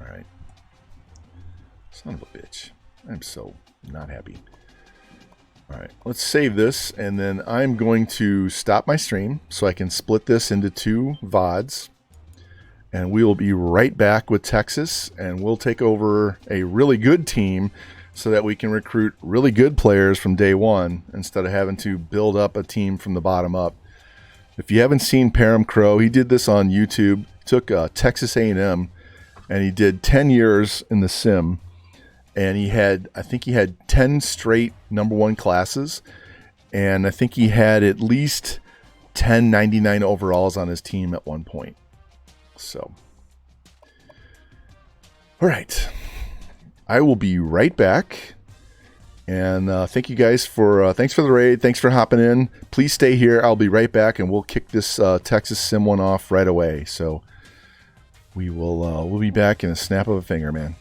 [SPEAKER 1] All right. Son of a bitch. I'm so not happy. All right, let's save this, and then I'm going to stop my stream so I can split this into 2 VODs. and we will be right back with Texas, and we'll take over a really good team so that we can recruit really good players from day one instead of having to build up a team from the bottom up. If you haven't seen Parham Crow, he did this on YouTube. Took Texas A&M, and he did 10 years in the sim, and I think he had 10 straight number one classes, and I think he had at least 10 99 overalls on his team at one point. So, all right, I will be right back. And thank you guys thanks for the raid. Thanks for hopping in. Please stay here. I'll be right back, and we'll kick this Texas Sim one off right away. So we'll be back in a snap of a finger, man.